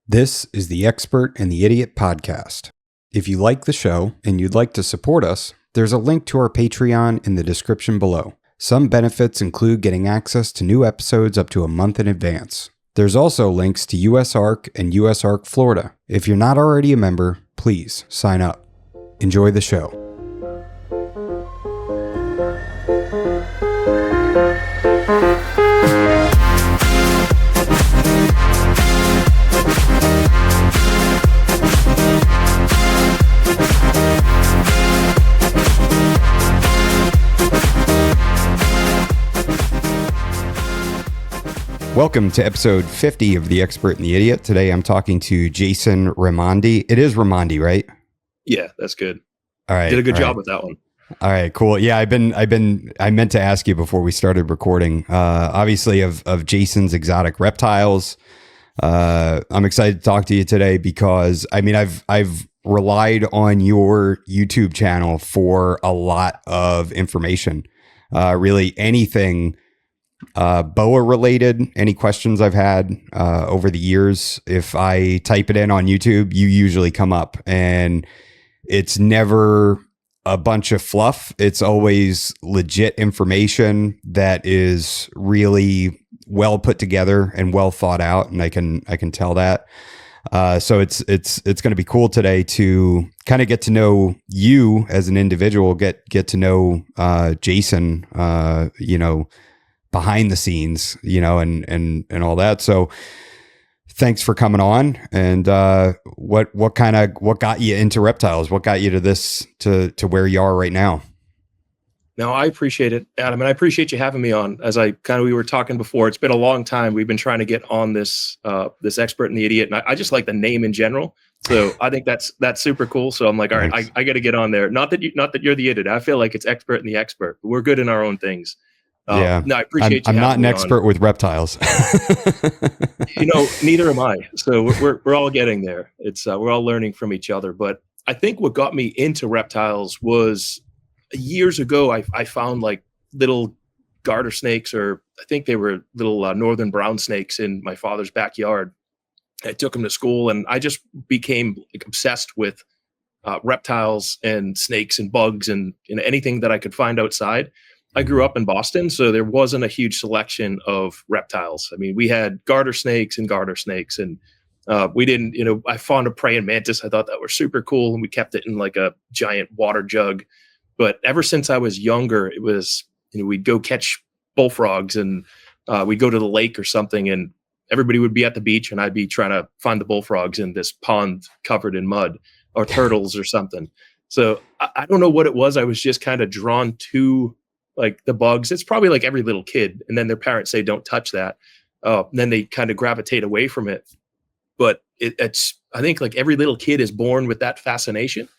This is the Expert and the Idiot podcast. If you like the show and you'd like to support us, there's a link to our Patreon in the description below. Some benefits include getting access to new episodes up to a month in advance. There's also links to USARK and USARK Florida. If you're not already a member, please sign up. Enjoy the show. Welcome to episode 50 of The Expert and the Idiot. Today I'm talking to Jason Raimondi. It is Raimondi, right? Yeah, that's good. All right. Did a good job with that one. All right, cool. Yeah, I meant to ask you before we started recording, obviously of Jason's Exotic Reptiles. I'm excited to talk to you today because I've relied on your YouTube channel for a lot of information, really anything boa related. Any questions I've had over the years, if I type it in on YouTube, you usually come up, and it's never a bunch of fluff. It's always legit information that is really well put together and well thought out, and I can tell that. So it's going to be cool today to kind of get to know you as an individual, get to know Jason, behind the scenes, and all that. So thanks for coming on. And what got you into reptiles? What got you to this, to where you are right now? No, I appreciate it, Adam, and I appreciate you having me on. As we were talking before, it's been a long time. We've been trying to get on this Expert and the Idiot, and I just like the name in general. So I think that's super cool. So I'm like, all right, I got to get on there. Not that you're the idiot. I feel like it's Expert and the Expert. We're good in our own things. Yeah, no, I appreciate you. I'm not an expert with reptiles. Neither am I. So we're all getting there. It's we're all learning from each other. But I think what got me into reptiles was years ago. I found like little garter snakes, or I think they were little northern brown snakes, in my father's backyard. I took them to school, and I just became obsessed with reptiles and snakes and bugs and anything that I could find outside. I grew up in Boston, so there wasn't a huge selection of reptiles. I mean, we had garter snakes, and we didn't, I found a praying mantis. I thought that were super cool, and we kept it in like a giant water jug. But ever since I was younger, it was, we'd go catch bullfrogs, and we'd go to the lake or something, and everybody would be at the beach, and I'd be trying to find the bullfrogs in this pond covered in mud, or turtles or something. So I don't know what it was. I was just kind of drawn to like the bugs. It's probably like every little kid, and then their parents say, don't touch that. And then they kind of gravitate away from it. But it's, I think like every little kid is born with that fascination,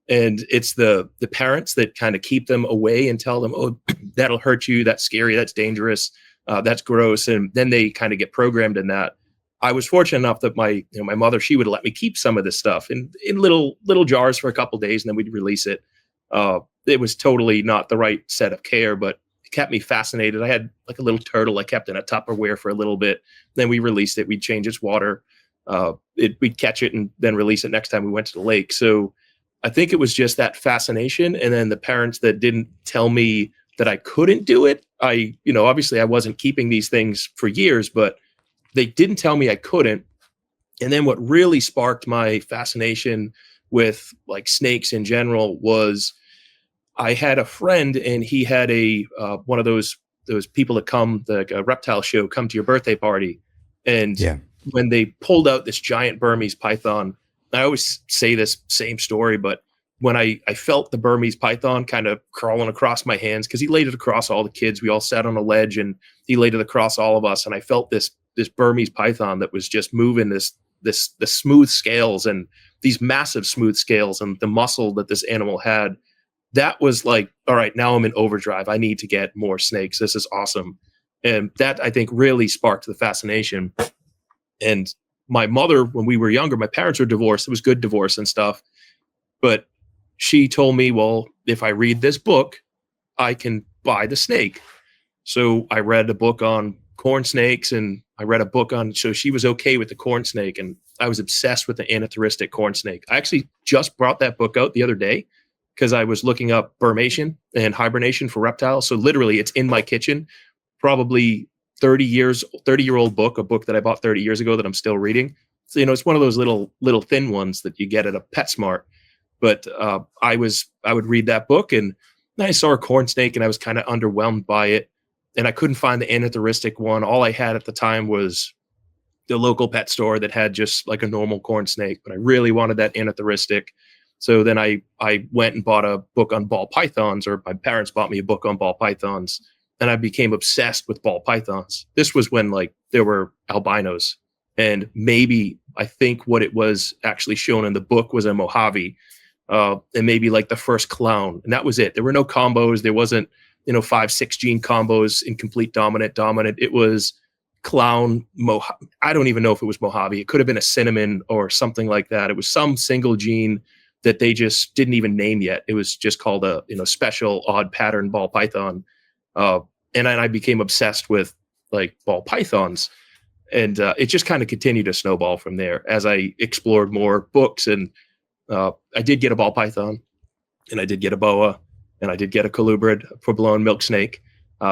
and it's the parents that kind of keep them away and tell them, oh, that'll hurt you. That's scary. That's dangerous. That's gross. And then they kind of get programmed in that. I was fortunate enough that my mother, she would let me keep some of this stuff in little jars for a couple of days, and then we'd release it. It was totally not the right set of care, but it kept me fascinated. I had like a little turtle I kept in a Tupperware for a little bit. Then we released it. We'd change its water. We'd catch it and then release it next time we went to the lake. So I think it was just that fascination. And then the parents that didn't tell me that I couldn't do it. Obviously I wasn't keeping these things for years, but they didn't tell me I couldn't. And then what really sparked my fascination with like snakes in general was I had a friend, and he had one of those people that come, like a reptile show, come to your birthday party. And when they pulled out this giant Burmese python, I always say this same story, but when I felt the Burmese python kind of crawling across my hands, because he laid it across all the kids, we all sat on a ledge, and he laid it across all of us. And I felt this Burmese python that was just moving the smooth scales, and these massive smooth scales, and the muscle that this animal had. That was like, all right, now I'm in overdrive. I need to get more snakes. This is awesome. And that, I think, really sparked the fascination. And my mother, when we were younger, my parents were divorced. It was good divorce and stuff. But she told me, well, if I read this book, I can buy the snake. So I read a book on corn snakes and I read a book on, so she was okay with the corn snake, and I was obsessed with the anatharistic corn snake. I actually just brought that book out the other day because I was looking up bermation and hibernation for reptiles. So literally it's in my kitchen, probably 30-year-old book, a book that I bought 30 years ago that I'm still reading. So, it's one of those little thin ones that you get at a PetSmart. But I would read that book, and I saw a corn snake and I was kind of underwhelmed by it. And I couldn't find the anatharistic one. All I had at the time was the local pet store that had just like a normal corn snake, but I really wanted that anatharistic. So then I went and bought a book on ball pythons, or my parents bought me a book on ball pythons, and I became obsessed with ball pythons. This was when like there were albinos, and maybe I think what it was actually shown in the book was a Mojave, and maybe like the first clown, and that was it. There were no combos. There wasn't 5-6 gene combos in complete dominant. It was clown Mojave. I don't even know if it was Mojave. It could have been a cinnamon or something like that. It was some single gene that they just didn't even name yet. It was just called a special odd pattern ball python. And then I became obsessed with like ball pythons, and it just kind of continued to snowball from there as I explored more books. And I did get a ball python, and I did get a boa, and I did get a colubrid, a provolone milk snake.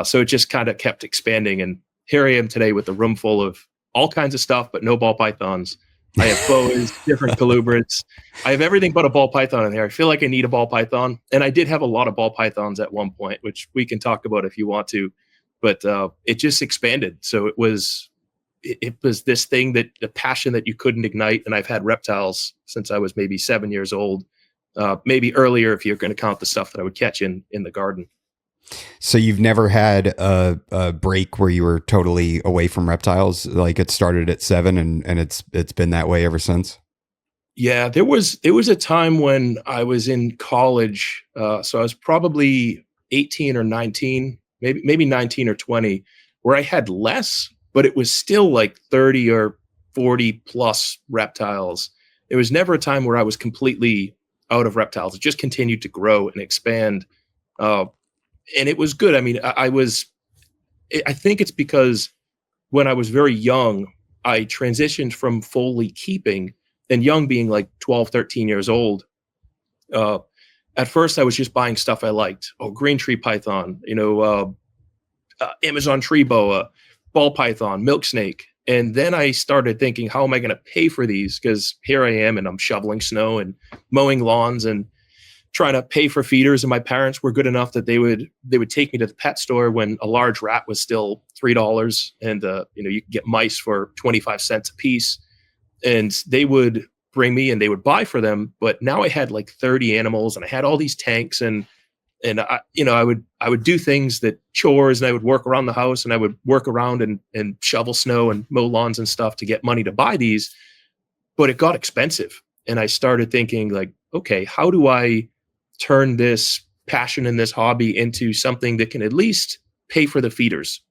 So it just kind of kept expanding. And here I am today with a room full of all kinds of stuff, but no ball pythons. I have boas, different colubrids. I have everything but a ball python in there. I feel like I need a ball python. And I did have a lot of ball pythons at one point, which we can talk about if you want to. But it just expanded. So it was this thing, that the passion that you couldn't ignite. And I've had reptiles since I was maybe 7 years old, maybe earlier if you're going to count the stuff that I would catch in the garden. So you've never had a break where you were totally away from reptiles? Like it started at 7 and it's been that way ever since? Yeah, there was a time when I was in college. So I was probably 18 or 19, maybe 19 or 20, where I had less, but it was still like 30 or 40 plus reptiles. It was never a time where I was completely out of reptiles. It just continued to grow and expand. And it was good. I mean, I think it's because when I was very young, I transitioned from fully keeping, and young being like 12, 13 years old. At first I was just buying stuff I liked. Oh, green tree python, Amazon tree boa, ball python, milk snake. And then I started thinking, how am I going to pay for these? Because here I am, and I'm shoveling snow and mowing lawns and trying to pay for feeders. And my parents were good enough that they would take me to the pet store when a large rat was still $3, and you could get mice for 25 cents a piece. And they would bring me and they would buy for them. But now I had like 30 animals, and I had all these tanks, and I would do things, that chores, and I would work around the house, and I would work around and shovel snow and mow lawns and stuff to get money to buy these. But it got expensive. And I started thinking like, okay, how do I turn this passion and this hobby into something that can at least pay for the feeders?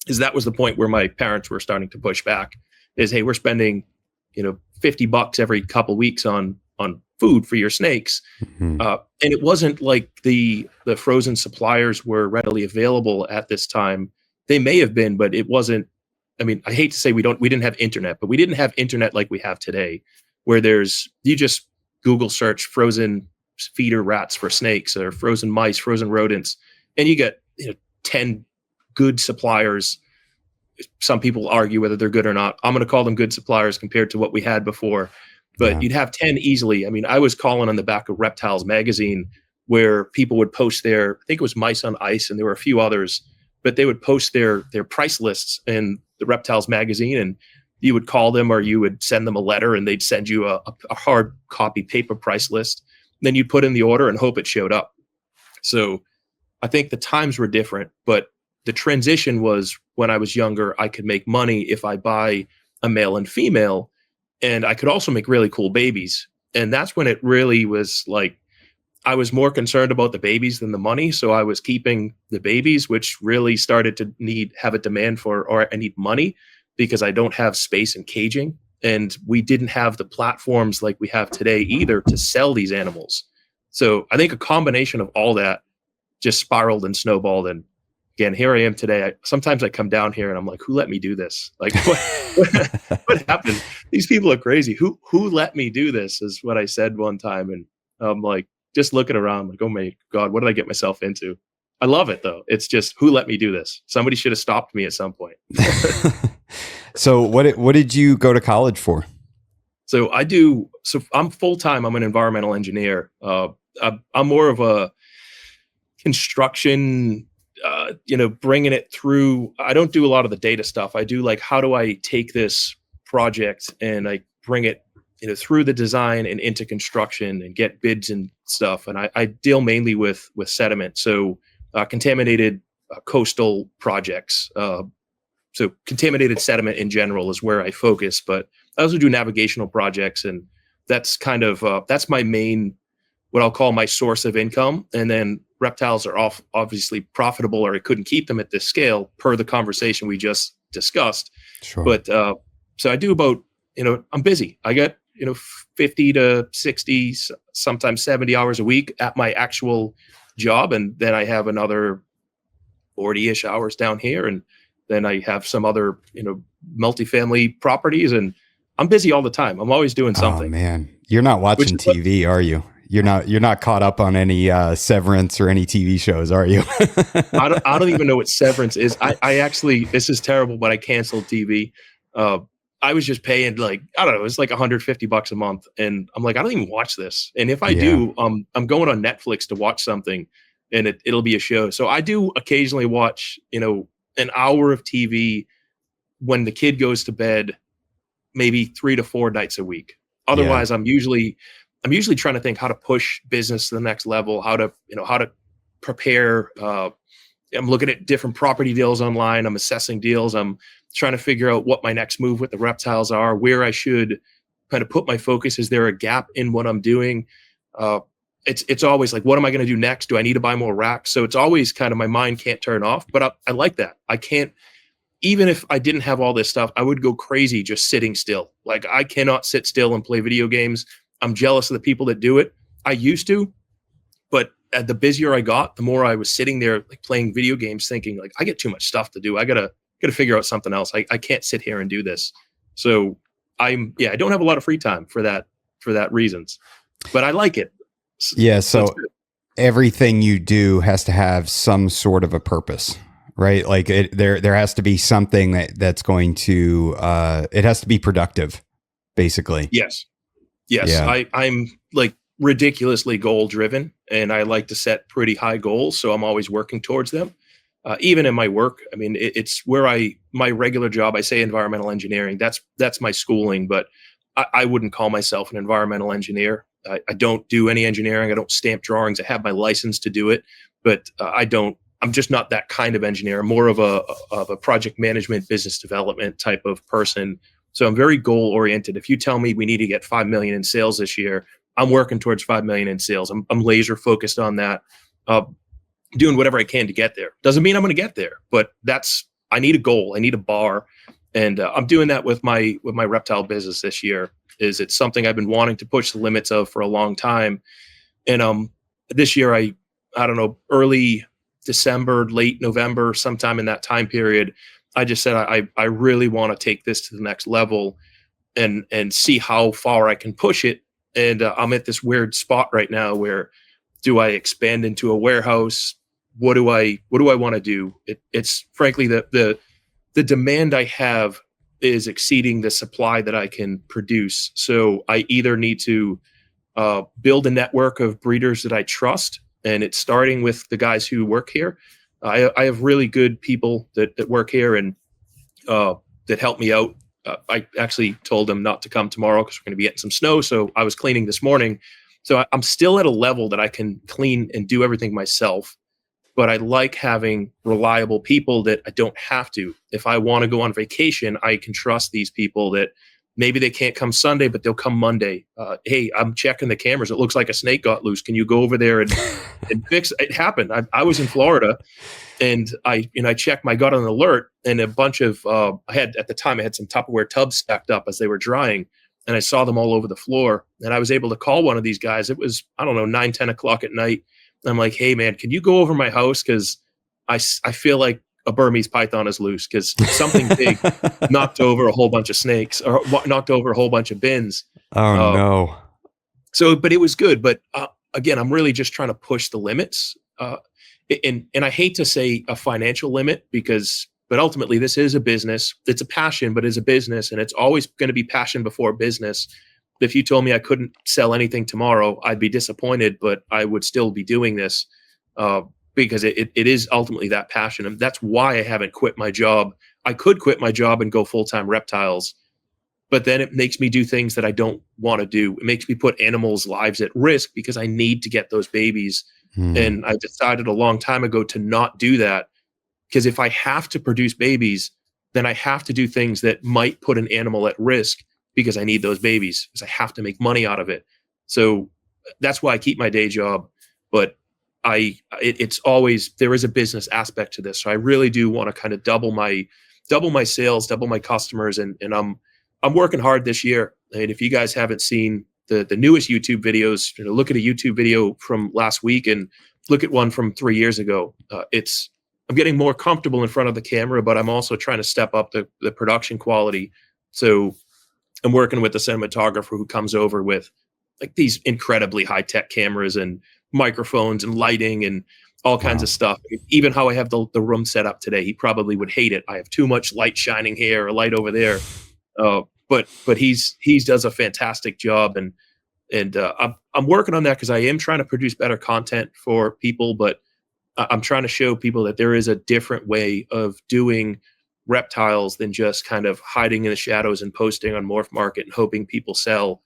Because that was the point where my parents were starting to push back, is, hey, we're spending, $50 every couple weeks on food for your snakes. Mm-hmm. And it wasn't like the frozen suppliers were readily available at this time. They may have been, but it wasn't. I mean, I hate to say we didn't have internet, but we didn't have internet like we have today, where you just Google search frozen feeder rats for snakes, or frozen mice, frozen rodents, and you get 10 good suppliers. Some people argue whether they're good or not. I'm going to call them good suppliers compared to what we had before, but You'd have 10 easily. I mean, I was calling on the back of Reptiles magazine, where people would post I think it was Mice on Ice, and there were a few others, but they would post their price lists in the Reptiles magazine, and you would call them, or you would send them a letter, and they'd send you a hard copy paper price list. Then you'd put in the order and hope it showed up. So I think the times were different, but the transition was, when I was younger, I could make money if I buy a male and female, and I could also make really cool babies. And that's when it really was like, I was more concerned about the babies than the money. So I was keeping the babies, which really started to have a demand for, or I need money, because I don't have space in caging. And we didn't have the platforms like we have today either to sell these animals. So I think a combination of all that just spiraled and snowballed. And again, here I am today. Sometimes I come down here and I'm like, who let me do this? Like, what happened? These people are crazy. Who let me do this is what I said one time. And I'm like, just looking around like, oh my God, what did I get myself into? I love it though. It's just, who let me do this? Somebody should have stopped me at some point. So what did you go to college for? So I'm full-time. I'm an environmental engineer. I'm more of a construction, bringing it through. I don't do a lot of the data stuff. I do like, how do I take this project and I bring it, through the design and into construction and get bids and stuff. And I deal mainly with sediment. So contaminated coastal projects. So contaminated sediment in general is where I focus, but I also do navigational projects, and that's kind of that's my main, what I'll call my source of income. And then reptiles are obviously profitable, or I couldn't keep them at this scale per the conversation we just discussed. Sure. But so I do about, I'm busy. I get 50 to 60, sometimes 70 hours a week at my actual job, and then I have another 40-ish hours down here, and then I have some other multifamily properties, and I'm busy all the time. I'm always doing something. Oh man, you're not watching TV, are you? You're not caught up on any Severance or any TV shows, are you? I don't even know what Severance is. I actually, this is terrible, but I canceled TV. I was just paying like, I don't know, it's like $150 a month. And I'm like, I don't even watch this. And if I do, I'm going on Netflix to watch something, and it'll be a show. So I do occasionally watch, an hour of TV when the kid goes to bed, maybe 3 to 4 nights a week. Otherwise, I'm usually trying to think how to push business to the next level, how to prepare. I'm looking at different property deals online. I'm assessing deals. I'm trying to figure out what my next move with the reptiles are, where I should kind of put my focus. Is there a gap in what I'm doing? It's always like, what am I going to do next? Do I need to buy more racks? So it's always kind of, my mind can't turn off, but I like that. I can't, even if I didn't have all this stuff, I would go crazy just sitting still. Like, I cannot sit still and play video games. I'm jealous of the people that do it. I used to, but the busier I got, the more I was sitting there like playing video games, thinking like, I get too much stuff to do. I gotta figure out something else. I can't sit here and do this. So I don't have a lot of free time for that reasons, but I like it. Yeah. So everything you do has to have some sort of a purpose, right? Like there has to be something that's going to, it has to be productive, basically. Yes. Yeah. I'm like ridiculously goal driven, and I like to set pretty high goals. So I'm always working towards them. Even in my work, I mean, it's where my regular job, I say environmental engineering, that's my schooling, but I wouldn't call myself an environmental engineer. I don't do any engineering. I don't stamp drawings. I have my license to do it, but I'm just not that kind of engineer. I'm more of a project management, business development type of person. So I'm very goal oriented. If you tell me we need to get 5 million in sales this year, I'm working towards 5 million in sales. I'm laser focused on that, doing whatever I can to get there. Doesn't mean I'm going to get there, but I need a goal. I need a bar. And I'm doing that with my reptile business this year. It's something I've been wanting to push the limits of for a long time. And this year, I don't know, early December, late November, sometime in that time period, I just said, I really want to take this to the next level and see how far I can push it. And I'm at this weird spot right now where, do I expand into a warehouse? What do I want to do? It's frankly the demand I have is exceeding the supply that I can produce. So I either need to build a network of breeders that I trust, and it's starting with the guys who work here. I have really good people that work here and that help me out. I actually told them not to come tomorrow because we're going to be getting some snow. So I was cleaning this morning. So I'm still at a level that I can clean and do everything myself. But I like having reliable people that I don't have to. If I want to go on vacation, I can trust these people that maybe they can't come Sunday, but they'll come Monday. Hey, I'm checking the cameras. It looks like a snake got loose. Can you go over there and fix it? It happened. I was in Florida, and I checked. I got an alert, and a bunch of I had some Tupperware tubs stacked up as they were drying, and I saw them all over the floor. And I was able to call one of these guys. It was, I don't know, 9, 10 o'clock at night. I'm like, hey man, can you go over my house? Because I feel like a Burmese python is loose because something big knocked over a whole bunch of snakes or knocked over a whole bunch of bins. Oh no. So, but it was good. But again, I'm really just trying to push the limits. And I hate to say a financial limit but ultimately this is a business. It's a passion, but it's a business, and it's always going to be passion before business. If you told me I couldn't sell anything tomorrow, I'd be disappointed, but I would still be doing this because it is ultimately that passion. And that's why I haven't quit my job. I could quit my job and go full-time reptiles, but then it makes me do things that I don't want to do. It makes me put animals' lives at risk because I need to get those babies. And I decided a long time ago to not do that, because if I have to produce babies, then I have to do things that might put an animal at risk because I need those babies, because I have to make money out of it. So that's why I keep my day job. But it's always, there is a business aspect to this. So I really do want to kind of double my sales, double my customers. And I'm working hard this year. And if you guys haven't seen the newest YouTube videos, look at a YouTube video from last week and look at one from 3 years ago. I'm getting more comfortable in front of the camera, but I'm also trying to step up the production quality. So I'm working with a cinematographer who comes over with like these incredibly high tech cameras and microphones and lighting and all kinds of stuff. Even how I have the room set up today, he probably would hate it. I have too much light shining here or light over there. But he does a fantastic job, and I'm working on that because I am trying to produce better content for people, but I'm trying to show people that there is a different way of doing reptiles than just kind of hiding in the shadows and posting on Morph Market and hoping people sell.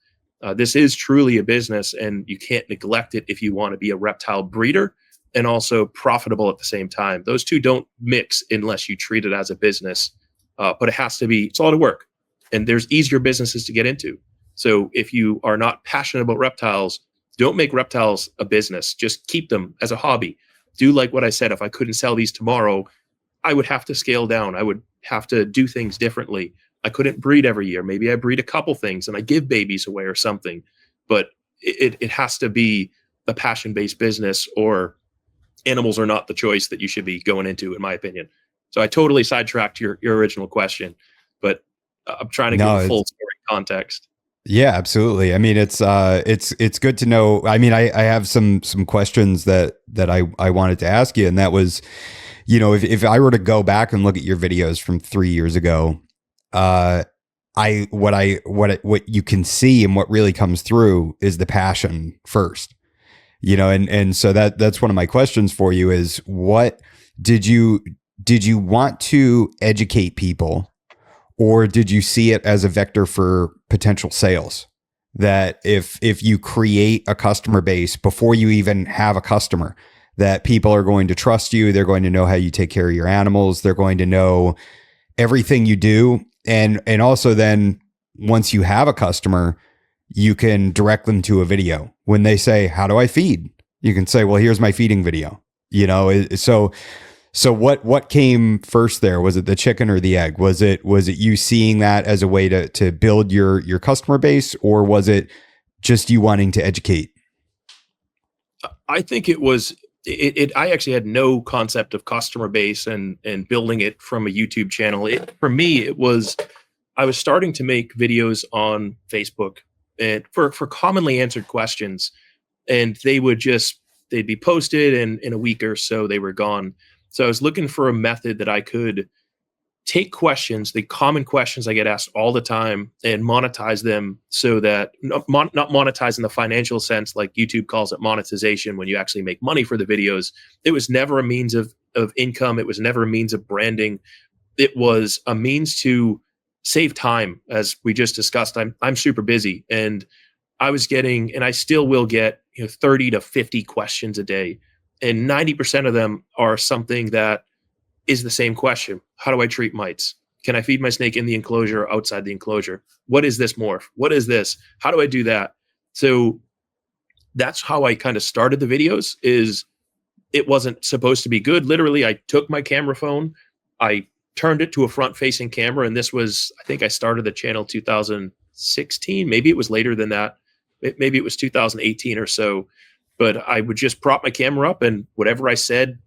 This is truly a business, and you can't neglect it if you want to be a reptile breeder and also profitable at the same time. Those two don't mix unless you treat it as a business, but it's a lot of work. And there's easier businesses to get into. So if you are not passionate about reptiles, don't make reptiles a business. Just keep them as a hobby. Do like what I said. If I couldn't sell these tomorrow, I would have to scale down. I would have to do things differently. I couldn't breed every year. Maybe I breed a couple things and I give babies away or something. But it has to be a passion-based business, or animals are not the choice that you should be going into, in my opinion. So I totally sidetracked your original question, but I'm trying to give a full story context. Yeah, absolutely. I mean, it's good to know. I mean, I have some questions that I wanted to ask you, and that was, if I were to go back and look at your videos from 3 years ago, what you can see and what really comes through is the passion first, and so that's one of my questions for you is, what did you want to educate people? Or did you see it as a vector for potential sales? That if you create a customer base before you even have a customer, that people are going to trust you, they're going to know how you take care of your animals, they're going to know everything you do. And also then once you have a customer, you can direct them to a video. When they say, how do I feed? You can say, well, here's my feeding video. So what came first there? Was it the chicken or the egg? Was it you seeing that as a way to build your customer base, or was it just you wanting to educate? I think it was I actually had no concept of customer base and building it from a YouTube channel. For me, it was, I was starting to make videos on Facebook and for commonly answered questions, and they'd be posted, and in a week or so they were gone. So I was looking for a method that I could take questions, the common questions I get asked all the time, and monetize them, so that not monetize in the financial sense like YouTube calls it monetization, when you actually make money for the videos. It was never a means of income. It was never a means of branding. It was a means to save time. As we just discussed, I'm super busy, and I was getting, and I still will get, 30 to 50 questions a day. And 90% of them are something that is the same question. How do I treat mites? Can I feed my snake in the enclosure or outside the enclosure? What is this morph? What is this? How do I do that? So that's how I kind of started the videos. It wasn't supposed to be good. Literally, I took my camera phone, I turned it to a front-facing camera, and this was, I think I started the channel 2016. Maybe it was later than that. Maybe it was 2018 or so. But I would just prop my camera up, and whatever I said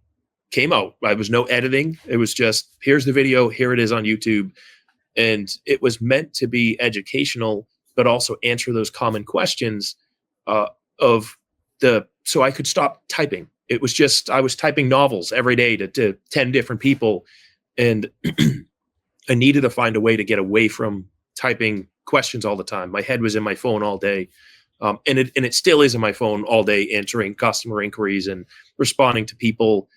came out. I was no editing. It was just, here's the video, here it is on YouTube. And it was meant to be educational, but also answer those common questions so I could stop typing. It was just, I was typing novels every day to 10 different people. And I needed to find a way to get away from typing questions all the time. My head was in my phone all day. And it still is in my phone all day, answering customer inquiries and responding to people.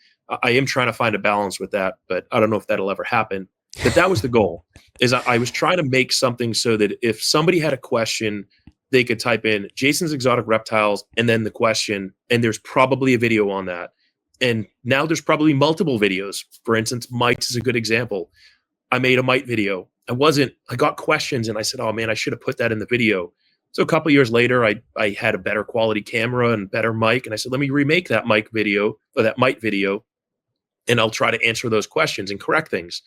I am trying to find a balance with that, but I don't know if that'll ever happen. But that was the goal, is I was trying to make something so that if somebody had a question, they could type in Jason's Exotic Reptiles and then the question, and there's probably a video on that. And now there's probably multiple videos. For instance, mites is a good example. I made a mite video. I got questions and I said, oh man, I should have put that in the video. So a couple years later, I had a better quality camera and better mic. And I said, let me remake that mic video, or that mite video, and I'll try to answer those questions and correct things.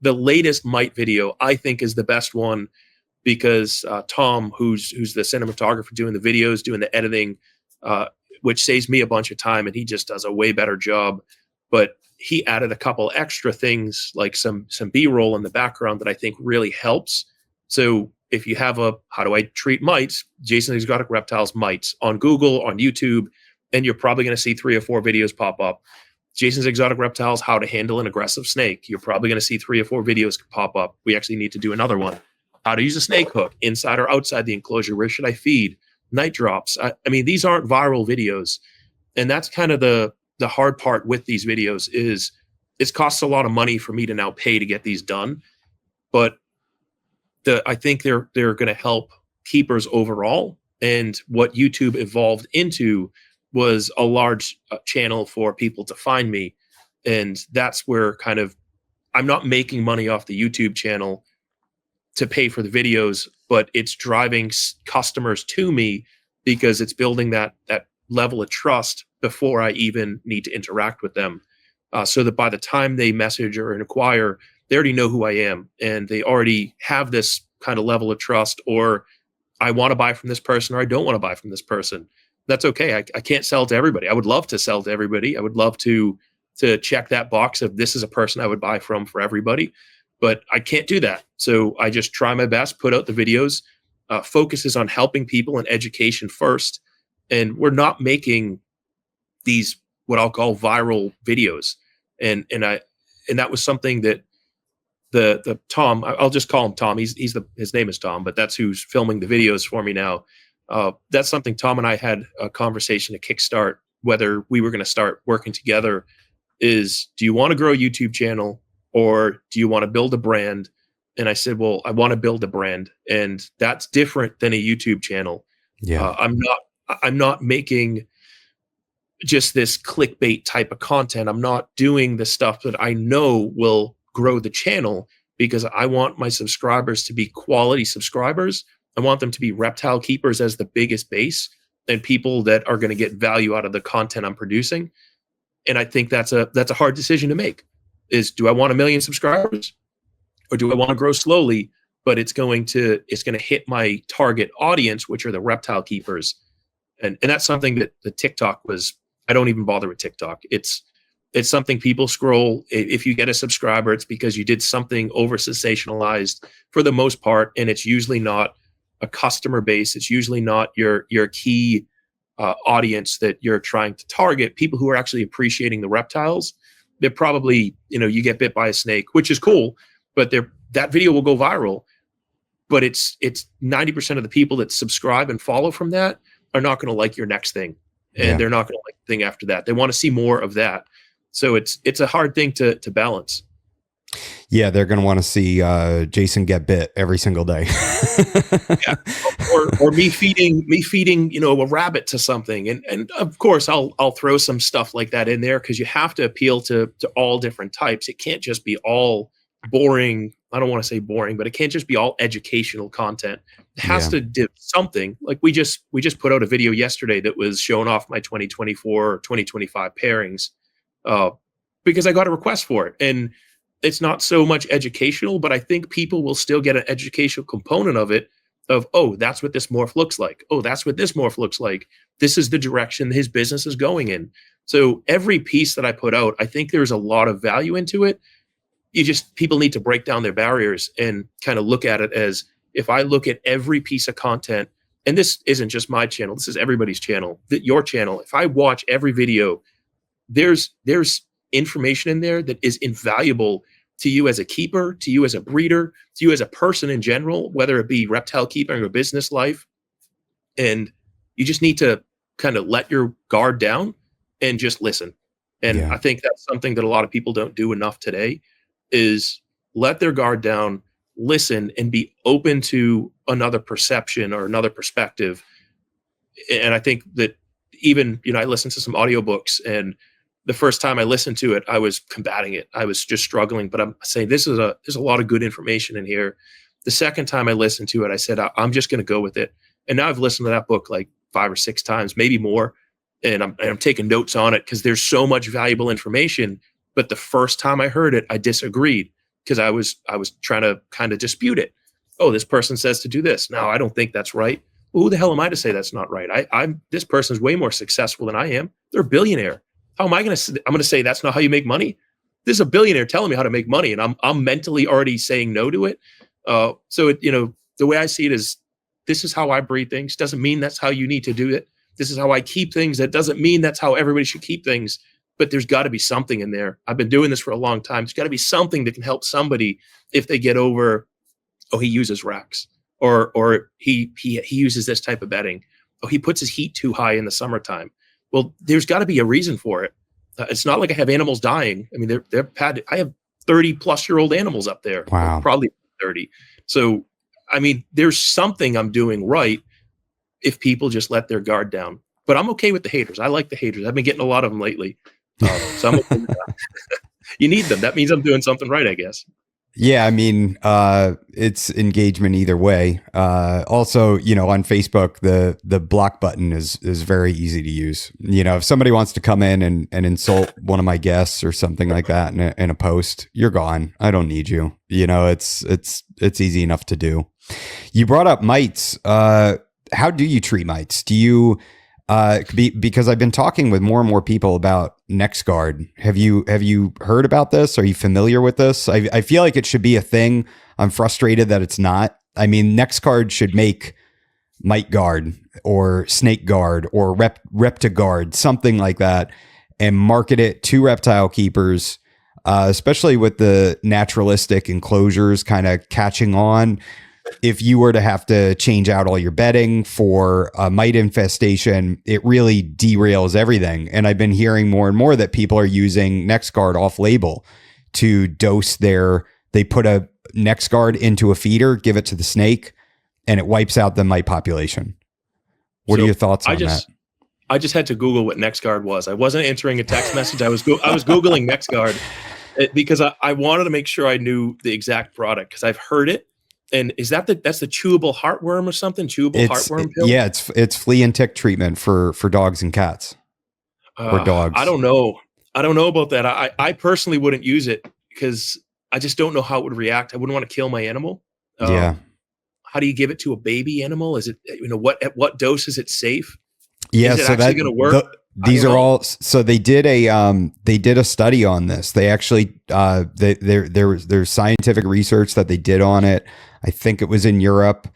The latest mite video, I think, is the best one, because Tom, who's the cinematographer doing the videos, doing the editing, which saves me a bunch of time, and he just does a way better job. But he added a couple extra things, like some B-roll in the background that I think really helps. So if you have how do I treat mites, Jason Exotic Reptiles mites on Google, on YouTube, and you're probably going to see 3 or 4 videos pop up. Jason's Exotic Reptiles, how to handle an aggressive snake. You're probably going to see 3 or 4 videos pop up. We actually need to do another one. How to use a snake hook, inside or outside the enclosure. Where should I feed? Night drops. I mean, these aren't viral videos. And that's kind of the hard part with these videos, is it costs a lot of money for me to now pay to get these done. But I think they're going to help keepers overall. And what YouTube evolved into was a large channel for people to find me. And that's where kind of, I'm not making money off the YouTube channel to pay for the videos, but it's driving customers to me because it's building that level of trust before I even need to interact with them. So that by the time they message or inquire, they already know who I am, and they already have this kind of level of trust, or I want to buy from this person, or I don't want to buy from this person. That's okay. I can't sell to everybody. I would love to sell to everybody. I would love to check that box of this is a person I would buy from for everybody, but I can't do that. So I just try my best, put out the videos, focuses on helping people and education first. And we're not making these, what I'll call viral videos. And that was something that the Tom, I'll just call him Tom. His name is Tom, but that's who's filming the videos for me now. That's something Tom and I had a conversation to kickstart whether we were going to start working together, is, do you want to grow a YouTube channel, or do you want to build a brand? And I said, well, I want to build a brand, and that's different than a YouTube channel. Yeah. I'm not making just this clickbait type of content. I'm not doing the stuff that I know will grow the channel, because I want my subscribers to be quality subscribers. I want them to be reptile keepers as the biggest base, and people that are going to get value out of the content I'm producing. And I think that's a hard decision to make, is, do I want 1 million subscribers, or do I want to grow slowly, but it's going to hit my target audience, which are the reptile keepers. And that's something that the TikTok was, I don't even bother with TikTok. It's something people scroll. If you get a subscriber, it's because you did something over sensationalized for the most part. And it's usually not a customer base. It's usually not your key audience that you're trying to target. People who are actually appreciating the reptiles. They're probably, you get bit by a snake, which is cool, but that video will go viral. But it's 90% of the people that subscribe and follow from that are not going to like your next thing. And they're not going to like the thing after that. They want to see more of that. So it's a hard thing to balance. Yeah, they're going to want to see Jason get bit every single day. Yeah. Or me feeding, a rabbit to something. And of course I'll throw some stuff like that in there, because you have to appeal to all different types. It can't just be all boring. I don't want to say boring, but it can't just be all educational content. It has to do something. Like we just put out a video yesterday that was showing off my 2024, 2025 pairings, because I got a request for it. And it's not so much educational, but I think people will still get an educational component of it, of, oh, that's what this morph looks like. Oh, that's what this morph looks like. This is the direction his business is going in. So every piece that I put out, I think there's a lot of value into it. People need to break down their barriers and kind of look at it as, if I look at every piece of content, and this isn't just my channel, this is everybody's channel, your channel. If I watch every video, there's information in there that is invaluable to you as a keeper, to you as a breeder, to you as a person in general, whether it be reptile keeping or business life. And you just need to kind of let your guard down and just listen. And I think that's something that a lot of people don't do enough today, is let their guard down, listen, and be open to another perception or another perspective. And I think that even, I listened to some audiobooks, and the first time I listened to it, I was combating it. I was just struggling, but I'm saying there's a lot of good information in here. The second time I listened to it, I said, I'm just going to go with it. And now I've listened to that book like 5 or 6 times, maybe more. And I'm taking notes on it because there's so much valuable information. But the first time I heard it, I disagreed because I was trying to kind of dispute it. Oh, this person says to do this. No, I don't think that's right. Well, who the hell am I to say that's not right? This person's way more successful than I am. They're a billionaire. How am I going to? I'm going to say that's not how you make money. This is a billionaire telling me how to make money, and I'm mentally already saying no to it. So the way I see it is, this is how I breed things. Doesn't mean that's how you need to do it. This is how I keep things. That doesn't mean that's how everybody should keep things. But there's got to be something in there. I've been doing this for a long time. There's got to be something that can help somebody if they get over, oh, he uses racks, or he uses this type of bedding. Oh, he puts his heat too high in the summertime. Well, there's got to be a reason for it. It's not like I have animals dying. I mean, I have 30-plus-year-old animals up there. Wow. Probably 30. So, I mean, there's something I'm doing right if people just let their guard down. But I'm okay with the haters. I like the haters. I've been getting a lot of them lately. So I'm okay with that. You need them. That means I'm doing something right, I guess. Yeah, I mean, it's engagement either way. Also, on Facebook, the block button is very easy to use. If somebody wants to come in and insult one of my guests or something like that in a post, you're gone. I don't need you. It's easy enough to do. You brought up mites. How do you treat mites? Do you because I've been talking with more and more people about NexGard. Have you heard about this? Are you familiar with this? I feel like it should be a thing. I'm frustrated that it's not. I mean, NexGard should make Mite Guard or Snake Guard or Reptigard, something like that, and market it to reptile keepers, especially with the naturalistic enclosures kind of catching on. If you were to have to change out all your bedding for a mite infestation, it really derails everything. And I've been hearing more and more that people are using NexGard off label to dose they put a NexGard into a feeder, give it to the snake, and it wipes out the mite population. What are your thoughts on that? I just had to Google what NexGard was. I wasn't answering a text message. I was Googling NexGard because I wanted to make sure I knew the exact product, because I've heard it. And is that's the chewable heartworm or something? Heartworm pill? Yeah, it's flea and tick treatment for dogs and cats or dogs. I don't know about that. I personally wouldn't use it because I just don't know how it would react. I wouldn't want to kill my animal. Yeah. How do you give it to a baby animal? Is it, at what dose is it safe? Yeah. Is it so actually going to work? These are all. So they did a study on this. They actually there's scientific research that they did on it. I think it was in Europe,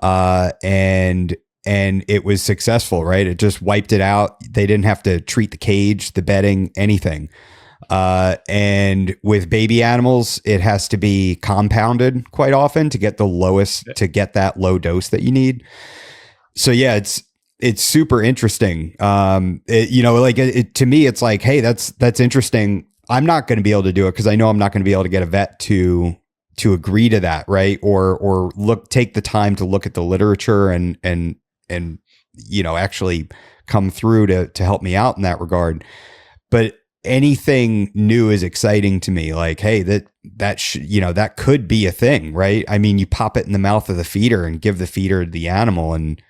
and it was successful. Right, it just wiped it out. They didn't have to treat the cage, the bedding, anything. And with baby animals, it has to be compounded quite often to get to get that low dose that you need. So yeah, it's super interesting. To me, it's like, hey, that's interesting. I'm not going to be able to do it because I know I'm not going to be able to get a vet to agree to that, right? Or take the time to look at the literature and actually come through to help me out in that regard. But anything new is exciting to me. Like, hey, that could be a thing, right? I mean, you pop it in the mouth of the feeder and give the feeder to the animal, and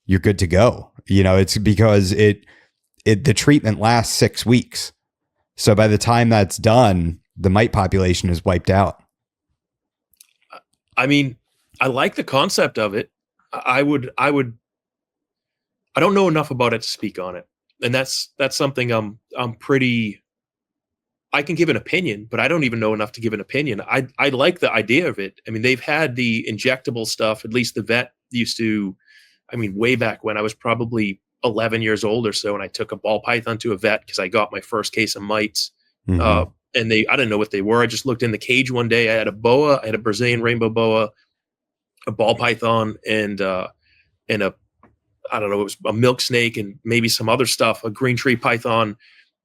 you're good to go. It's because the treatment lasts 6 weeks. So by the time that's done, the mite population is wiped out. I mean, I like the concept of it. I don't know enough about it to speak on it. And that's something I can give an opinion, but I don't even know enough to give an opinion. I like the idea of it. I mean, they've had the injectable stuff, at least the vet used to, I mean, way back when I was probably 11 years old or so, and I took a ball python to a vet because I got my first case of mites. Mm-hmm. And I didn't know what they were. I just looked in the cage one day. I had a boa, I had a Brazilian rainbow boa, a ball python, and a, I don't know, it was a milk snake and maybe some other stuff, a green tree python.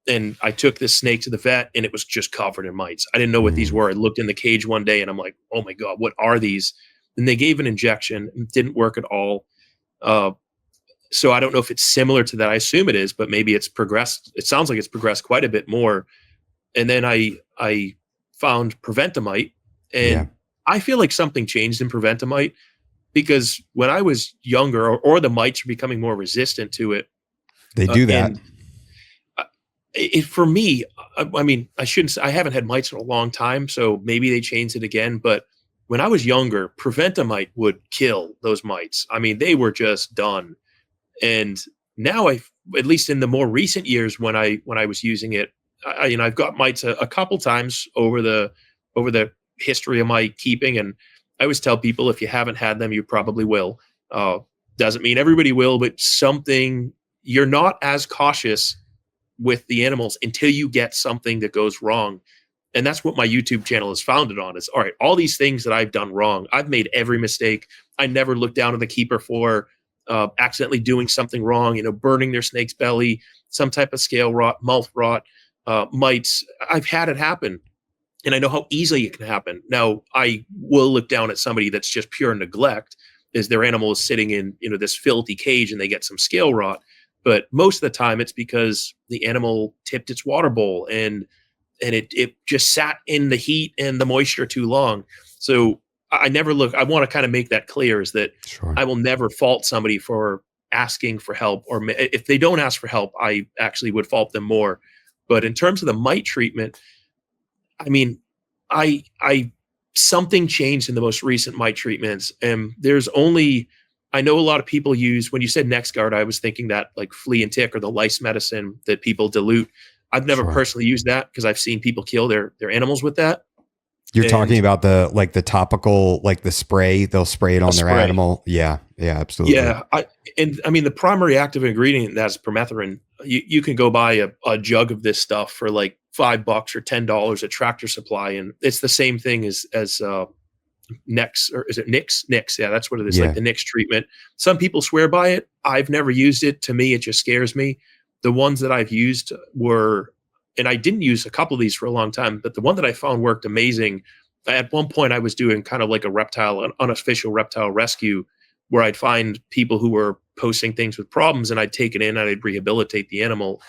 And I took this snake to the vet and it was just covered in mites. I didn't know what these were. I looked in the cage one day and I'm like, oh my God, what are these? And they gave an injection and it didn't work at all. So I don't know if it's similar to that. I assume it is, but maybe it's progressed. It sounds like it's progressed quite a bit more. And then I found Preventamite, and I feel like something changed in Preventamite because when I was younger, or the mites are becoming more resistant to it. They do that. For me, I mean, I haven't had mites in a long time, so maybe they changed it again. But when I was younger, Preventamite would kill those mites. I mean, they were just done. And now at least in the more recent years, when I was using it, I've got mites a couple times over the history of my keeping. And I always tell people, if you haven't had them, you probably will. Doesn't mean everybody will, but you're not as cautious with the animals until you get something that goes wrong. And that's what my YouTube channel is founded on, is, all right, all these things that I've done wrong. I've made every mistake. I never looked down at the keeper for accidentally doing something wrong, burning their snake's belly, some type of scale rot, mouth rot, mites. I've had it happen, and I know how easily it can happen. Now, I will look down at somebody that's just pure neglect, as their animal is sitting in this filthy cage and they get some scale rot. But most of the time, it's because the animal tipped its water bowl and it just sat in the heat and the moisture too long. So I never look. I want to kind of make that clear, is that I will never fault somebody for asking for help, or if they don't ask for help, I actually would fault them more. But in terms of the mite treatment, I mean, something changed in the most recent mite treatments, and I know a lot of people use, when you said NexGard, I was thinking that like flea and tick or the lice medicine that people dilute. I've never personally used that because I've seen people kill their animals with that. You're talking about the topical, like the spray, they'll spray it on their animal. Yeah. Yeah, absolutely. Yeah. I mean, the primary active ingredient in that is permethrin. You can go buy a jug of this stuff for like $5 or $10 at Tractor Supply. And it's the same thing as Nex, or is it Nix? Nix. Yeah, that's what it is. Like the Nix treatment. Some people swear by it. I've never used it. To me, it just scares me. The ones that I've used and I didn't use a couple of these for a long time, but the one that I found worked amazing. At one point, I was doing kind of like an unofficial reptile rescue, where I'd find people who were posting things with problems, and I'd take it in and I'd rehabilitate the animal.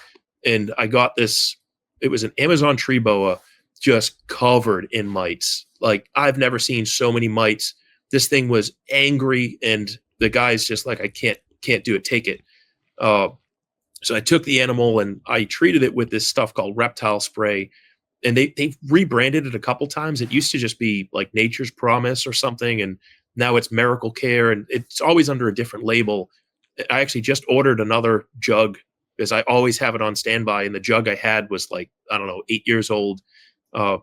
And I got this, it was an Amazon tree boa just covered in mites. Like, I've never seen so many mites. This thing was angry, and the guy's just like, I can't do it. Take it. So I took the animal and I treated it with this stuff called Reptile spray, and they've rebranded it a couple times. It used to just be like Nature's Promise or something, and now it's Miracle Care, and it's always under a different label. I actually just ordered another jug because I always have it on standby, and the jug I had was like, I don't know, 8 years old. I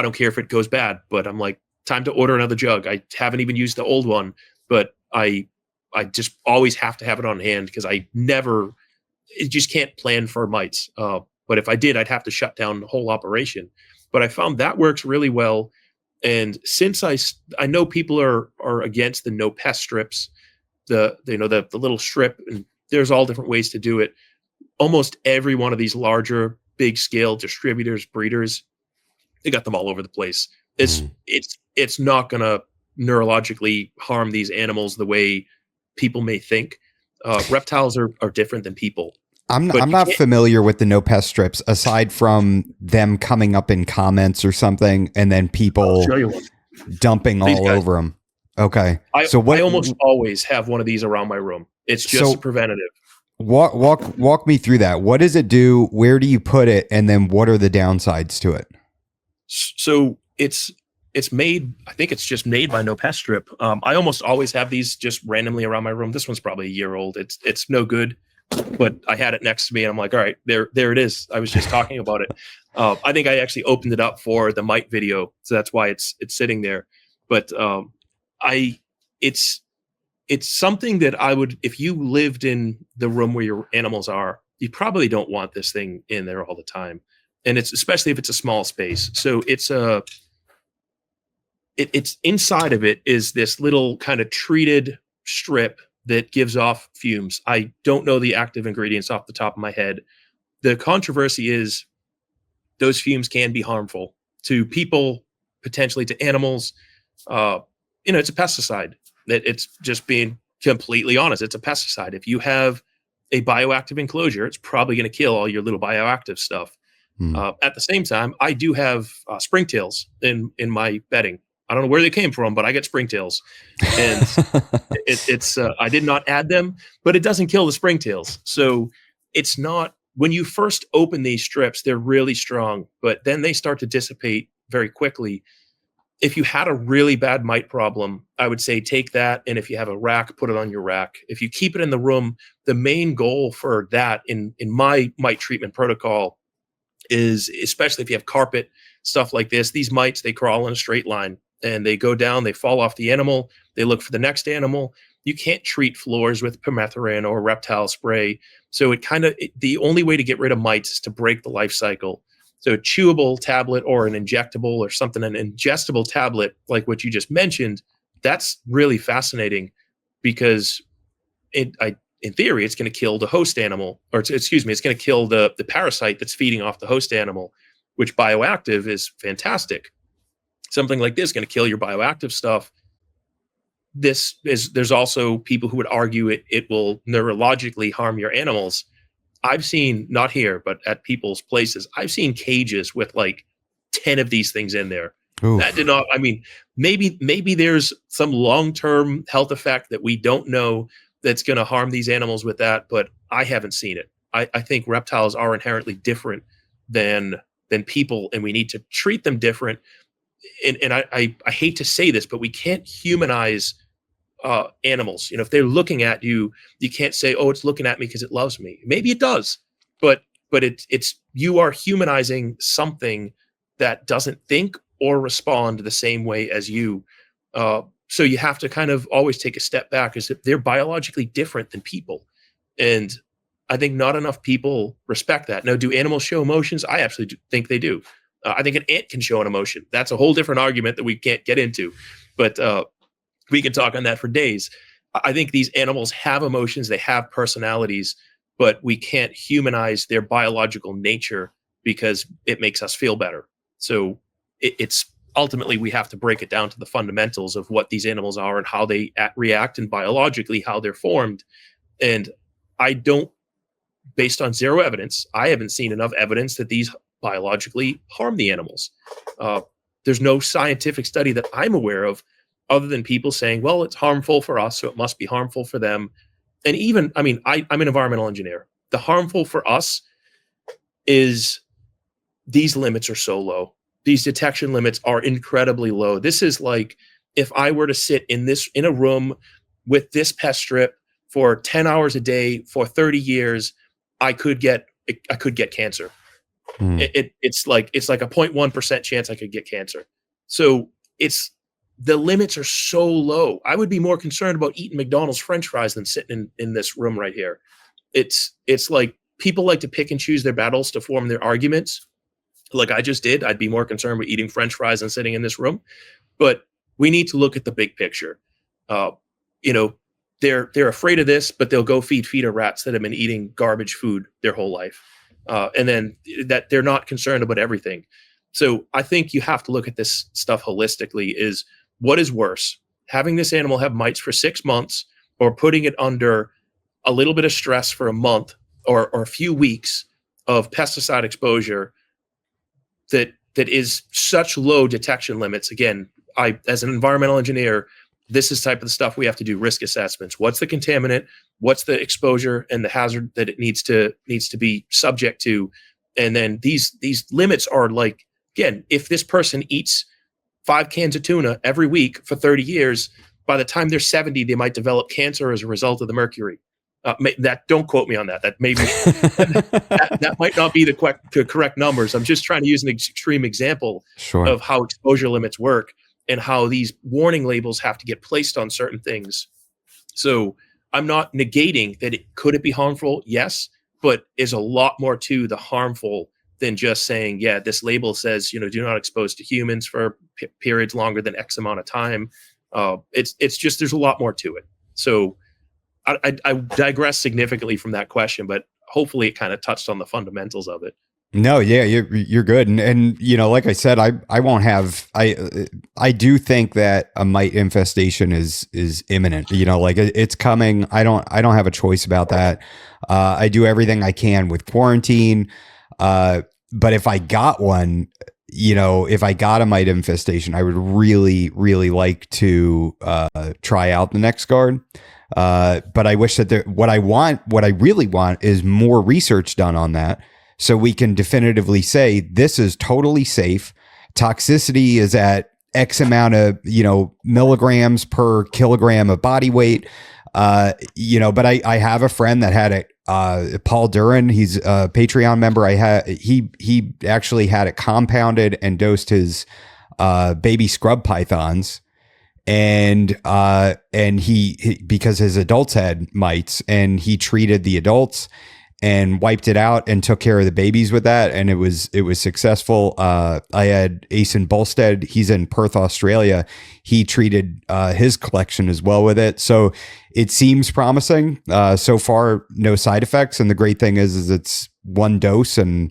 don't care if it goes bad, but I'm like, time to order another jug. I haven't even used the old one, but I just always have to have it on hand because it just can't plan for mites. But if I did, I'd have to shut down the whole operation. But I found that works really well. And since I know people are against the no pest strips, the little strip, and there's all different ways to do it. Almost every one of these larger, big scale distributors, breeders, they got them all over the place. It's not going to neurologically harm these animals the way people may think. Reptiles are different than people. I'm not familiar with the no pest strips, aside from them coming up in comments or something, and then people dumping all over them. Okay, I almost always have one of these around my room. It's just preventative. Walk me through that. What does it do? Where do you put it? And then what are the downsides to it? So it's it's made, I think it's just made by No Pest Strip. I almost always have these just randomly around my room. This one's probably a year old. It's no good, but I had it next to me and I'm like, all right, there it is. I was just talking about it. I think I actually opened it up for the mite video, so that's why it's sitting there. But it's something that I would, if you lived in the room where your animals are, you probably don't want this thing in there all the time. And it's especially if it's a small space. So it's inside of it is this little kind of treated strip that gives off fumes. I don't know the active ingredients off the top of my head. The controversy is those fumes can be harmful to people, potentially to animals. It's a pesticide. It's just being completely honest. It's a pesticide. If you have a bioactive enclosure, it's probably going to kill all your little bioactive stuff. At the same time, I do have springtails in my bedding. I don't know where they came from, but I get springtails, and I did not add them, but it doesn't kill the springtails. So it's not, when you first open these strips, they're really strong, but then they start to dissipate very quickly. If you had a really bad mite problem, I would say take that, and if you have a rack, put it on your rack. If you keep it in the room, the main goal for that in my mite treatment protocol is, especially if you have carpet, stuff like this, these mites, they crawl in a straight line and they go down, they fall off the animal, they look for the next animal. You can't treat floors with permethrin or reptile spray. So the only way to get rid of mites is to break the life cycle. So a chewable tablet or an injectable or something, an ingestible tablet, like what you just mentioned, that's really fascinating because in theory, it's going to kill the host animal, or it's going to kill the parasite that's feeding off the host animal, which bioactive is fantastic. Something like this is going to kill your bioactive stuff. There's also people who would argue it will neurologically harm your animals. I've seen, not here, but at people's places, I've seen cages with like 10 of these things in there. Oof. That did not, I mean, maybe there's some long-term health effect that we don't know that's going to harm these animals with that, but I haven't seen it. I think reptiles are inherently different than people, and we need to treat them different. And I hate to say this, but we can't humanize animals. If they're looking at you, you can't say, "Oh, it's looking at me because it loves me." Maybe it does, but it's you are humanizing something that doesn't think or respond the same way as you. So you have to kind of always take a step back, as if they're biologically different than people, and I think not enough people respect that. Now, do animals show emotions? I absolutely think they do. I think an ant can show an emotion. That's a whole different argument that we can't get into, but we can talk on that for days. I think these animals have emotions, they have personalities, but we can't humanize their biological nature because it makes us feel better. So it's ultimately, we have to break it down to the fundamentals of what these animals are and how they react, and biologically how they're formed. And based on zero evidence, I haven't seen enough evidence that these biologically harm the animals. There's no scientific study that I'm aware of, other than people saying, well, it's harmful for us, so it must be harmful for them. And even, I'm an environmental engineer. The harmful for us is these limits are so low. These detection limits are incredibly low. This is like, if I were to sit in a room with this pest strip for 10 hours a day for 30 years, I could get cancer. It's like a 0.1% chance I could get cancer. So the limits are so low. I would be more concerned about eating McDonald's French fries than sitting in this room right here. It's like people like to pick and choose their battles to form their arguments. Like I just did, I'd be more concerned with eating French fries than sitting in this room. But we need to look at the big picture. They're afraid of this, but they'll go feed feeder rats that have been eating garbage food their whole life. And then that they're not concerned about everything. So I think you have to look at this stuff holistically. Is what is worse, having this animal have mites for 6 months, or putting it under a little bit of stress for a month or a few weeks of pesticide exposure that is such low detection limits? Again, as an environmental engineer, this is type of the stuff we have to do risk assessments. What's the contaminant? What's the exposure and the hazard that it needs to be subject to? And then these limits are like, again, if this person eats 5 cans of tuna every week for 30 years. By the time they're 70, they might develop cancer as a result of the mercury. That don't quote me on that. That maybe that might not be the correct numbers. I'm just trying to use an extreme example Sure. of how exposure limits work and how these warning labels have to get placed on certain things. So I'm not negating that could it be harmful? Yes, but there's a lot more to the harmful than just saying, yeah, this label says, do not expose to humans for periods longer than X amount of time. It's just, there's a lot more to it. So I digress significantly from that question, but hopefully it kind of touched on the fundamentals of it. No, yeah, you're good, and like I said, I won't have. I do think that a mite infestation is imminent. Like it's coming. I don't have a choice about that. I do everything I can with quarantine, but if I got one, if I got a mite infestation, I would really like to try out the next guard. But I wish that what I really want is more research done on that. So we can definitively say this is totally safe. Toxicity is at X amount of, milligrams per kilogram of body weight. But I have a friend that had it, Paul Duran. He's a Patreon member. He actually had it compounded and dosed his baby scrub pythons. And he because his adults had mites, and he treated the adults and wiped it out and took care of the babies with that. And it was successful. I had Asen Bolstead. He's in Perth, Australia. He treated his collection as well with it. So it seems promising. So far, no side effects. And the great thing is it's one dose and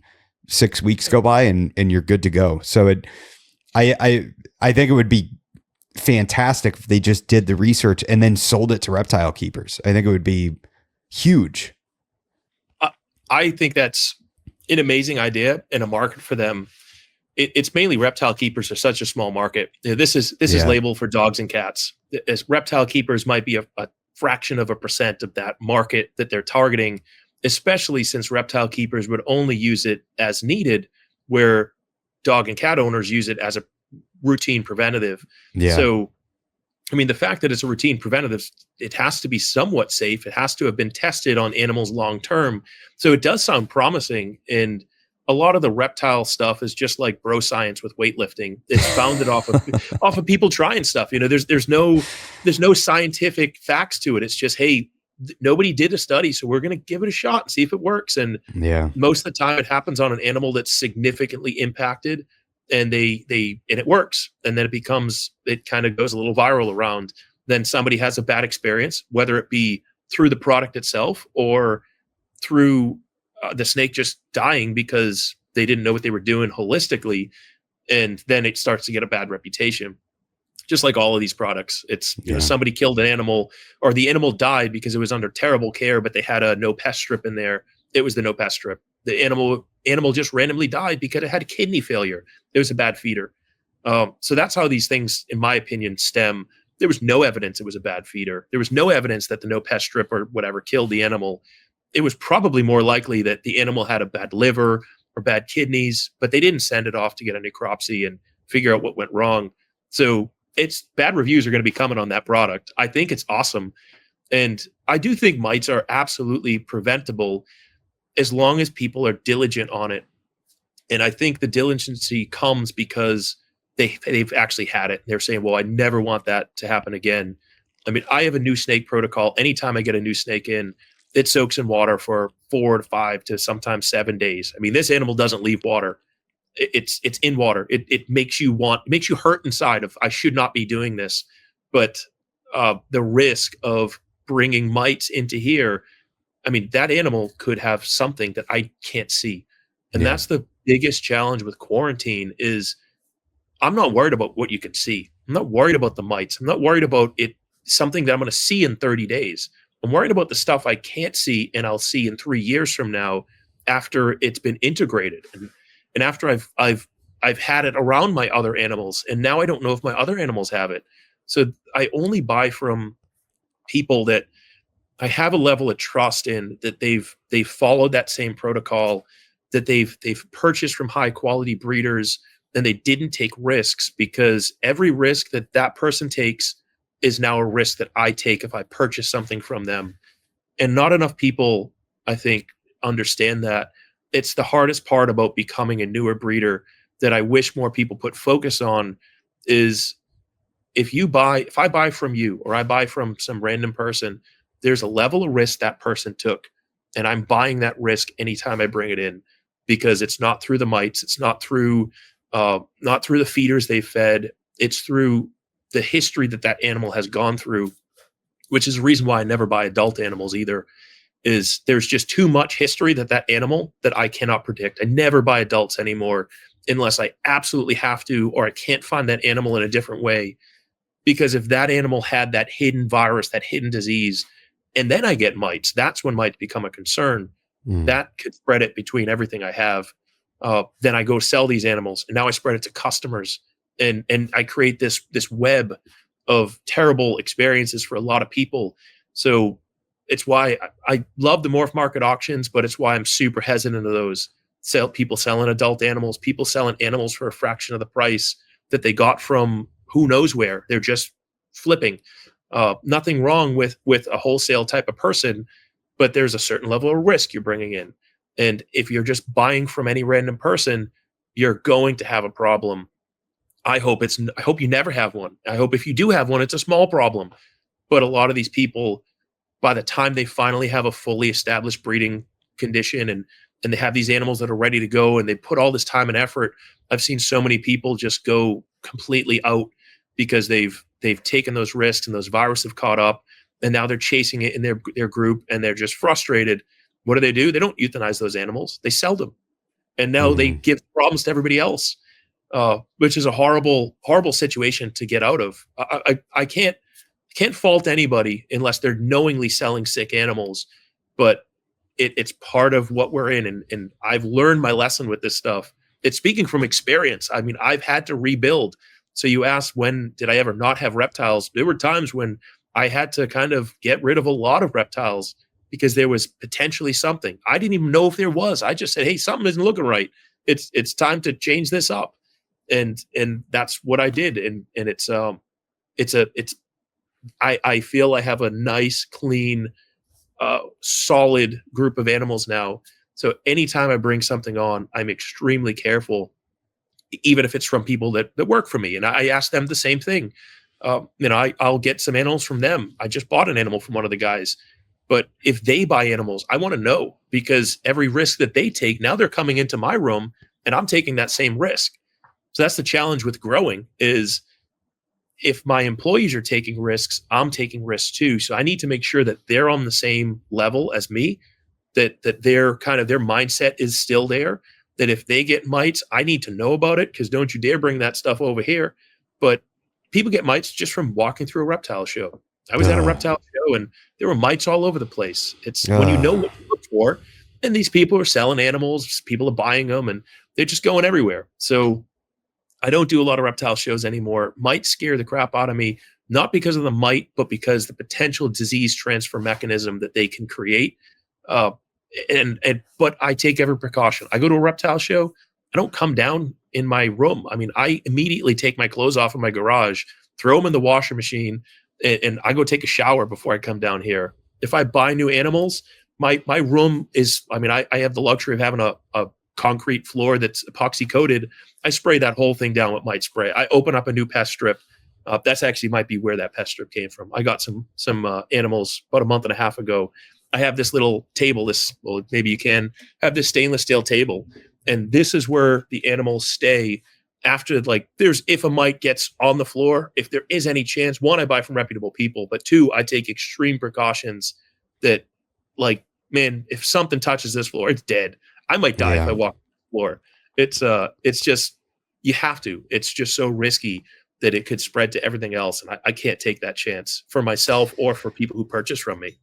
6 weeks go by and you're good to go. So I think it would be fantastic if they just did the research and then sold it to reptile keepers. I think it would be huge. I think that's an amazing idea and a market for them. It's mainly reptile keepers are such a small market. This is labeled for dogs and cats. As reptile keepers might be a fraction of a % of that market that they're targeting, especially since reptile keepers would only use it as needed, where dog and cat owners use it as a routine preventative. Yeah. So, I mean, the fact that it's a routine preventative, it has to be somewhat safe. It has to have been tested on animals long term. So it does sound promising. And a lot of the reptile stuff is just like bro science with weightlifting. It's founded off of people trying stuff. There's no scientific facts to it. It's just, hey, nobody did a study, so we're going to give it a shot and see if it works. And most of the time it happens on an animal that's significantly impacted, and it works. And then it kind of goes a little viral around. Then somebody has a bad experience, whether it be through the product itself or through the snake just dying because they didn't know what they were doing holistically. And then it starts to get a bad reputation. Just like all of these products, it's somebody killed an animal, or the animal died because it was under terrible care, but they had a no pest strip in there. It was the no pest strip. The animal just randomly died because it had kidney failure. It was a bad feeder. So that's how these things, in my opinion, stem. There was no evidence it was a bad feeder. There was no evidence that the no pest strip or whatever killed the animal. It was probably more likely that the animal had a bad liver or bad kidneys, but they didn't send it off to get a necropsy and figure out what went wrong. So it's bad reviews are going to be coming on that product. I think it's awesome. And I do think mites are absolutely preventable as long as people are diligent on it. And I think the diligency comes because they've actually had it. They're saying, well, I never want that to happen again. I mean, I have a new snake protocol. Anytime I get a new snake in, it soaks in water for 4 to 5 to sometimes 7 days. I mean, this animal doesn't leave water. It's in water. It makes you hurt inside of, I should not be doing this. But the risk of bringing mites into here, I mean, that animal could have something that I can't see. And that's the biggest challenge with quarantine is I'm not worried about what you can see. I'm not worried about the mites. I'm not worried about it, something that I'm going to see in 30 days. I'm worried about the stuff I can't see and I'll see in 3 years from now after it's been integrated. And after I've had it around my other animals, and now I don't know if my other animals have it. So I only buy from people that I have a level of trust in, that they've followed that same protocol, that they've purchased from high quality breeders, and they didn't take risks, because every risk that that person takes is now a risk that I take if I purchase something from them. And not enough people, I think, understand that. It's the hardest part about becoming a newer breeder that I wish more people put focus on is, if I buy from you or I buy from some random person, there's a level of risk that person took. And I'm buying that risk anytime I bring it in, because it's not through the mites. It's not through the feeders they fed. It's through the history that that animal has gone through, which is the reason why I never buy adult animals either, is there's just too much history that animal that I cannot predict. I never buy adults anymore unless I absolutely have to, or I can't find that animal in a different way. Because if that animal had that hidden virus, that hidden disease, and then I get mites, that's when mites become a concern. That could spread it between everything I have. Then I go sell these animals, and now I spread it to customers, and I create this web of terrible experiences for a lot of people. So it's why I love the morph market auctions, but it's why I'm super hesitant of those. People selling adult animals, people selling animals for a fraction of the price that they got from who knows where. They're just flipping. Nothing wrong with a wholesale type of person, but there's a certain level of risk you're bringing in. And if you're just buying from any random person, you're going to have a problem. I hope you never have one. I hope if you do have one, it's a small problem. But a lot of these people, by the time they finally have a fully established breeding condition and they have these animals that are ready to go and they put all this time and effort, I've seen so many people just go completely out because they've taken those risks and those viruses have caught up, and now they're chasing it in their group and they're just frustrated. What do? They don't euthanize those animals. They sell them. And now they give problems to everybody else, which is a horrible, horrible situation to get out of. I can't fault anybody unless they're knowingly selling sick animals, but it's part of what we're in. And I've learned my lesson with this stuff. It's speaking from experience. I mean, I've had to rebuild. So you asked, when did I ever not have reptiles? There were times when I had to kind of get rid of a lot of reptiles because there was potentially something. I didn't even know if there was. I just said, hey, something isn't looking right. It's time to change this up. And that's what I did. And I feel I have a nice, clean, solid group of animals now. So anytime I bring something on, I'm extremely careful, even if it's from people that work for me. And I ask them the same thing. I'll get some animals from them. I just bought an animal from one of the guys. But if they buy animals, I want to know, because every risk that they take, now they're coming into my room and I'm taking that same risk. So that's the challenge with growing, is if my employees are taking risks, I'm taking risks too. So I need to make sure that they're on the same level as me, that their mindset is still there, that if they get mites, I need to know about it, because don't you dare bring that stuff over here. But people get mites just from walking through a reptile show. I was at a reptile show and there were mites all over the place. It's when you know what to look for, and these people are selling animals, people are buying them, and they're just going everywhere. So I don't do a lot of reptile shows anymore. Mites scare the crap out of me, not because of the mite, but because the potential disease transfer mechanism that they can create. But I take every precaution. I go to a reptile show, I don't come down in my room. I mean, I immediately take my clothes off in my garage, throw them in the washer machine, and I go take a shower before I come down here. If I buy new animals, my room is, I have the luxury of having a concrete floor that's epoxy coated. I spray that whole thing down with mite spray. I open up a new pest strip. That's actually might be where that pest strip came from. I got some animals about a month and a half ago. I have this little table, maybe you can have this stainless steel table. And this is where the animals stay after, if a mite gets on the floor, if there is any chance, one, I buy from reputable people, but two, I take extreme precautions that, man, if something touches this floor, it's dead. I might die if I walk the floor. It's just, you have to. It's just so risky that it could spread to everything else. And I can't take that chance for myself or for people who purchase from me.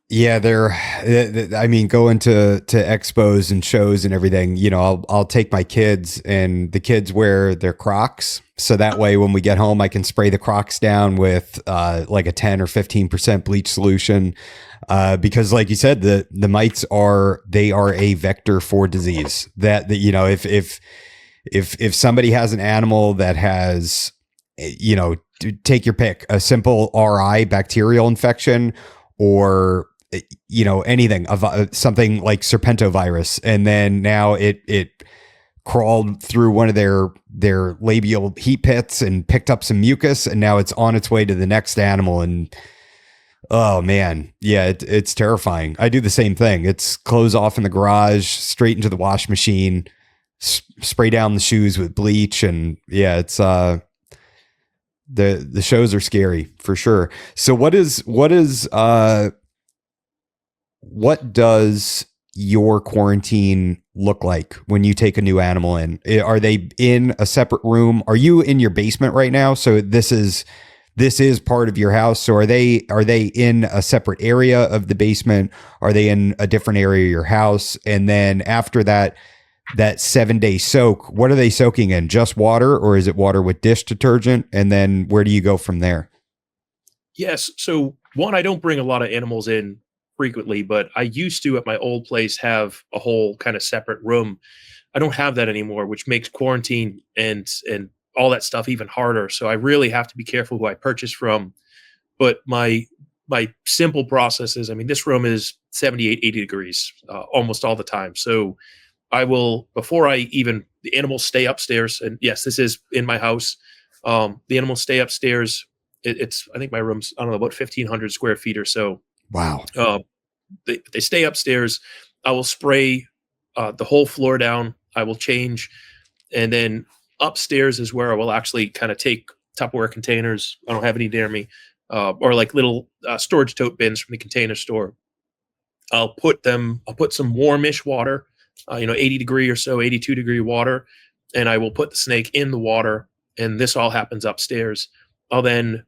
Yeah, going to expos and shows and everything, I'll take my kids, and the kids wear their Crocs. So that way, when we get home, I can spray the Crocs down with a 10 or 15% bleach solution. Because like you said, the mites are a vector for disease. That if if somebody has an animal that has, take your pick, a simple RI bacterial infection, or anything of something like serpentovirus, and then now it crawled through one of their labial heat pits and picked up some mucus, and now it's on its way to the next animal. And oh man, yeah, it's terrifying. I do the same thing. It's clothes off in the garage, straight into the wash machine, spray down the shoes with bleach, and yeah, it's the shows are scary for sure. So what does your quarantine look like when you take a new animal in? Are they in a separate room? Are you in your basement right now? So this is part of your house. So are they in a separate area of the basement? Are they in a different area of your house? And then after that 7-day soak, what are they soaking in? Just water, or is it water with dish detergent? And then where do you go from there? Yes. So one, I don't bring a lot of animals in frequently, but I used to at my old place have a whole kind of separate room. I don't have that anymore, which makes quarantine and all that stuff even harder. So I really have to be careful who I purchase from. But my simple process is, I mean, this room is 78, 80 degrees almost all the time. So I will, before the animals stay upstairs, and yes, this is in my house. The animals stay upstairs. I think my room's, I don't know, about 1,500 square feet or so. Wow. They stay upstairs. I will spray the whole floor down. I will change. And then upstairs is where I will actually kind of take Tupperware containers. I don't have any near me. Or like little storage tote bins from the container store. I'll put some warmish water, 80 degree or so, 82 degree water. And I will put the snake in the water. And this all happens upstairs. I'll then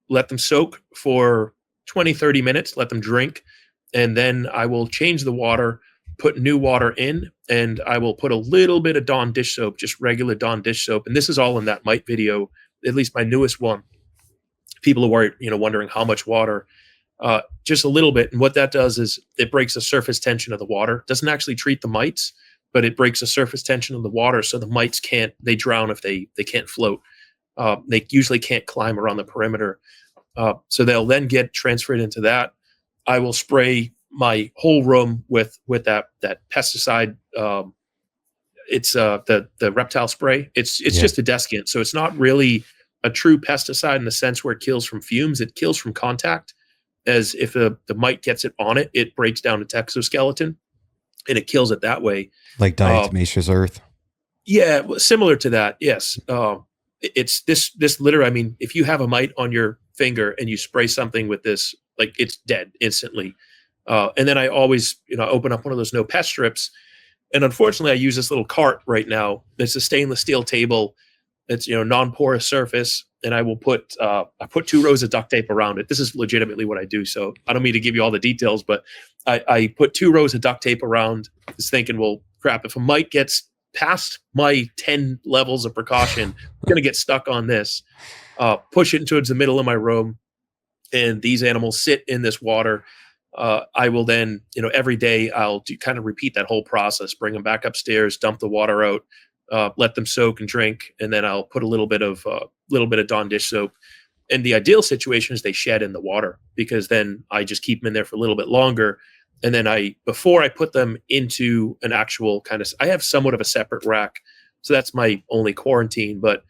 let them soak for 20, 30 minutes, let them drink. And then I will change the water, put new water in, and I will put a little bit of Dawn dish soap, just regular Dawn dish soap. And this is all in that mite video, at least my newest one. People are wondering how much water, just a little bit. And what that does is it breaks the surface tension of the water. It doesn't actually treat the mites, but it breaks the surface tension of the water. So the mites they drown if they can't float. They usually can't climb around the perimeter. So they'll then get transferred into that. I will spray my whole room with that pesticide. It's the Reptile spray. It's just a desiccant, so it's not really a true pesticide in the sense where it kills from fumes. It kills from contact. As if the mite gets it on it, it breaks down its exoskeleton, and it kills it that way. Like diatomaceous earth. Yeah, similar to that. Yes. It's this litter. I mean, if you have a mite on your finger and you spray something with this, like, it's dead instantly. And then I always, open up one of those no pest strips. And unfortunately, I use this little cart right now. It's a stainless steel table. It's, non-porous surface. And I will put 2 rows of duct tape around it. This is legitimately what I do. So I don't mean to give you all the details, but I put 2 rows of duct tape around this, thinking, well, crap, if a mite gets past my 10 levels of precaution, I'm going to get stuck on this. Push it towards the middle of my room, and these animals sit in this water. I will then, every day I'll kind of repeat that whole process, bring them back upstairs, dump the water out, let them soak and drink, and then I'll put a little bit of Dawn dish soap. And the ideal situation is they shed in the water, because then I just keep them in there for a little bit longer. And then before I put them into an actual I have somewhat of a separate rack. So that's my only quarantine. But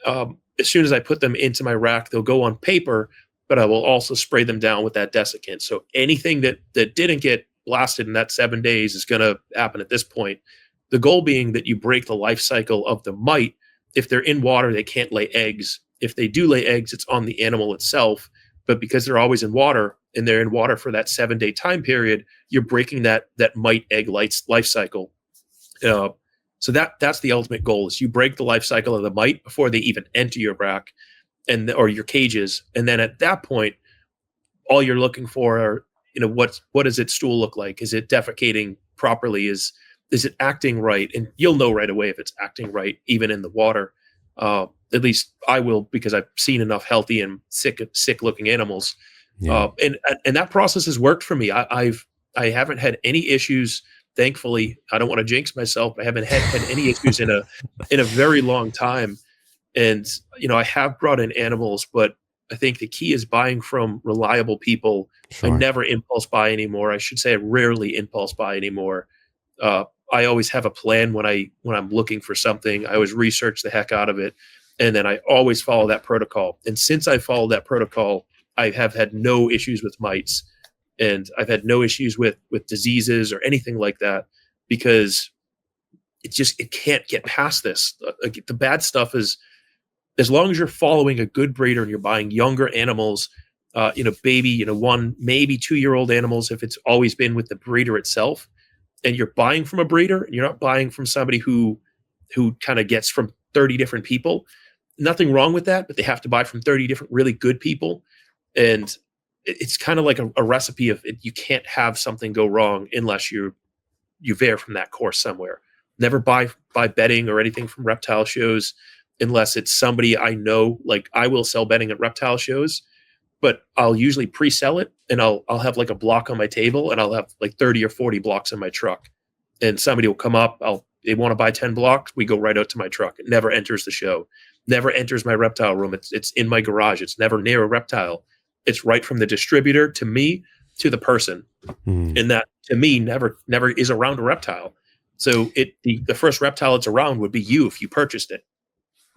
as soon as I put them into my rack, they'll go on paper, but I will also spray them down with that desiccant. So anything that didn't get blasted in that 7 days is going to happen at this point. The goal being that you break the life cycle of the mite. If they're in water, they can't lay eggs. If they do lay eggs, it's on the animal itself. But because they're always in water, and they're in water for that 7-day time period, you're breaking that mite egg life cycle. So that's the ultimate goal, is you break the life cycle of the mite before they even enter your rack or your cages. And then at that point, all you're looking for are, what does its stool look like? Is it defecating properly? Is it acting right? And you'll know right away if it's acting right, even in the water. At least I will, because I've seen enough healthy and sick looking animals. Yeah. And that process has worked for me. I haven't had any issues thankfully, I don't want to jinx myself, but I haven't had any issues in a very long time. And, I have brought in animals, but I think the key is buying from reliable people. I Sure. never impulse buy anymore. I should say I rarely impulse buy anymore. I always have a plan when I'm looking for something. I always research the heck out of it, and then I always follow that protocol. And since I followed that protocol, I have had no issues with mites, and I've had no issues with diseases or anything like that, because it can't get past this. The bad stuff is, as long as you're following a good breeder and you're buying younger animals, baby, 1, maybe 2-year-old animals, if it's always been with the breeder itself, and you're buying from a breeder and you're not buying from somebody who kind of gets from 30 different people, nothing wrong with that, but they have to buy from 30 different really good people. And it's kind of like a recipe of it. You can't have something go wrong unless you veer from that course somewhere. Never buy bedding or anything from reptile shows unless it's somebody I know. Like, I will sell bedding at reptile shows, but I'll usually pre-sell it, and I'll have like a block on my table, and I'll have like 30 or 40 blocks in my truck. And somebody will come up, they want to buy 10 blocks, we go right out to my truck. It never enters the show, never enters my reptile room. It's in my garage. It's never near a reptile. It's right from the distributor to me, to the person. And that, to me, never is around a reptile. So the first reptile it's around would be you if you purchased it.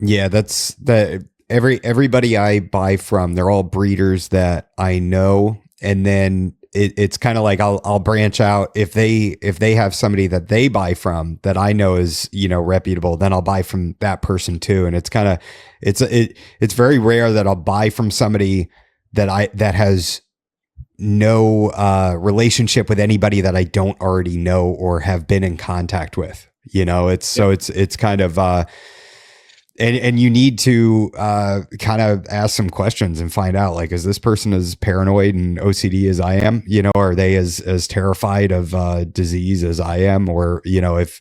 Yeah, that's that. Everybody I buy from, they're all breeders that I know, and then it's kind of like I'll branch out if they have somebody that they buy from that I know is reputable, then I'll buy from that person too. And it's very rare that I'll buy from somebody that has no relationship with anybody that I don't already know or have been in contact with. It's kind of and you need to kind of ask some questions and find out, like, is this person as paranoid and OCD as I am? Are they as terrified of disease as I am? Or, if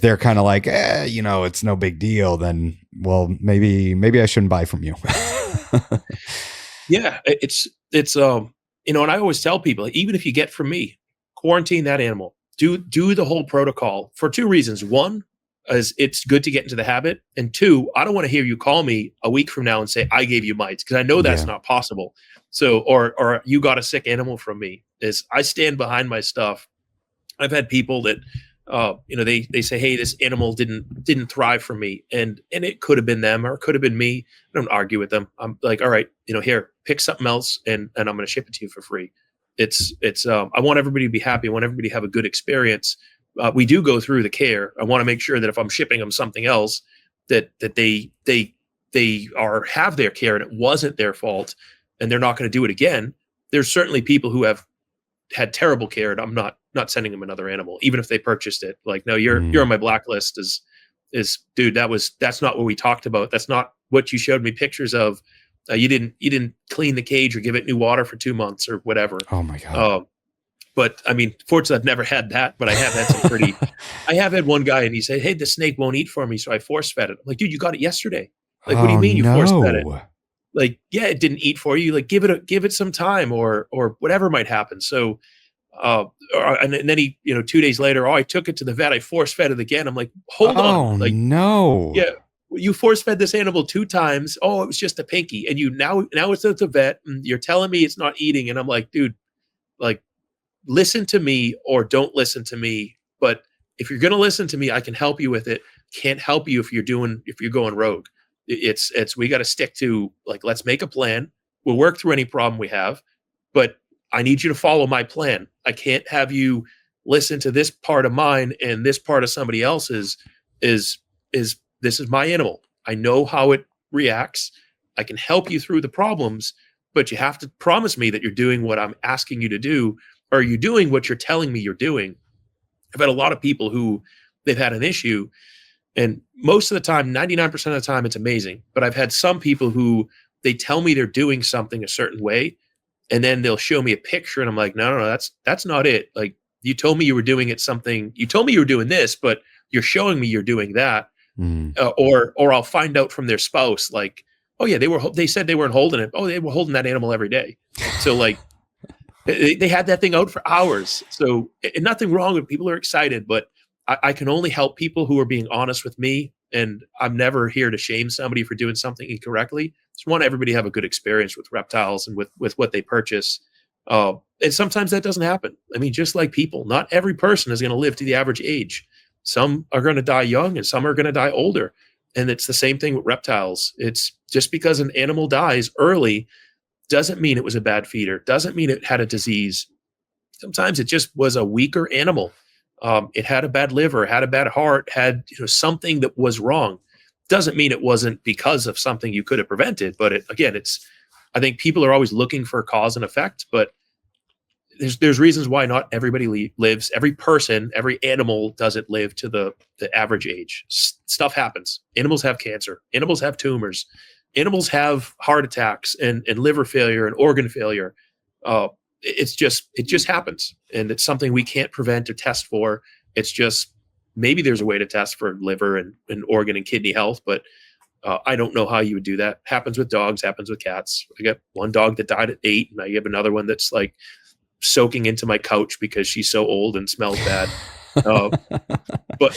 they're kind of like, it's no big deal, then, well, maybe I shouldn't buy from you. Yeah, it's and I always tell people, even if you get from me, quarantine that animal, do the whole protocol for 2 reasons. One, is it's good to get into the habit. And 2, I don't want to hear you call me a week from now and say, I gave you mites, because I know that's not possible. So, or you got a sick animal from me. Is I stand behind my stuff. I've had people that, they say, hey, this animal didn't thrive for me. And it could have been them or it could have been me. I don't argue with them. I'm like, all right, here, pick something else and I'm going to ship it to you for free. I want everybody to be happy. I want everybody to have a good experience. We do go through the care. I want to make sure that if I'm shipping them something else, that they have their care and it wasn't their fault and they're not going to do it again. There's certainly people who have had terrible care, and I'm not sending them another animal, even if they purchased it. Like, no, you're on my blacklist. Is dude, that's not what we talked about. That's not what you showed me pictures of. You didn't clean the cage or give it new water for 2 months or whatever. Oh my God. But I mean, fortunately, I've never had that, but I have had some pretty. I have had one guy, and he said, "Hey, the snake won't eat for me, so I force fed it." I'm like, dude, you got it yesterday. Like, what do you mean you force fed it? Like, yeah, it didn't eat for you. Like, give it some time, or whatever might happen. So, and then he, 2 days later, I took it to the vet. I force fed it again. I'm like, hold on, like, no, yeah. You force fed this animal 2 times. Oh, it was just a pinky, and now it's at the vet, and you're telling me it's not eating, and I'm like, dude, like, listen to me or don't listen to me. But if you're going to listen to me, I can help you with it. Can't help you if you're going rogue. We got to stick to, like, let's make a plan. We'll work through any problem we have, but I need you to follow my plan. I can't have you listen to this part of mine and this part of somebody else's. This is my animal. I know how it reacts. I can help you through the problems, but you have to promise me that you're doing what I'm asking you to do. Or are you doing what you're telling me you're doing? I've had a lot of people who they've had an issue, and most of the time, 99% of the time, it's amazing. But I've had some people who they tell me they're doing something a certain way, and then they'll show me a picture, and I'm like, no, that's not it. Like, you told me you were doing it something. You told me you were doing this, but you're showing me you're doing that. Or I'll find out from their spouse, like, oh yeah, they said they weren't holding it. Oh, they were holding that animal every day. So, like, They had that thing out for hours. So, and nothing wrong with people are excited, but I can only help people who are being honest with me. And I'm never here to shame somebody for doing something incorrectly. Just want everybody to have a good experience with reptiles and with what they purchase. And sometimes that doesn't happen. I mean, just like people, not every person is going to live to the average age. Some are going to die young and some are going to die older. And it's the same thing with reptiles. It's just because an animal dies early doesn't mean it was a bad feeder, doesn't mean it had a disease. Sometimes it just was a weaker animal. It had a bad liver, had a bad heart, had something that was wrong. Doesn't mean it wasn't because of something you could have prevented. But I think people are always looking for cause and effect, but there's reasons why not everybody lives. Every person, every animal doesn't live to the average age. Stuff happens. Animals have cancer. Animals have tumors. Animals have heart attacks and liver failure and organ failure. It just happens, and it's something we can't prevent or test for. It's just maybe there's a way to test for liver and organ and kidney health, but I don't know how you would do that. Happens with dogs, happens with cats. I got one dog that died at 8, and I have another one that's like soaking into my couch because she's so old and smells bad. But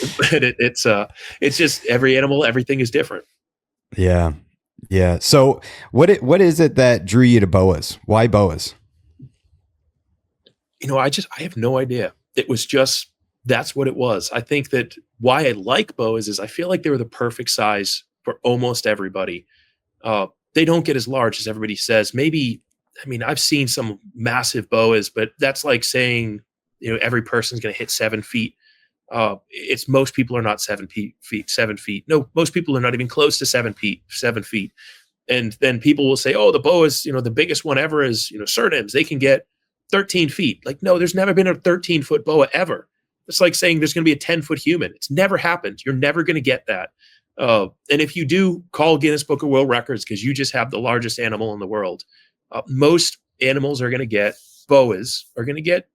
it's just every animal, everything is different. Yeah. Yeah. So what is it that drew you to boas? Why boas? I have no idea. It was just, that's what it was. I think that why I like boas is I feel like they were the perfect size for almost everybody. They don't get as large as everybody says. Maybe, I mean, I've seen some massive boas, but that's like saying, every person's going to hit 7 feet. It's most people are not 7 feet. No, most people are not even close to 7 feet. And then people will say, oh, the boas, the biggest one ever is, Surnames. They can get 13 feet. Like, no, there's never been a 13-foot boa ever. It's like saying there's going to be a 10-foot human. It's never happened. You're never going to get that. And if you do, call Guinness Book of World Records because you just have the largest animal in the world. Most animals are going to get, boas are going to get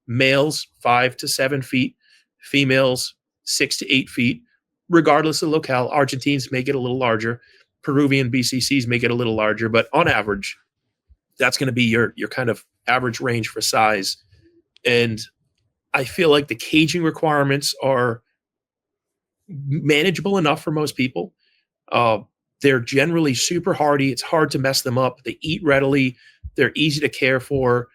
males 5 to 7 feet, females 6 to 8 feet, regardless of locale. Argentines may get a little larger. Peruvian BCCs may get a little larger, but on average, that's going to be your kind of average range for size. And I feel like the caging requirements are manageable enough for most people. They're generally super hardy. It's hard to mess them up. They eat readily. They're easy to care for.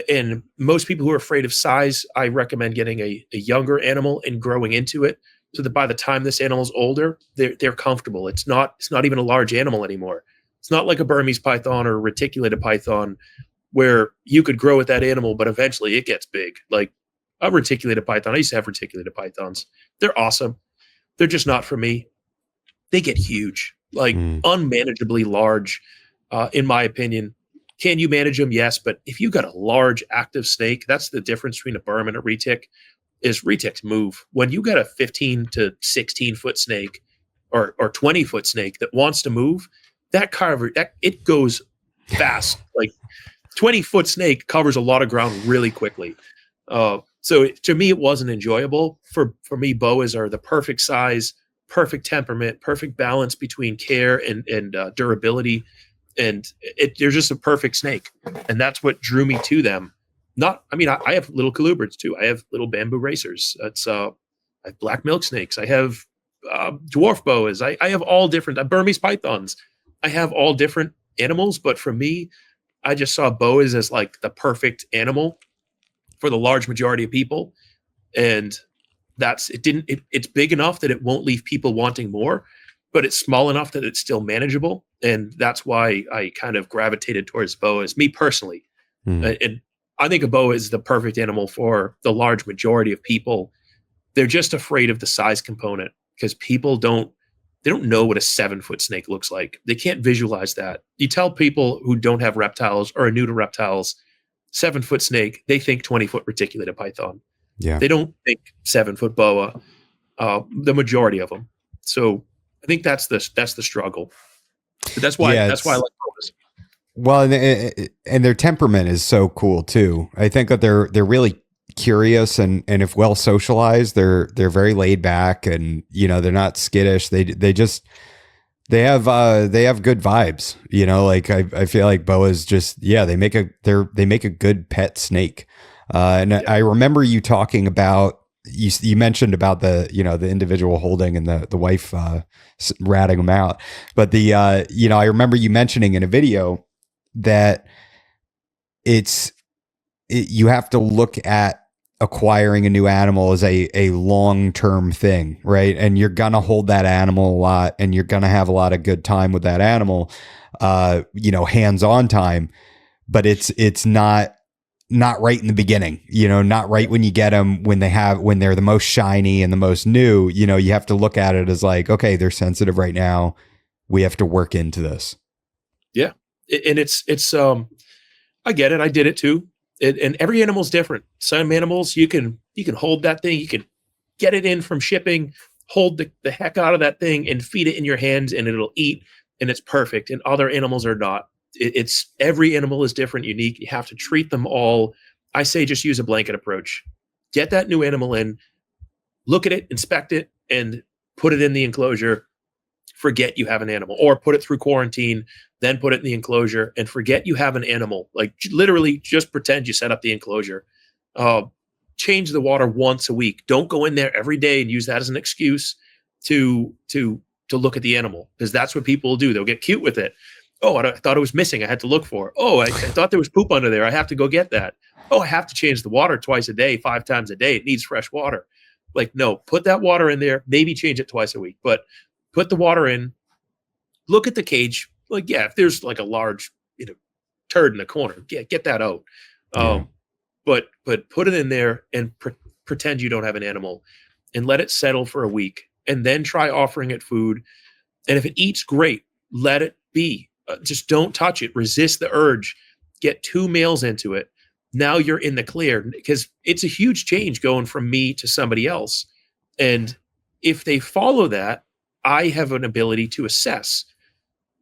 And most people who are afraid of size, I recommend getting a younger animal and growing into it so that by the time this animal's older, they're comfortable. It's not even a large animal anymore. It's not like a Burmese python or a reticulated python where you could grow with that animal, but eventually it gets big. Like a reticulated python. I used to have reticulated pythons. They're awesome. They're just not for me. They get huge, like unmanageably large, in my opinion. Can you manage them? Yes. But if you got a large active snake, that's the difference between a Burm and a retic, is retics move. When you got a 15 to 16 foot snake or 20 foot snake that wants to move, it goes fast. Like 20-foot snake covers a lot of ground really quickly. So to me, it wasn't enjoyable. For me, boas are the perfect size, perfect temperament, perfect balance between care and durability. And they're just a perfect snake. And that's what drew me to them. I have little colubrids too. I have little bamboo racers. I have black milk snakes. I have dwarf boas. I have all different Burmese pythons. I have all different animals. But for me, I just saw boas as like the perfect animal for the large majority of people. And it's big enough that it won't leave people wanting more, but it's small enough that it's still manageable. And that's why I kind of gravitated towards boas, me personally. And I think a boa is the perfect animal for the large majority of people. They're just afraid of the size component because people don't know what a 7-foot snake looks like. They can't visualize that. You tell people who don't have reptiles or are new to reptiles, 7-foot snake, they think 20-foot reticulated python. Yeah. They don't think 7-foot boa, the majority of them. So I think that's the struggle. But that's why I like boas. Well, and their temperament is so cool too. I think that they're really curious and if well socialized, they're very laid back and they're not skittish. They just They have good vibes, like I feel like boas just, they make a good pet snake. And Yeah. I remember you talking about, you mentioned about the individual holding and the wife ratting them out. But I remember you mentioning in a video that you have to look at acquiring a new animal as a long-term thing, right? And you're going to hold that animal a lot, and you're going to have a lot of good time with that animal, hands-on time, but it's not right in the beginning, not right when you get them, when they're the most shiny and the most new. You have to look at it as like, okay, they're sensitive right now. We have to work into this. Yeah. And it's I get it. I did it too. And every animal's different. Some animals you can hold that thing, you can get it in from shipping, hold the heck out of that thing and feed it in your hands and it'll eat and it's perfect. And other animals are not. It's every animal is different, unique. You have to treat them all. I say just use a blanket approach. Get that new animal in, look at it, inspect it, and put it in the enclosure. Forget you have an animal, or put it through quarantine, then put it in the enclosure and forget you have an animal. Like literally just pretend you set up the enclosure. Change the water once a week. Don't go in there every day and use that as an excuse to look at the animal, because that's what people will do. They'll get cute with it. Oh, I thought it was missing. I had to look for it. Oh, I thought there was poop under there. I have to go get that. Oh, I have to change the water twice a day, 5 times a day. It needs fresh water. Like, no, put that water in there. Maybe change it twice a week, but put the water in. Look at the cage. Like, yeah, if there's like a large, turd in the corner, get that out. Yeah. But put it in there and pretend you don't have an animal, and let it settle for a week, and then try offering it food. And if it eats, great. Let it be. Just don't touch it. Resist the urge. Get 2 males into it. Now you're in the clear, because it's a huge change going from me to somebody else. And if they follow that, I have an ability to assess.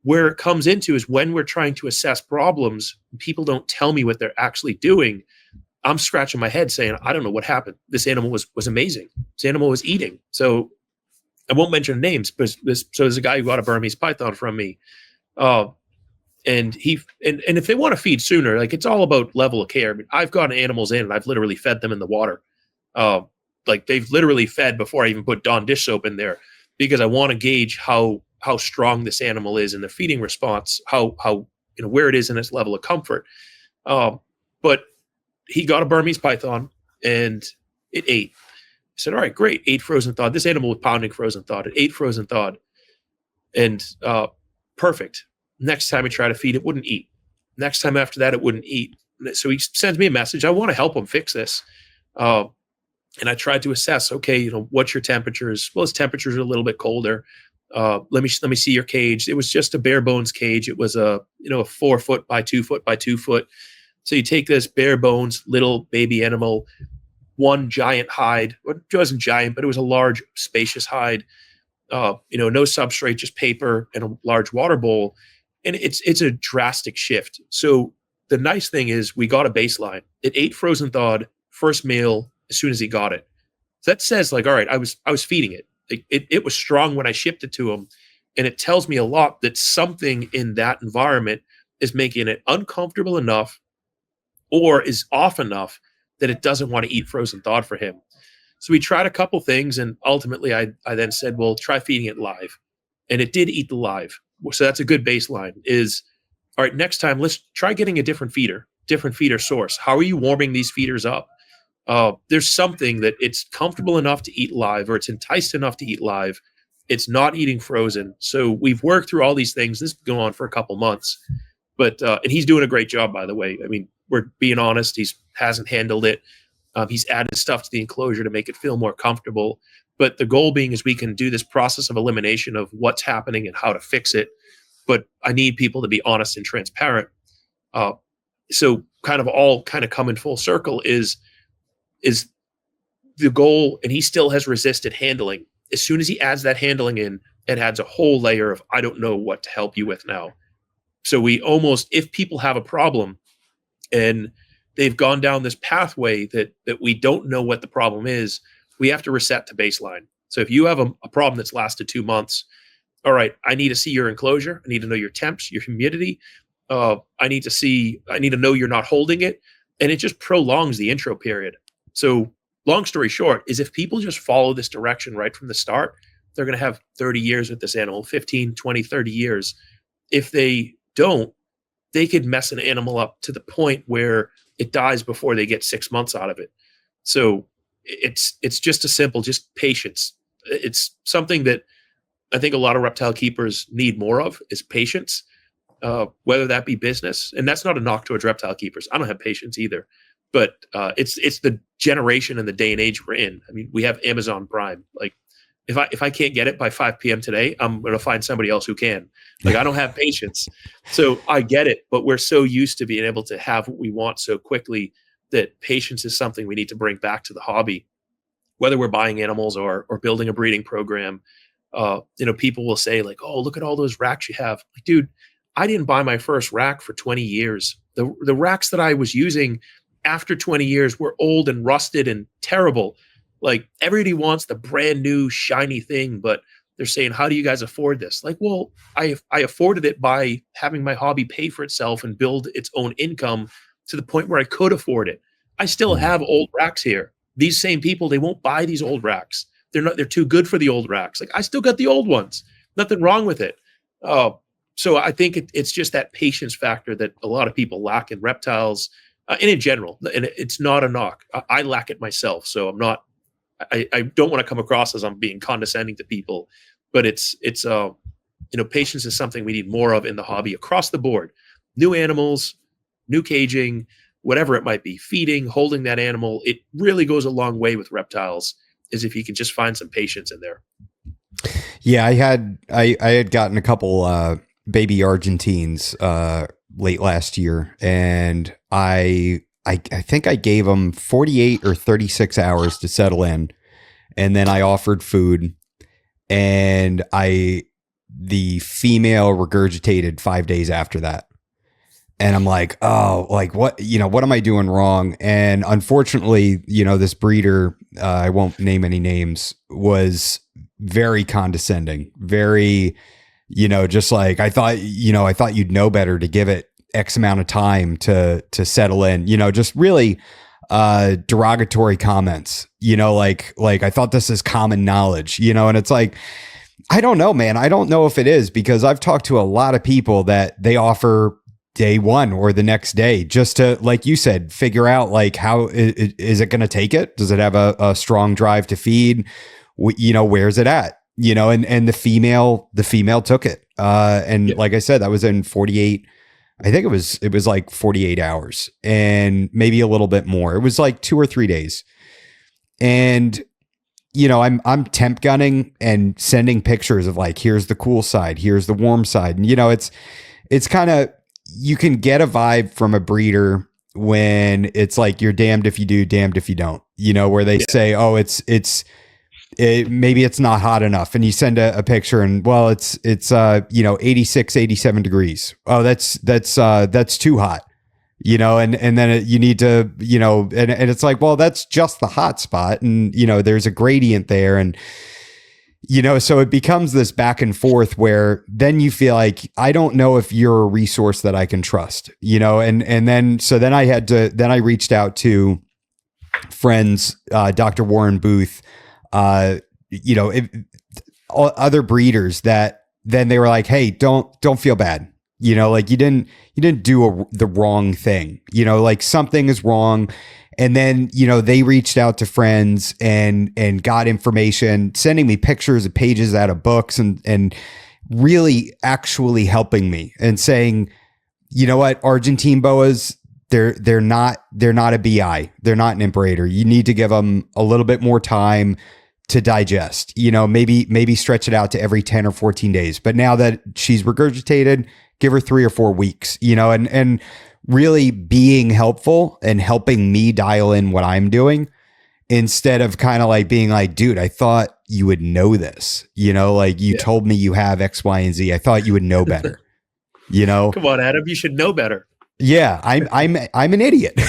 Where it comes into is when we're trying to assess problems, people don't tell me what they're actually doing. I'm scratching my head saying, I don't know what happened. This animal was amazing. This animal was eating. So I won't mention names, but so there's a guy who got a Burmese python from me. And if they want to feed sooner, like, it's all about level of care. I mean, I've gotten animals in and I've literally fed them in the water. Like, they've literally fed before I even put Dawn dish soap in there, because I want to gauge how strong this animal is in the feeding response, how where it is in its level of comfort. But he got a Burmese python and it ate. I said, all right, great. 8 frozen thawed. This animal was pounding frozen thawed. It 8 frozen thawed. And perfect. Next time I try to feed, it wouldn't eat. Next time after that, it wouldn't eat. So he sends me a message. I want to help him fix this. And I tried to assess, okay, what's your temperatures? Well, his temperatures are a little bit colder. Let me see your cage. It was just a bare bones cage. It was a 4 foot by 2 foot by 2 foot. So you take this bare bones little baby animal, one giant hide. It wasn't giant, but it was a large, spacious hide. No substrate, just paper and a large water bowl. And it's a drastic shift. So the nice thing is we got a baseline. It ate frozen thawed, first meal as soon as he got it. So that says, like, all right, I was feeding it. It was strong when I shipped it to him. And it tells me a lot that something in that environment is making it uncomfortable enough or is off enough that it doesn't want to eat frozen thawed for him. So we tried a couple things, and ultimately I then said, well, try feeding it live. And it did eat the live. So that's a good baseline. Is, all right, next time, let's try getting a different feeder source. How are you warming these feeders up? There's something that it's comfortable enough to eat live, or it's enticed enough to eat live. It's not eating frozen. So we've worked through all these things. This has been going on for a couple months. But and he's doing a great job, by the way. I mean, we're being honest. He hasn't handled it. He's added stuff to the enclosure to make it feel more comfortable. But the goal being is we can do this process of elimination of what's happening and how to fix it. But I need people to be honest and transparent. So kind of all kind of coming full circle is the goal, and he still has resisted handling. As soon as he adds that handling in, it adds a whole layer of, I don't know what to help you with now. So we almost, if people have a problem and they've gone down this pathway that we don't know what the problem is, we have to reset to baseline. So if you have a problem that's lasted 2 months, all right, I need to see your enclosure. I need to know your temps, your humidity. I need to know you're not holding it. And it just prolongs the intro period. So long story short is if people just follow this direction right from the start, they're going to have 30 years with this animal, 15, 20, 30 years. If they don't, they could mess an animal up to the point where it dies before they get 6 months out of it. So it's just a simple, just patience. It's something that I think a lot of reptile keepers need more of is patience, whether that be business. And that's not a knock towards reptile keepers. I don't have patience either, but it's the generation and the day and age we're in. I mean, we have Amazon Prime. Like if I can't get it by 5 p.m. today, I'm going to find somebody else who can. Like I don't have patience. So I get it, but we're so used to being able to have what we want so quickly that patience is something we need to bring back to the hobby, whether we're buying animals or building a breeding program. People will say like, oh, look at all those racks you have. Like, dude, I didn't buy my first rack for 20 years. The racks that I was using after 20 years were old and rusted and terrible. Like everybody wants the brand new shiny thing, but they're saying, how do you guys afford this? Like, well, I afforded it by having my hobby pay for itself and build its own income to the point where I could afford it. I still have old racks here. These same people, they won't buy these old racks. They're too good for the old racks. Like I still got the old ones. Nothing wrong with it. So I think it's just that patience factor that a lot of people lack in reptiles and in general. And it's not a knock. I lack it myself. So I don't want to come across as I'm being condescending to people, but it's patience is something we need more of in the hobby across the board. New animals, new caging, whatever it might be, feeding, holding that animal. It really goes a long way with reptiles is if you can just find some patience in there. Yeah, I had gotten a couple baby Argentines late last year, and I think I gave them 48 or 36 hours to settle in, and then I offered food, and the female regurgitated 5 days after that. And I'm like, oh, like what am I doing wrong? And unfortunately, this breeder, I won't name any names, was very condescending, very, just like, I thought you'd know better to give it X amount of time to settle in, just really derogatory comments, like I thought this is common knowledge, and it's like, I don't know, man. I don't know if it is, because I've talked to a lot of people that they offer day one or the next day just to, like you said, figure out like how is it going to take it? Does it have a strong drive to feed? Where's it at? And the female took it. Like I said, that was in 48. I think it was like 48 hours and maybe a little bit more. It was like 2 or 3 days. And, I'm temp gunning and sending pictures of like, here's the cool side, here's the warm side. And, it's kind of, you can get a vibe from a breeder when it's like, you're damned if you do, damned if you don't, where they say, oh, maybe it's not hot enough. And you send a picture and, well, it's 86, 87 degrees. Oh, that's too hot, and then you need to, and it's like, well, that's just the hot spot. And, there's a gradient there. And, so it becomes this back and forth where then you feel like, I don't know if you're a resource that I can trust, and then I reached out to friends, Dr. Warren Booth, other breeders that then they were like, hey, don't feel bad. Like you didn't do the wrong thing, like something is wrong. And then, they reached out to friends and got information, sending me pictures of pages out of books and really actually helping me and saying, you know what, Argentine boas, they're not a BI. They're not an imperator. You need to give them a little bit more time to digest, maybe stretch it out to every 10 or 14 days. But now that she's regurgitated, give her 3 or 4 weeks, and really being helpful and helping me dial in what I'm doing instead of kind of like being like, dude, I thought you would know this, like you told me you have X, Y, and Z. I thought you would know better, Come on, Adam, you should know better. Yeah. I'm an idiot.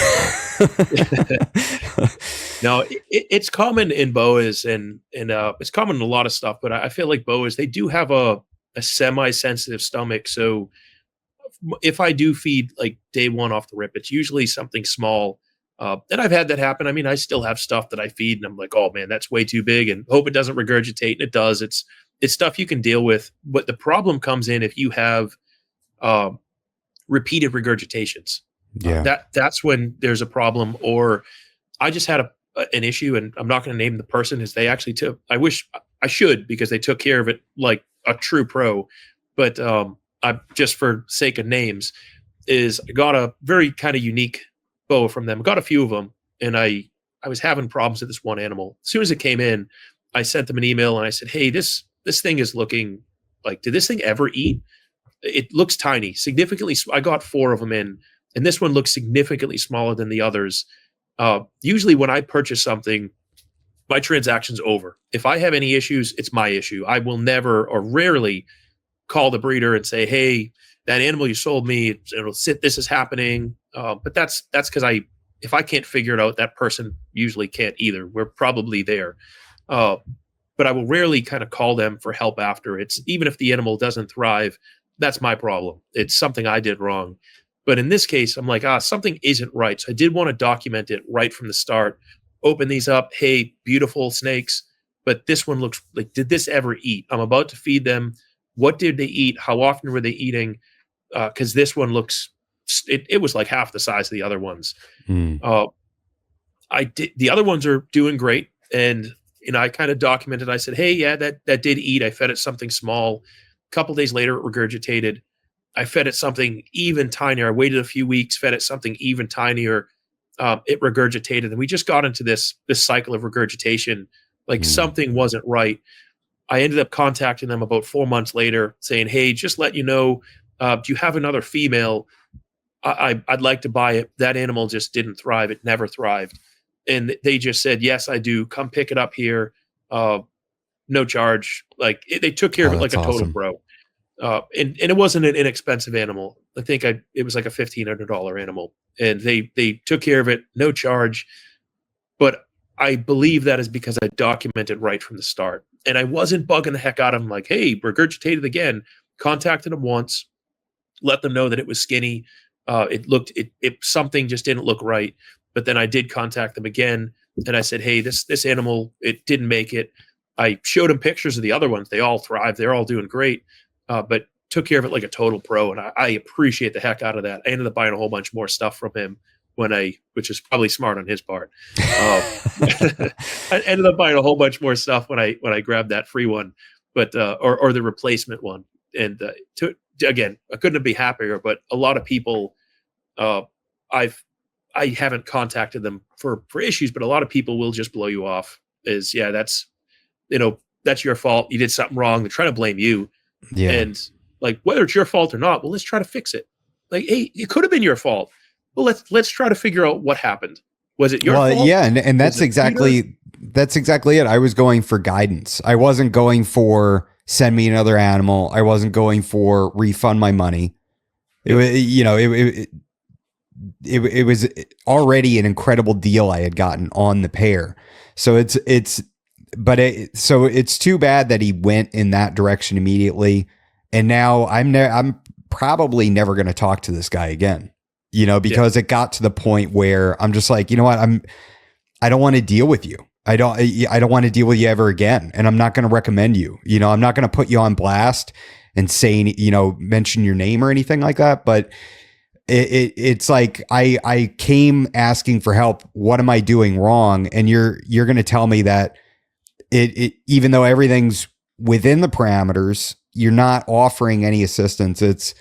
No, it's common in boas and it's common in a lot of stuff, but I feel like boas, they do have a a semi-sensitive stomach. So if I do feed like day one off the rip, it's usually something small. And I've had that happen. I mean, I still have stuff that I feed and I'm like, oh man, that's way too big, and hope it doesn't regurgitate. And it does. It's stuff you can deal with. But the problem comes in if you have repeated regurgitations. Yeah. That's when there's a problem. Or I just had an issue, and I'm not going to name the person, is they actually took, I wish I should, because they took care of it like a true pro. But I just for sake of names, is I got a very kind of unique boa from them. Got a few of them, and I was having problems with this one animal. As soon as it came in, I sent them an email and I said, hey, this thing is looking like, did this thing ever eat? It looks tiny, significantly. I got 4 of them in, and this one looks significantly smaller than the others. Usually when I purchase something, my transaction's over. If I have any issues, it's my issue. I will never or rarely call the breeder and say, hey, that animal you sold me, this is happening. But that's because if I can't figure it out, that person usually can't either. We're probably there. But I will rarely kind of call them for help after. It's even if the animal doesn't thrive, that's my problem. It's something I did wrong. But in this case, I'm like, something isn't right. So I did want to document it right from the start. Open these up. Hey, beautiful snakes. But this one looks like, did this ever eat? I'm about to feed them. What did they eat? How often were they eating? Because this one looks, it was like half the size of the other ones. The other ones are doing great. And I kind of documented. I said, hey, yeah, that did eat. I fed it something small. A couple days later, it regurgitated. I fed it something even tinier. I waited a few weeks, fed it something even tinier. It regurgitated, and we just got into this cycle of regurgitation. Like something wasn't right. I ended up contacting them about 4 months later, saying, "Hey, just let you know, do you have another female? I'd like to buy it. That animal just didn't thrive. It never thrived." And they just said, "Yes, I do. Come pick it up here. No charge." Like they took care of it like a total pro. And it wasn't an inexpensive animal. I think it was like a $1,500 animal, and they took care of it, no charge. But I believe that is because I documented right from the start, and I wasn't bugging the heck out of them. Like, hey, regurgitated again. Contacted them once, let them know that it was skinny. It something just didn't look right. But then I did contact them again, and I said, hey, this animal, it didn't make it. I showed them pictures of the other ones. They all thrived. They're all doing great. But took care of it like a total pro, and I appreciate the heck out of that. I ended up buying a whole bunch more stuff from him which is probably smart on his part. I ended up buying a whole bunch more stuff when I grabbed that free one, but or the replacement one. And again, I couldn't be happier. But a lot of people, I haven't contacted them for issues, but a lot of people will just blow you off. That's your fault. You did something wrong. They're trying to blame you. Yeah. And like, whether it's your fault or not, well, let's try to fix it. Like, hey, it could have been your fault. Well, let's try to figure out what happened. Was it your fault? Yeah, and that's exactly it. I was going for guidance. I wasn't going for send me another animal. I wasn't going for refund my money. It was already an incredible deal I had gotten on the pair. So it's too bad that he went in that direction immediately. And now I'm probably never going to talk to this guy again, because it got to the point where I'm just like, you know what? I don't want to deal with you. I don't want to deal with you ever again. And I'm not going to recommend you, I'm not going to put you on blast and say, mention your name or anything like that. But it's like, I came asking for help. What am I doing wrong? And you're going to tell me that even though everything's within the parameters, you're not offering any assistance. It's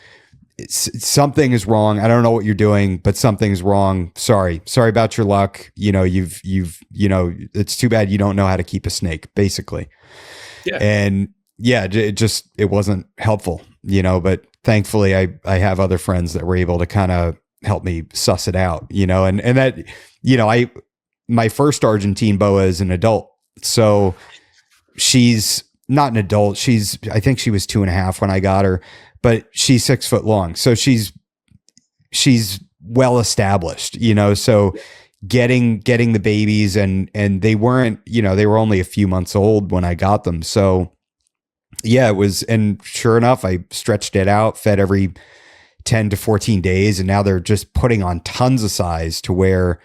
something is wrong. I don't know what you're doing, but something's wrong. Sorry about your luck. It's too bad you don't know how to keep a snake, basically. Yeah. And yeah, it wasn't helpful, but thankfully I have other friends that were able to kind of help me suss it out, and that, my first Argentine boa is an adult. So she's not an adult. I think she was 2.5 when I got her, but she's 6 foot long. So she's well established, so getting the babies and they weren't, they were only a few months old when I got them. So Yeah, it was. And sure enough, I stretched it out, fed every 10 to 14 days. And now they're just putting on tons of size to where,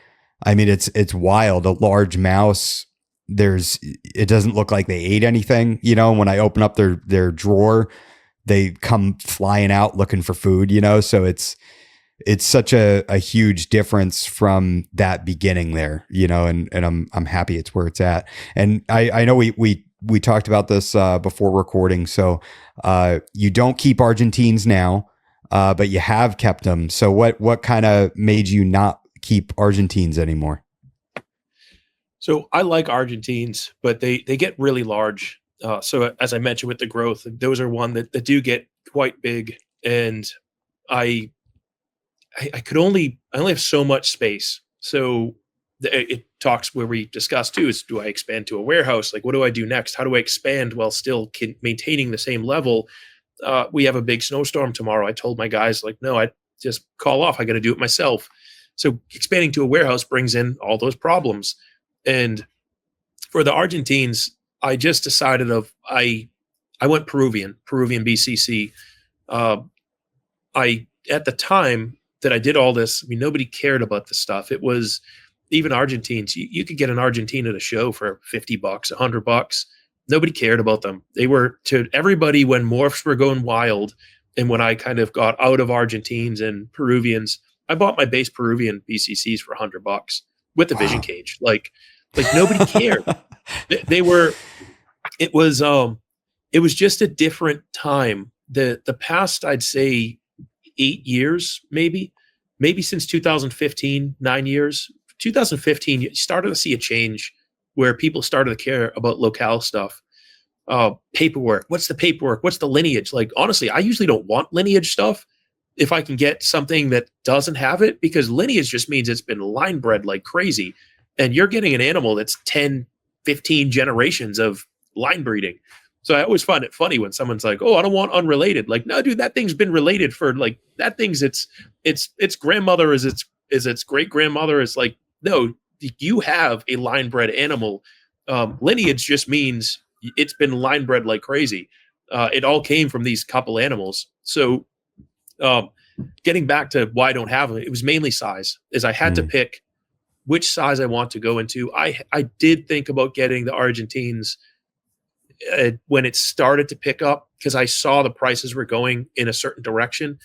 I mean, it's wild. A large mouse, it doesn't look like they ate anything. When I open up their drawer, they come flying out looking for food, so it's such a huge difference from that beginning there, and I'm happy it's where it's at. And I know we talked about this before recording. So you don't keep Argentines now, but you have kept them. So what kind of made you not keep Argentines anymore? So I like Argentines, but they get really large. So as I mentioned with the growth, those are one that do get quite big, and I I only have so much space. So it talks where we discussed too is, do I expand to a warehouse? Like, what do I do next? How do I expand while still maintaining the same level? We have a big snowstorm tomorrow. I told my guys, like, no, I just call off. I got to do it myself. So expanding to a warehouse brings in all those problems. And for the Argentines, I just decided I went Peruvian BCC. I At the time that I did all this, I mean, nobody cared about the stuff. It was even Argentines. You could get an Argentine at a show for $50, $100. Nobody cared about them. They were to everybody when morphs were going wild. And when I kind of got out of Argentines and Peruvians, I bought my base Peruvian BCCs for $100 with the vision cage. Like nobody cared. They were, it was just a different time. The past, I'd say 8 years, maybe since 2015, 9 years, 2015, you started to see a change where people started to care about locale stuff. Paperwork. What's the paperwork? What's the lineage? Like, honestly, I usually don't want lineage stuff if I can get something that doesn't have it, because lineage just means it's been line bred like crazy. And you're getting an animal that's 10, 15 generations of line breeding. So I always find it funny when someone's like, "Oh, I don't want unrelated." Like, no, dude, that thing's been related for like that thing's its grandmother is its great grandmother. Is like, no, you have a line bred animal. Lineage just means it's been line bred like crazy. It all came from these couple animals. So getting back to why I don't have them, it was mainly size. Is I had to pick which size I want to go into. I did think about getting the Argentines when it started to pick up, because I saw the prices were going in a certain direction.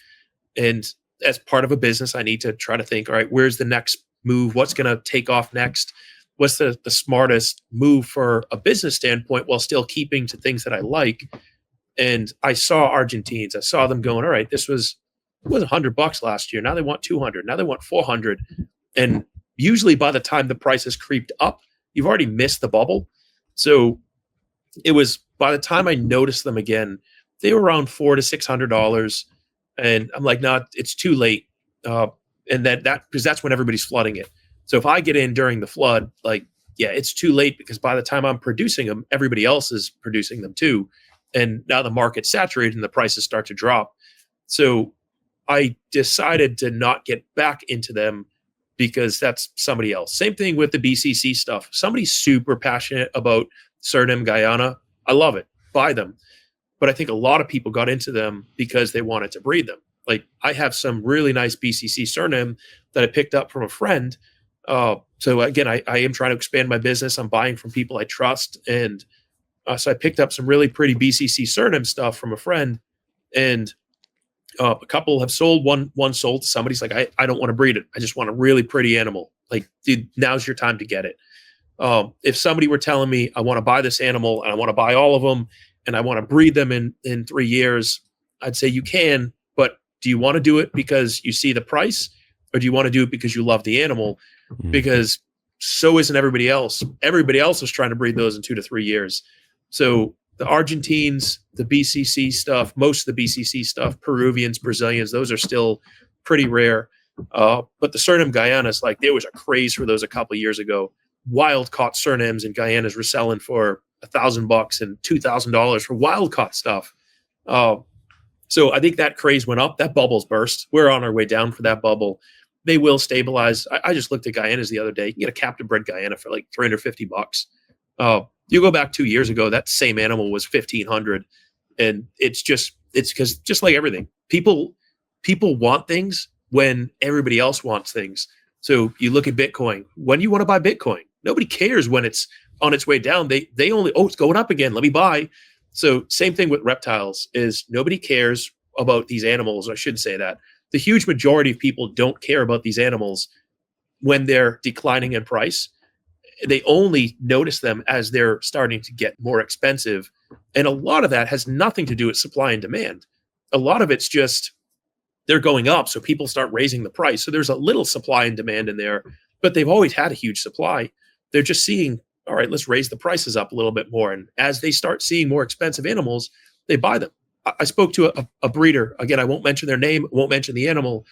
And as part of a business, I need to try to think, all right, where's the next move? What's going to take off next? What's the smartest move for a business standpoint while still keeping to things that I like? And I saw Argentines. I saw them going, all right, it was $100 last year. Now they want 200. Now they want 400. And usually by the time the prices creeped up, you've already missed the bubble. So it was, by the time I noticed them again, they were around $400 to $600. And I'm like, no, it's too late. And that because that's when everybody's flooding it. So if I get in during the flood, like, yeah, it's too late, because by the time I'm producing them, everybody else is producing them too. And now the market's saturated and the prices start to drop. So I decided to not get back into them, because that's somebody else. Same thing with the BCC stuff. Somebody's super passionate about Suriname, Guyana. I love it. Buy them. But I think a lot of people got into them because they wanted to breed them. Like, I have some really nice BCC Suriname that I picked up from a friend. So again, I am trying to expand my business. I'm buying from people I trust. And so I picked up some really pretty BCC Suriname stuff from a friend. And a couple have sold. One sold to somebody's like, I don't want to breed it. I just want a really pretty animal. Like, dude, now's your time to get it. If somebody were telling me, I want to buy this animal and I want to buy all of them and I want to breed them in 3 years, I'd say you can, but do you want to do it because you see the price, or do you want to do it because you love the animal? Because so isn't everybody else. Everybody else is trying to breed those in 2 to 3 years. So the Argentines, the BCC stuff, most of the BCC stuff, Peruvians, Brazilians, those are still pretty rare. But the Suriname Guyanas, like, there was a craze for those a couple of years ago. Wild caught Surinames and Guyanas were selling for $1,000 and $2,000 for wild caught stuff. So I think that craze went up. That bubble's burst. We're on our way down for that bubble. They will stabilize. I just looked at Guyanas the other day. You can get a captive bred Guyana for like $350. You go back 2 years ago, that same animal was $1,500. And it's because just like everything, people want things when everybody else wants things. So you look at Bitcoin. When you want to buy Bitcoin, nobody cares when it's on its way down. They only, it's going up again, let me buy. So same thing with reptiles, is nobody cares about these animals. I shouldn't say that. The huge majority of people don't care about these animals when they're declining in price. They only notice them as they're starting to get more expensive. And a lot of that has nothing to do with supply and demand. A lot of it's just they're going up, so people start raising the price. So there's a little supply and demand in there, but they've always had a huge supply. They're just seeing, all right, let's raise the prices up a little bit more. And as they start seeing more expensive animals, they buy them. I spoke to a breeder. Again, I won't mention their name, won't mention the animal,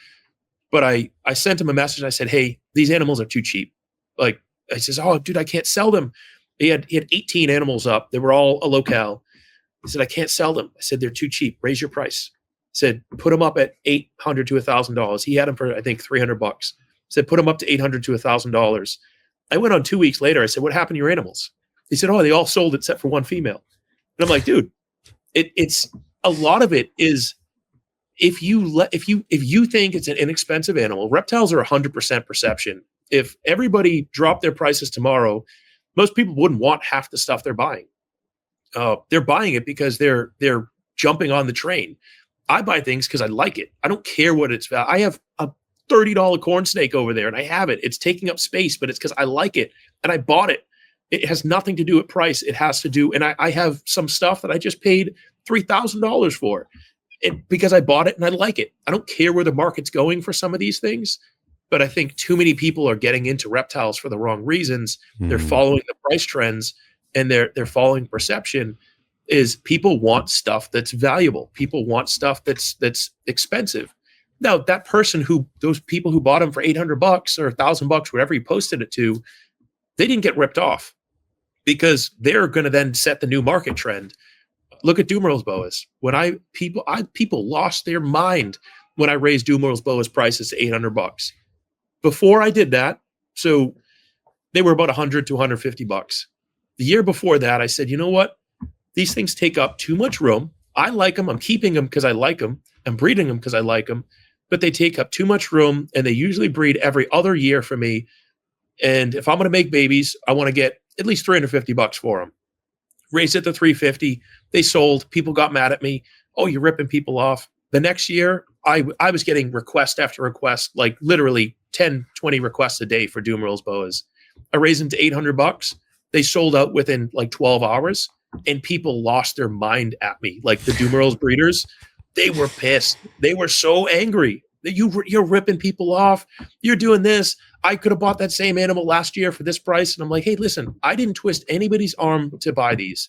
but I sent him a message and I said, hey, these animals are too cheap. Like, I says, oh, dude, I can't sell them. He had 18 animals up. They were all a locale. He said, I can't sell them. I said, they're too cheap. Raise your price. I said, put them up at $800 to $1,000. He had them for, I think, $300. I said, put them up to $800 to $1,000. I went on 2 weeks later. I said, what happened to your animals? He said, oh, they all sold except for one female. And I'm like, dude, it's a lot of it is if you think it's an inexpensive animal, reptiles are 100% perception. If everybody dropped their prices tomorrow, most people wouldn't want half the stuff they're buying. They're buying it because they're jumping on the train. I buy things because I like it. I don't care what it's about. I have a $30 corn snake over there and I have it. It's taking up space, but it's because I like it and I bought it. It has nothing to do with price. It has to do, and I have some stuff that I just paid $3,000 for because I bought it and I like it. I don't care where the market's going for some of these things. But I think too many people are getting into reptiles for the wrong reasons. They're following the price trends and they're following perception. Is people want stuff that's valuable. People want stuff that's expensive. Now that person those people who bought them for $800 or $1,000, whatever you posted it to, they didn't get ripped off because they're going to then set the new market trend. Look at Dumeral's boas. When people lost their mind when I raised Dumeral's boas prices to $800. Before I did that, so they were about $100 to $150. The year before that, I said, you know what? These things take up too much room. I like them. I'm keeping them because I like them. I'm breeding them because I like them. But they take up too much room, and they usually breed every other year for me. And if I'm going to make babies, I want to get at least $350 for them. Raised it to $350. They sold. People got mad at me. Oh, you're ripping people off. The next year, I was getting request after request, like literally 10, 20 requests a day for Dumeral's boas. I raised them to $800. They sold out within like 12 hours, and people lost their mind at me. Like the Dumeral's breeders, they were pissed. They were so angry that you're ripping people off. You're doing this. I could have bought that same animal last year for this price. And I'm like, hey, listen, I didn't twist anybody's arm to buy these.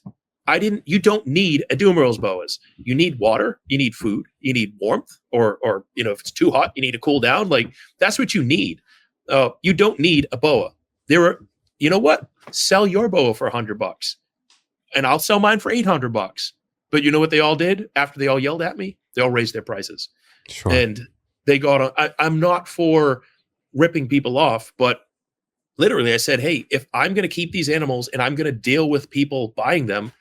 You don't need a Dumeral's boas. You need water, you need food, you need warmth, or if it's too hot, you need to cool down. Like that's what you need. You don't need a boa. You know what? Sell your boa for $100 and I'll sell mine for $800. But you know what they all did after they all yelled at me? They all raised their prices. Sure. And they got on. I'm not for ripping people off, but literally I said, hey, if I'm going to keep these animals and I'm going to deal with people buying them,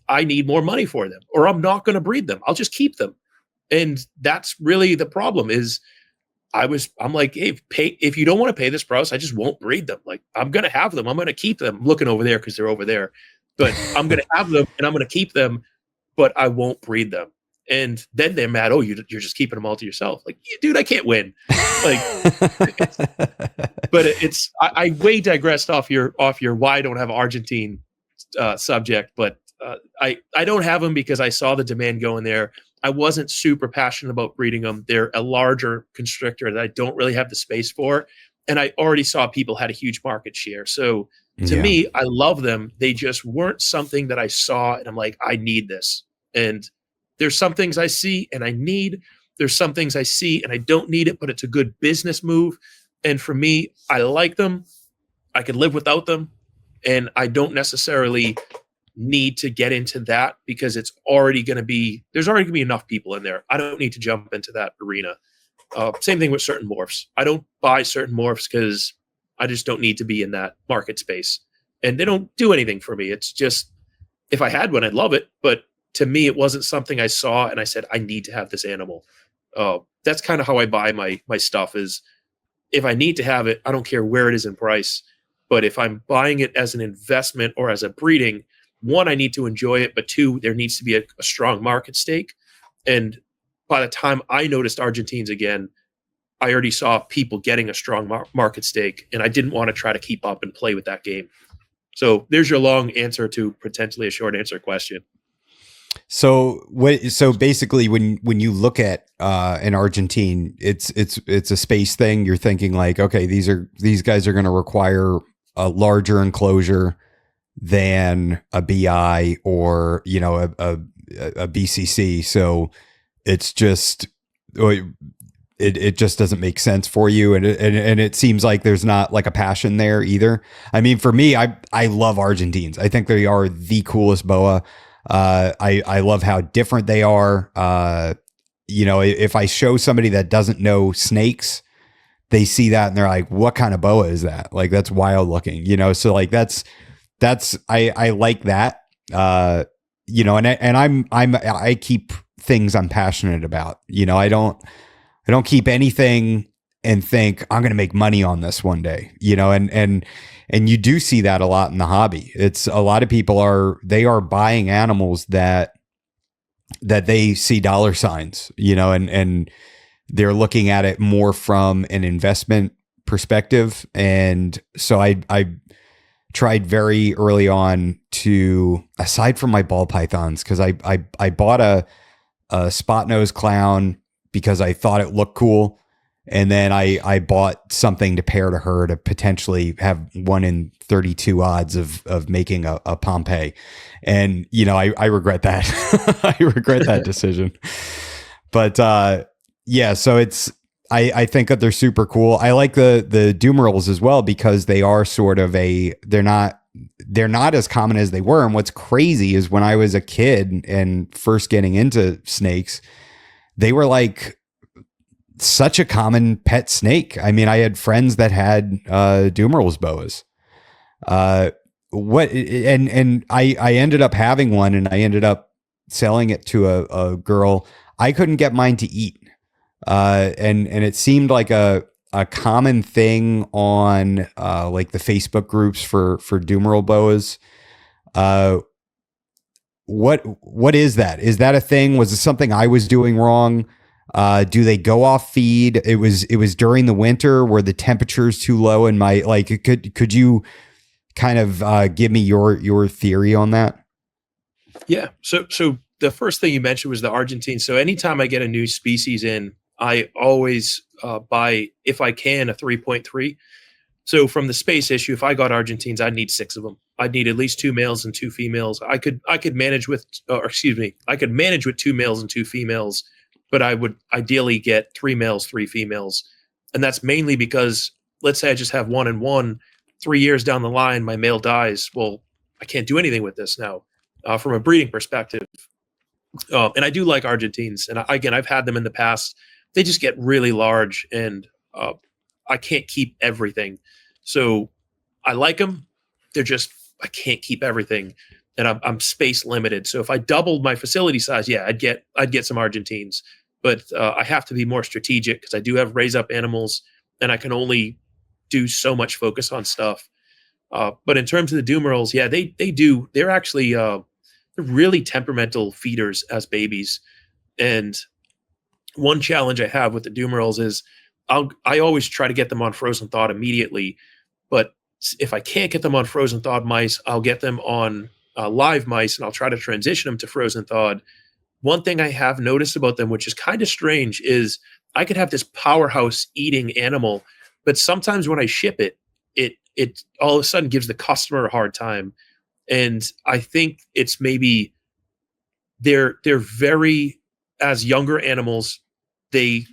I need more money for them, or I'm not going to breed them. I'll just keep them. And that's really the problem is I'm like, hey, if you don't want to pay this price, I just won't breed them. Like I'm going to have them. I'm going to keep them. I'm looking over there because they're over there, but I'm going to have them and I'm going to keep them, but I won't breed them. And then they're mad. Oh, you're just keeping them all to yourself. Like, dude, I can't win. Like, but I way digressed off your why I don't have Argentine subject, but I don't have them because I saw the demand going there. I wasn't super passionate about breeding them. They're a larger constrictor that I don't really have the space for. And I already saw people had a huge market share. So to me, I love them. They just weren't something that I saw. And I'm like, I need this. And there's some things I see and I need. There's some things I see and I don't need it, but it's a good business move. And for me, I like them. I could live without them. And I don't necessarily need to get into that because there's already going to be enough people in there. I don't need to jump into that arena. Same thing with certain morphs. I don't buy certain morphs because I just don't need to be in that market space. And they don't do anything for me. It's just, if I had one, I'd love it. But to me, it wasn't something I saw and I said, I need to have this animal. That's kind of how I buy my stuff is if I need to have it, I don't care where it is in price. But if I'm buying it as an investment or as a breeding, one, I need to enjoy it. But two, there needs to be a strong market stake. And by the time I noticed Argentines again, I already saw people getting a strong market stake, and I didn't want to try to keep up and play with that game. So there's your long answer to potentially a short answer question. So basically, when you look at an Argentine, it's a space thing. You're thinking like, okay, these guys are going to require a larger enclosure than a BI or a BCC. So it's just it just doesn't make sense for you, and it seems like there's not like a passion there either. I mean, for me, I love Argentines. I think they are the coolest boa. I love how different they are. If I show somebody that doesn't know snakes, they see that and they're like, what kind of boa is that? Like, that's wild looking, so like that's I like that. I keep things I'm passionate about. I don't keep anything and think I'm going to make money on this one day, and you do see that a lot in the hobby. It's a lot of people are buying animals that they see dollar signs, and they're looking at it more from an investment perspective. And so I tried very early on to, aside from my ball pythons, because I bought a spot nose clown because I thought it looked cool. And then I bought something to pair to her to potentially have 1 in 32 odds of making a Pompeii. And, I regret that. I regret that decision. But so I think that they're super cool. I like the Dumerals as well because they are sort of they're not as common as they were. And what's crazy is when I was a kid and first getting into snakes, they were like such a common pet snake. I mean, I had friends that had Dumerals boas. I ended up having one, and I ended up selling it to a girl. I couldn't get mine to eat. And it seemed like a common thing on like the Facebook groups for Dumeral boas. What is that? Is that a thing? Was it something I was doing wrong? Do they go off feed? It was during the winter where the temperature's too low, and could you kind of give me your theory on that? Yeah. So the first thing you mentioned was the Argentine. So anytime I get a new species in, I always buy, if I can, a 3.3. So from the space issue, if I got Argentines, I'd need 6 of them. I'd need at least 2 males and 2 females. I could manage with, I could manage with 2 males and 2 females, but I would ideally get 3 males, 3 females. And that's mainly because, let's say I just have 1 and 1, 3 years down the line, my male dies. Well, I can't do anything with this now from a breeding perspective. And I do like Argentines. And I've had them in the past. They just get really large, and I can't keep everything. So I like them. I can't keep everything, and I'm space limited. So if I doubled my facility size, yeah, I'd get some Argentines. But I have to be more strategic because I do have raise up animals, and I can only do so much focus on stuff. But in terms of the Dumerals, yeah, they do. They're actually they're really temperamental feeders as babies. And one challenge I have with the Dumerals is I always try to get them on frozen thawed immediately. But if I can't get them on frozen thawed mice, I'll get them on live mice, and I'll try to transition them to frozen thawed. One thing I have noticed about them, which is kind of strange, is I could have this powerhouse eating animal, but sometimes when I ship it all of a sudden gives the customer a hard time. And I think it's maybe they're very, as younger animals, they're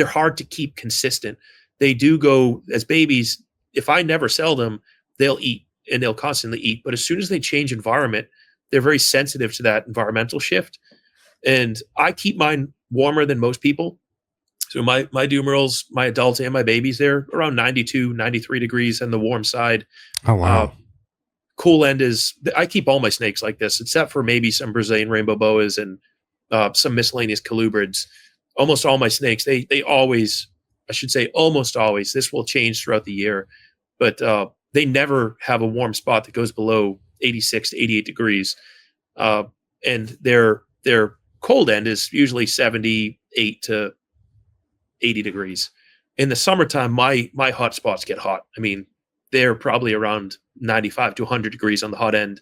hard to keep consistent. They do go as babies. If I never sell them, they'll eat and they'll constantly eat. But as soon as they change environment, they're very sensitive to that environmental shift. And I keep mine warmer than most people. So my Dumerals, my adults and my babies, they're around 92, 93 degrees on the warm side. Oh, wow. cool end is, I keep all my snakes like this, except for maybe some Brazilian rainbow boas and some miscellaneous colubrids. Almost all my snakes, they always, I should say almost always, this will change throughout the year, but they never have a warm spot that goes below 86 to 88 degrees. And their cold end is usually 78 to 80 degrees. In the summertime, my hot spots get hot. I mean, they're probably around 95 to 100 degrees on the hot end,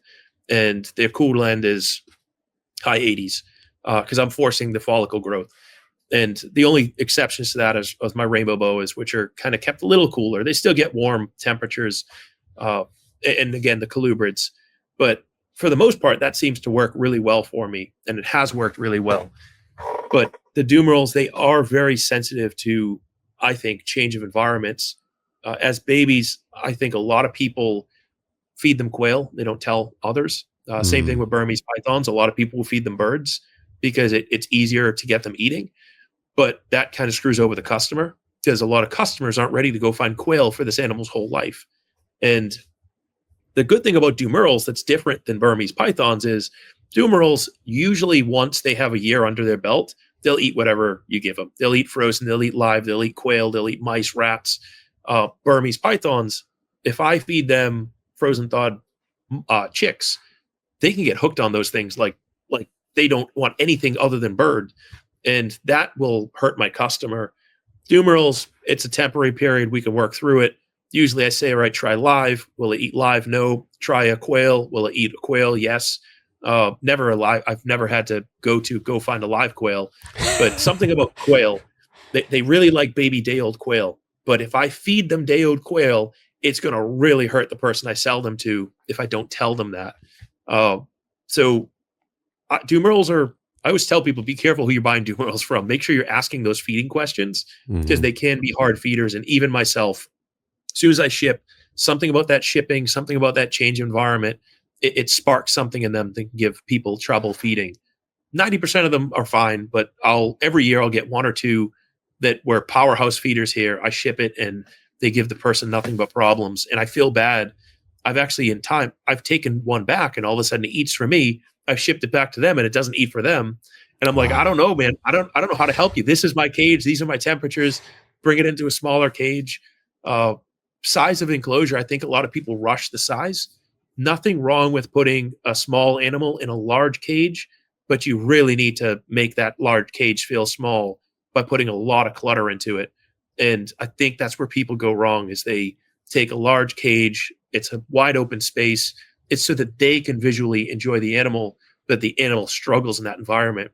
and their cool end is high 80s because I'm forcing the follicle growth. And the only exceptions to that is my rainbow boas, which are kind of kept a little cooler. They still get warm temperatures, and again, the colubrids. But for the most part, that seems to work really well for me, and it has worked really well. But the Dumerals, they are very sensitive to, I think, change of environments. As babies, I think a lot of people feed them quail. They don't tell others. Same thing with Burmese pythons. A lot of people will feed them birds because it's easier to get them eating. But that kind of screws over the customer because a lot of customers aren't ready to go find quail for this animal's whole life. And the good thing about Dumerals that's different than Burmese pythons is Dumerals, usually once they have a year under their belt, they'll eat whatever you give them. They'll eat frozen, they'll eat live, they'll eat quail, they'll eat mice, rats. Burmese pythons, if I feed them frozen thawed chicks, they can get hooked on those things like they don't want anything other than bird. And that will hurt my customer. Dumerals, it's a temporary period. We can work through it. Usually I say, all right, try live. Will it eat live? No. Try a quail. Will it eat a quail? Yes. Never a live. I've never had to go find a live quail. But something about quail, they really like baby day-old quail. But if I feed them day-old quail, it's going to really hurt the person I sell them to if I don't tell them that. Dumerals are, I always tell people, be careful who you're buying Dumerals from. Make sure you're asking those feeding questions because they can be hard feeders. And even myself, as soon as I ship, something about that shipping, something about that change of environment, it sparks something in them to give people trouble feeding. 90% of them are fine, but every year I'll get one or two that were powerhouse feeders here. I ship it and they give the person nothing but problems. And I feel bad. I've taken one back and all of a sudden it eats for me. I've shipped it back to them and it doesn't eat for them. And I'm like, I don't know, man. I don't know how to help you. This is my cage. These are my temperatures. Bring it into a smaller cage. Size of enclosure. I think a lot of people rush the size. Nothing wrong with putting a small animal in a large cage, but you really need to make that large cage feel small by putting a lot of clutter into it. And I think that's where people go wrong is they take a large cage. It's a wide open space. It's so that they can visually enjoy the animal, but the animal struggles in that environment.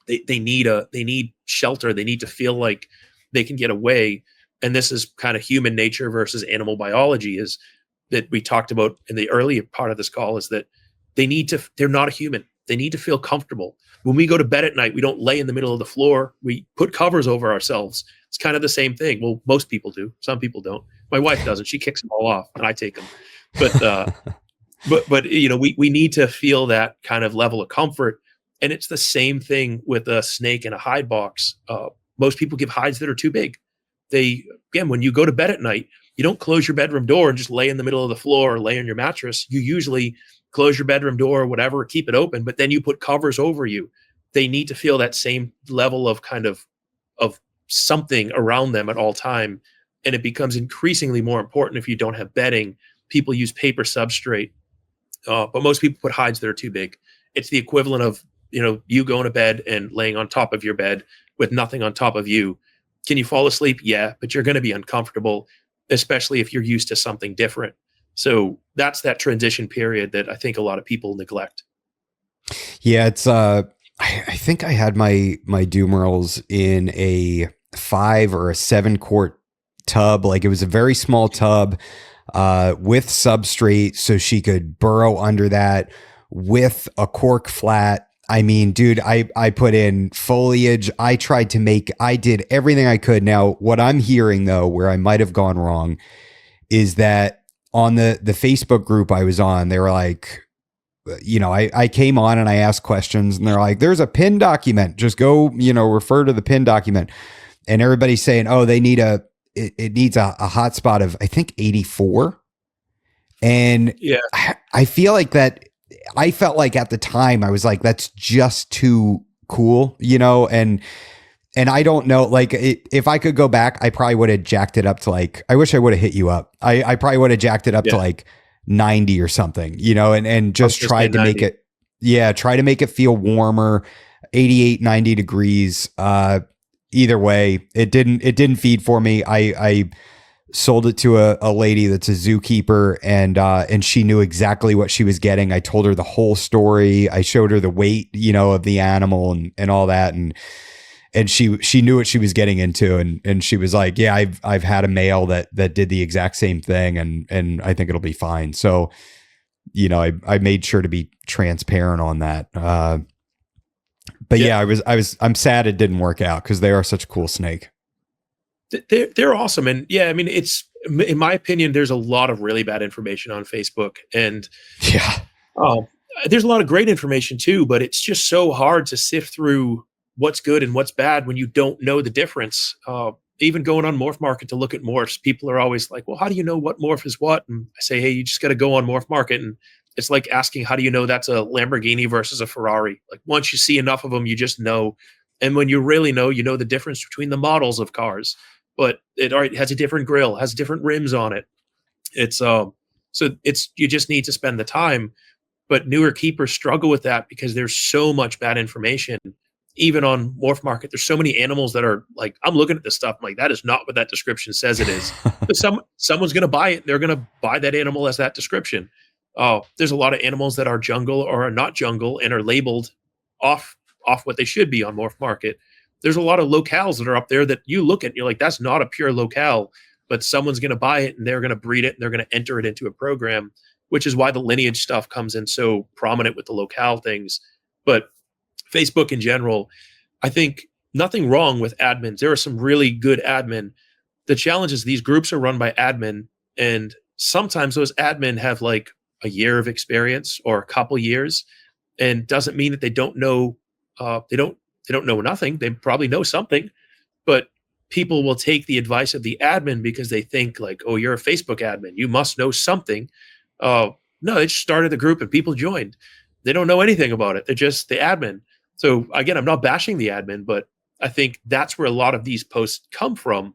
They need shelter. They need to feel like they can get away. And this is kind of human nature versus animal biology is that we talked about in the earlier part of this call is that they're not a human. They need to feel comfortable. When we go to bed at night, we don't lay in the middle of the floor. We put covers over ourselves. It's kind of the same thing. Well, most people do. Some people don't. My wife doesn't. She kicks them all off and I take them. But you know, we need to feel that kind of level of comfort. And it's the same thing with a snake in a hide box. Most people give hides that are too big. When you go to bed at night, you don't close your bedroom door and just lay in the middle of the floor or lay on your mattress. You usually close your bedroom door or whatever, keep it open, but then you put covers over you. They need to feel that same level of kind of something around them at all time. And it becomes increasingly more important if you don't have bedding. People use paper substrate, but most people put hides that are too big. It's the equivalent of, you going to bed and laying on top of your bed with nothing on top of you. Can you fall asleep? Yeah, but you're going to be uncomfortable, especially if you're used to something different. So that's that transition period that I think a lot of people neglect. Yeah, it's I think I had my Dumerals in a 5 or a 7 quart tub. Like it was a very small tub with substrate so she could burrow under that with a cork flat. I mean, dude, I put in foliage. I did everything I could. Now, what I'm hearing though, where I might have gone wrong is that on the Facebook group I was on, they were like, I came on and I asked questions and they're like, there's a PIN document. Just go, refer to the PIN document. And everybody's saying, oh, they need it needs a hotspot of, I think 84. And Yeah. I feel like that, I felt like at the time I was like, that's just too cool, you know? And I don't know, like if I could go back, I probably would have jacked it up to like, I wish I would have hit you up. I probably would have jacked it up to Yeah. like 90 or something, you know, and I was just gonna say tried to make 90. it, yeah, try to make it feel warmer, 88, 90 degrees. Either way, it didn't feed for me. I sold it to a lady that's a zookeeper, and she knew exactly what she was getting. I told her the whole story. I showed her the weight, you know, of the animal and all that. And she knew what she was getting into, and she was like, yeah, I've had a male that did the exact same thing, and I think it'll be fine. So, you know, I made sure to be transparent on that. But yeah, I'm sad it didn't work out because they are such a cool snake. They're awesome. And yeah, I mean, it's, in my opinion, there's a lot of really bad information on Facebook, and Yeah. um, there's a lot of great information too, but it's just so hard to sift through what's good and what's bad when you don't know the difference. Even going on Morph Market to look at morphs, people are always like, well, how do you know what morph is what? And I say, hey, you just got to go on Morph Market. And it's like asking, how do you know that's a Lamborghini versus a Ferrari? Like, once you see enough of them, you just know. And when you really know, you know the difference between the models of cars. But it already has a different grill, has different rims on it. It's so it's, you just need to spend the time. But newer keepers struggle with that because there's so much bad information. Even on Morph Market, there's so many animals that are like, I'm looking at this stuff, I'm like, that is not what that description says it is. But someone's going to buy it. They're going to buy that animal as that description. There's a lot of animals that are jungle or are not jungle and are labeled off what they should be on Morph Market. There's a lot of locales that are up there that you look at and you're like, that's not a pure locale, but someone's going to buy it and they're going to breed it and they're going to enter it into a program, which is why the lineage stuff comes in so prominent with the locale things. But Facebook in general, I think nothing wrong with admins. There are some really good admin. The challenge is these groups are run by admin, and sometimes those admin have like a year of experience or a couple years, and doesn't mean that they don't know. They don't know nothing. They probably know something, but people will take the advice of the admin because they think like, oh, you're a Facebook admin, you must know something. No, they just started the group and people joined. They don't know anything about it. They're just the admin. So again, I'm not bashing the admin, but I think that's where a lot of these posts come from.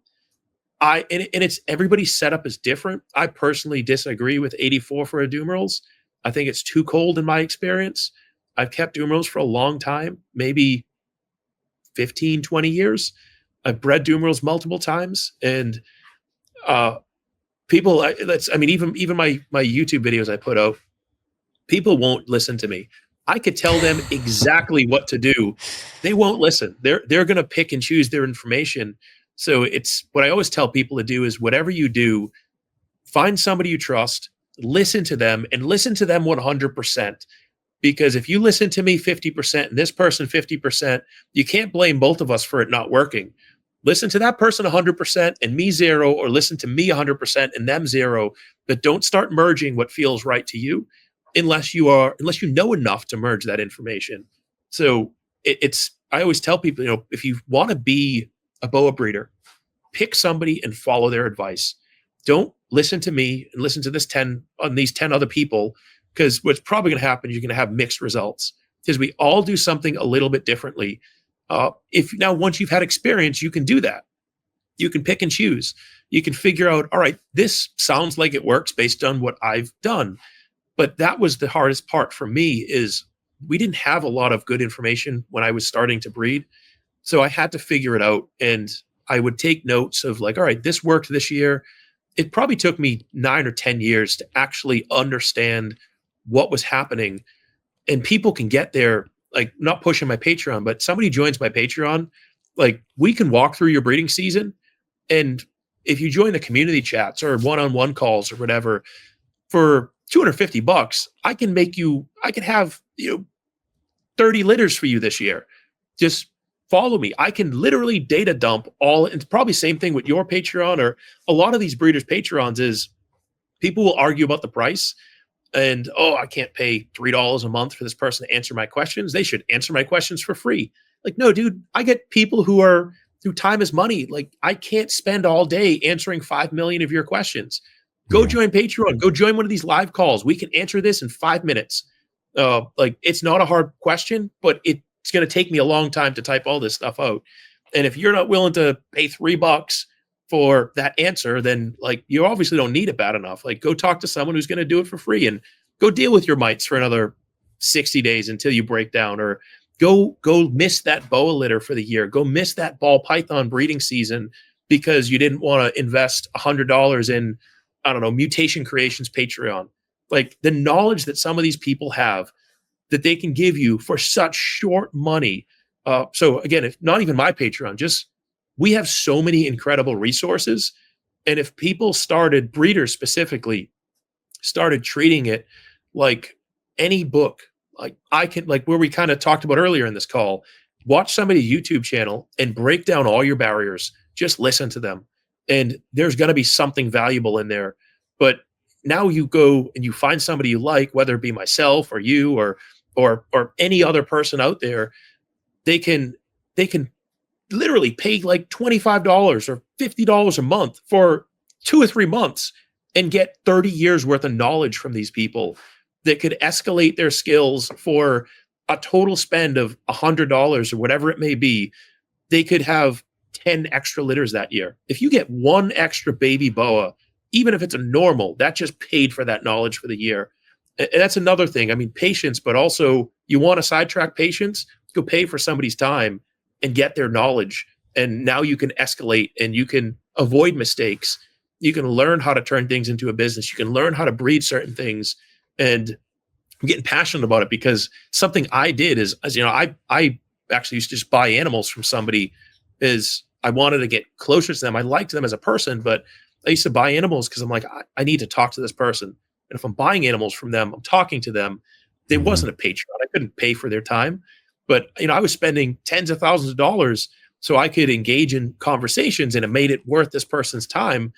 And it's, everybody's setup is different. I personally disagree with 84 for a Dumerals. I think it's too cold in my experience. I've kept Dumerals for a long time, maybe 15, 20 years. I've bred Dumerals multiple times, and people, I mean, even my YouTube videos I put out, people won't listen to me. I could tell them exactly what to do. They won't listen. They're going to pick and choose their information. So it's what I always tell people to do is whatever you do, find somebody you trust, listen to them, and listen to them 100%. Because if you listen to me 50% and this person 50%, you can't blame both of us for it not working. Listen to that person 100% and me 0, or listen to me 100% and them 0, but don't start merging what feels right to you unless you know enough to merge that information. So it's, I always tell people, you know, if you want to be a boa breeder, pick somebody and follow their advice. Don't listen to me and listen to these 10 other people, because what's probably going to happen, you're going to have mixed results because we all do something a little bit differently. If now, once you've had experience, you can do that. You can pick and choose. You can figure out, all right, this sounds like it works based on what I've done. But that was the hardest part for me, is we didn't have a lot of good information when I was starting to breed. So I had to figure it out, and I would take notes of like, all right, this worked this year. It probably took me 9 or 10 years to actually understand what was happening. And people can get there, like, not pushing my Patreon, but somebody joins my Patreon, like, we can walk through your breeding season. And if you join the community chats or one-on-one calls or whatever, for $250, I can have, 30 litters for you this year. Just follow me. I can literally data dump all. It's probably same thing with your Patreon, or a lot of these breeders' Patreons is people will argue about the price. And, oh, I can't pay $3 a month for this person to answer my questions. They should answer my questions for free. Like, no, dude, I get people who time is money. Like, I can't spend all day answering 5 million of your questions. Go join Patreon. Go join one of these live calls. We can answer this in 5 minutes. Like, it's not a hard question, but it's going to take me a long time to type all this stuff out. And if you're not willing to pay $3 for that answer, then like, you obviously don't need it bad enough. Like, go talk to someone who's going to do it for free, and go deal with your mites for another 60 days until you break down, or go miss that boa litter for the year. Go miss that ball python breeding season because you didn't want to invest $100 in, I don't know, Mutation Creations Patreon. Like, the knowledge that some of these people have that they can give you for such short money. So again, if not even my Patreon, just, we have so many incredible resources. And if people started, breeders specifically, started treating it like any book, like I can, like where we kind of talked about earlier in this call, watch somebody's YouTube channel and break down all your barriers. Just listen to them. And there's going to be something valuable in there. But now you go and you find somebody you like, whether it be myself or you or any other person out there, they can literally pay like $25 or $50 a month for 2 or 3 months and get 30 years worth of knowledge from these people that could escalate their skills for a total spend of $100 or whatever it may be. They could have 10 extra litters that year. If you get 1 extra baby boa, even if it's a normal, that just paid for that knowledge for the year. And that's another thing. I mean, patience, but also you want to sidetrack patience, go pay for somebody's time and get their knowledge. And now you can escalate and you can avoid mistakes. You can learn how to turn things into a business. You can learn how to breed certain things. And I'm getting passionate about it because something I did is, as you know, I actually used to just buy animals from somebody. Is I wanted to get closer to them. I liked them as a person, but I used to buy animals because I'm like, I need to talk to this person. And if I'm buying animals from them, I'm talking to them. There wasn't a Patreon. I couldn't pay for their time. But I was spending tens of thousands of dollars so I could engage in conversations, and it made it worth this person's time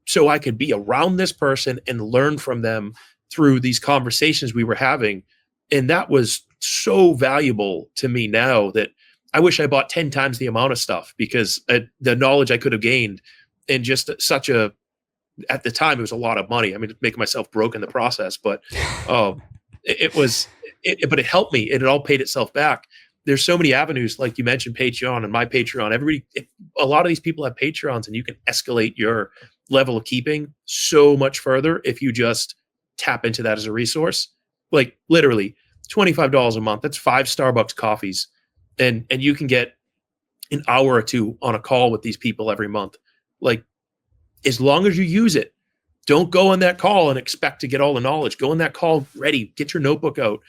so I could be around this person and learn from them through these conversations we were having. And that was so valuable to me now that I wish I bought 10 times the amount of stuff, because the knowledge I could have gained in just such a, at the time, it was a lot of money. I mean, making myself broke in the process, but but it helped me, and it all paid itself back. There's so many avenues, like you mentioned, Patreon and my Patreon. A lot of these people have Patreons, and you can escalate your level of keeping so much further if you just tap into that as a resource. Like literally $25 a month. That's 5 Starbucks coffees. And you can get an hour or 2 on a call with these people every month. Like, as long as you use it, don't go on that call and expect to get all the knowledge. Go on that call ready, get your notebook out,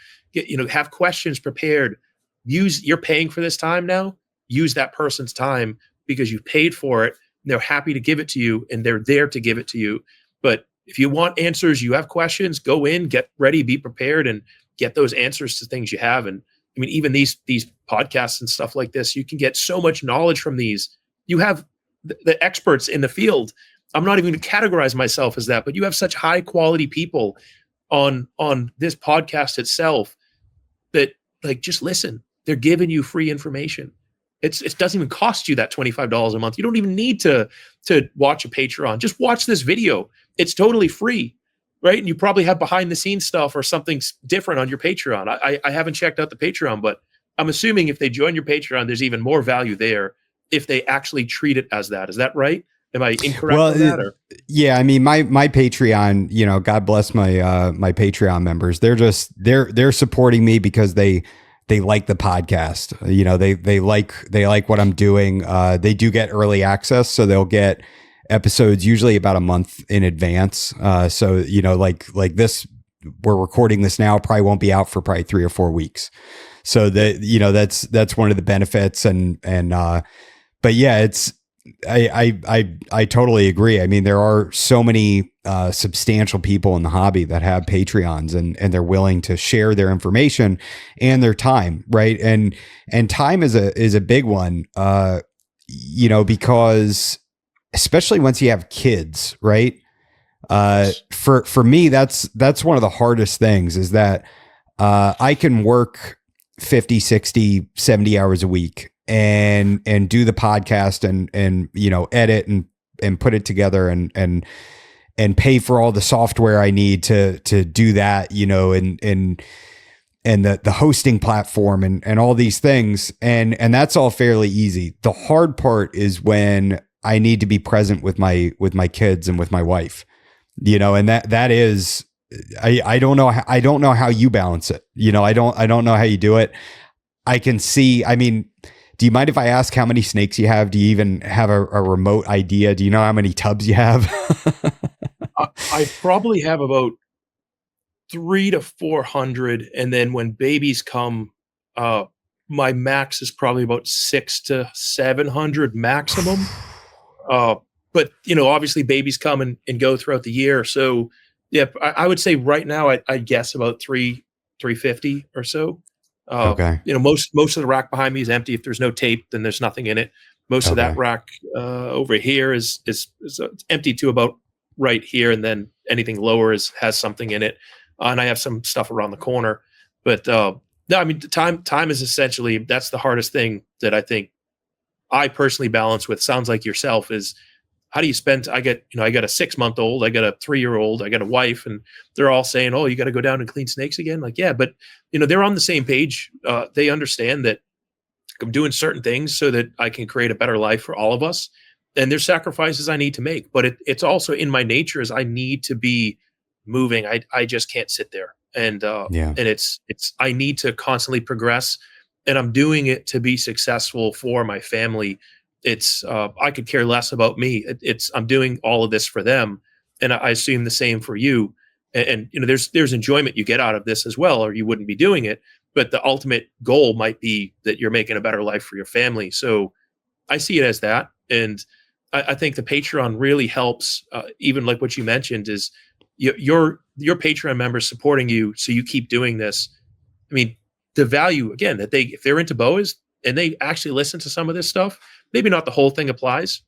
have questions prepared. You're paying for this time now. Use that person's time because you've paid for it. They're happy to give it to you, and they're there to give it to you. But if you want answers, you have questions, go in, get ready, be prepared, and get those answers to things you have. And I mean, even these podcasts and stuff like this, you can get so much knowledge from these. You have the experts in the field. I'm not even going to categorize myself as that, but you have such high quality people on this podcast itself that, like, just listen. They're giving you free information. It doesn't even cost you that $25 a month. You don't even need to watch a Patreon. Just watch this video. It's totally free, right? And you probably have behind the scenes stuff or something different on your Patreon. I haven't checked out the Patreon, but I'm assuming if they join your Patreon, there's even more value there if they actually treat it as that. Is that right? Am I incorrect on that? Or? Yeah, I mean, my Patreon, God bless my my Patreon members. They're supporting me because they like the podcast. They like what I'm doing. They do get early access, so they'll get episodes usually about a month in advance. So like this, we're recording this now, probably won't be out for probably 3 or 4 weeks. So that's one of the benefits. But yeah, I totally agree. I mean, there are so many substantial people in the hobby that have Patreons, and they're willing to share their information and their time, right? And time is a big one, because especially once you have kids, right? For me, that's one of the hardest things, is that I can work 50, 60, 70 hours a week and do the podcast and edit and put it together and and pay for all the software I need to do that, you know, and the hosting platform and all these things. And that's all fairly easy. The hard part is when I need to be present with my kids and with my wife, you know, and that is, I don't know. I don't know how you balance it. You know, I don't know how you do it. I can see, I mean, do you mind if I ask how many snakes you have? Do you even have a remote idea? Do you know how many tubs you have? I probably have about 300 to 400. And then when babies come, my max is probably about 600 to 700 maximum. But you know, obviously babies come and go throughout the year. So yeah, I would say right now, I'd guess about 350 or so. Okay. You know, most of the rack behind me is empty. If there's no tape, then there's nothing in it. Most of that rack over here is empty to about right here, and then anything lower has something in it. And I have some stuff around the corner. But no, I mean, time is essentially, that's the hardest thing that I think I personally balance with. Sounds like yourself is, how do you spend? I got a 6-month-old, I got a 3-year-old, I got a wife, and they're all saying, "Oh, you got to go down and clean snakes again." Like, yeah, but you know, they're on the same page. They understand that I'm doing certain things so that I can create a better life for all of us. And there's sacrifices I need to make, but it's also in my nature is I need to be moving. I just can't sit there. And it's I need to constantly progress, and I'm doing it to be successful for my family. It's I could care less about me. I'm doing all of this for them, and I assume the same for you. And you know, there's enjoyment you get out of this as well, or you wouldn't be doing it. But the ultimate goal might be that you're making a better life for your family. So I see it as that, and I think the Patreon really helps. Even like what you mentioned is your Patreon members supporting you, so you keep doing this. I mean, the value again that if they're into boas and they actually listen to some of this stuff, maybe not the whole thing applies.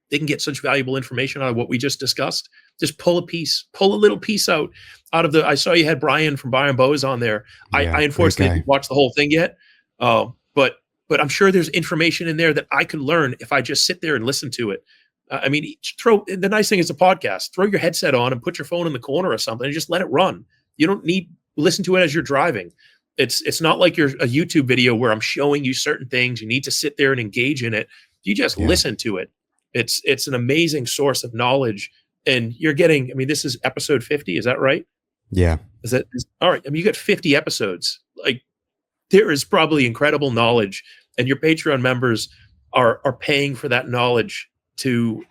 They can get such valuable information out of what we just discussed. Just pull a little piece out of the. I saw you had Brian from Byron Boas on there. Yeah, I unfortunately didn't watch the whole thing yet, but I'm sure there's information in there that I could learn if I just sit there and listen to it. I mean, the nice thing is a podcast. Throw your headset on and put your phone in the corner or something and just let it run. You don't need listen to it as you're driving. It's not like you're a YouTube video where I'm showing you certain things. You need to sit there and engage in it. You just listen to it. It's an amazing source of knowledge, and you're getting. I mean, this is episode 50. Is that right? Yeah. All right? I mean, you got 50 episodes. Like, there is probably incredible knowledge, and your Patreon members are paying for that knowledge to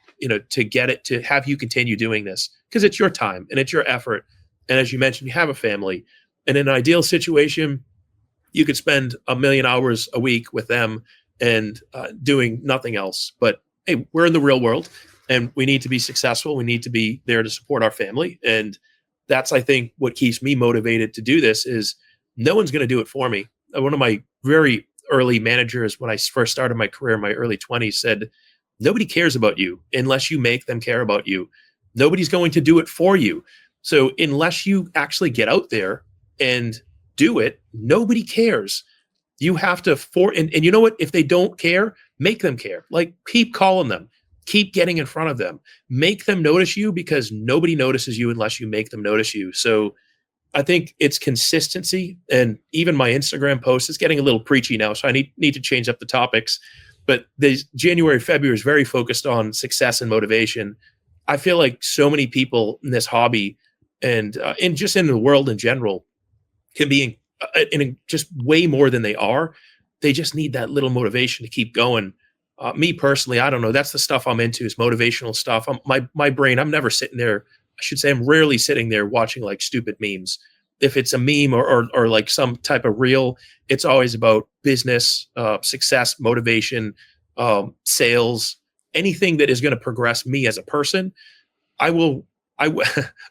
get it, to have you continue doing this, because it's your time and it's your effort. And as you mentioned, you have a family. And in an ideal situation, you could spend 1 million hours a week with them and doing nothing else. But hey, we're in the real world, and we need to be successful. We need to be there to support our family. And that's, I think, what keeps me motivated to do this is no one's going to do it for me. One of my very early managers, when I first started my career in my early 20s, said, nobody cares about you unless you make them care about you. Nobody's going to do it for you. So unless you actually get out there and do it, nobody cares. You have to and you know what? If they don't care, make them care. Like, keep calling them, keep getting in front of them, make them notice you, because nobody notices you unless you make them notice you. So I think it's consistency. And even my Instagram post is getting a little preachy now, so I need to change up the topics. But the January, February is very focused on success and motivation. I feel like so many people in this hobby and just in the world in general can be in just way more than they are. They just need that little motivation to keep going. Me personally, I don't know. That's the stuff I'm into, is motivational stuff. My brain, I'm never sitting there. I should say I'm rarely sitting there watching like stupid memes. If it's a meme or like some type of reel, it's always about business, success, motivation, sales, anything that is going to progress me as a person.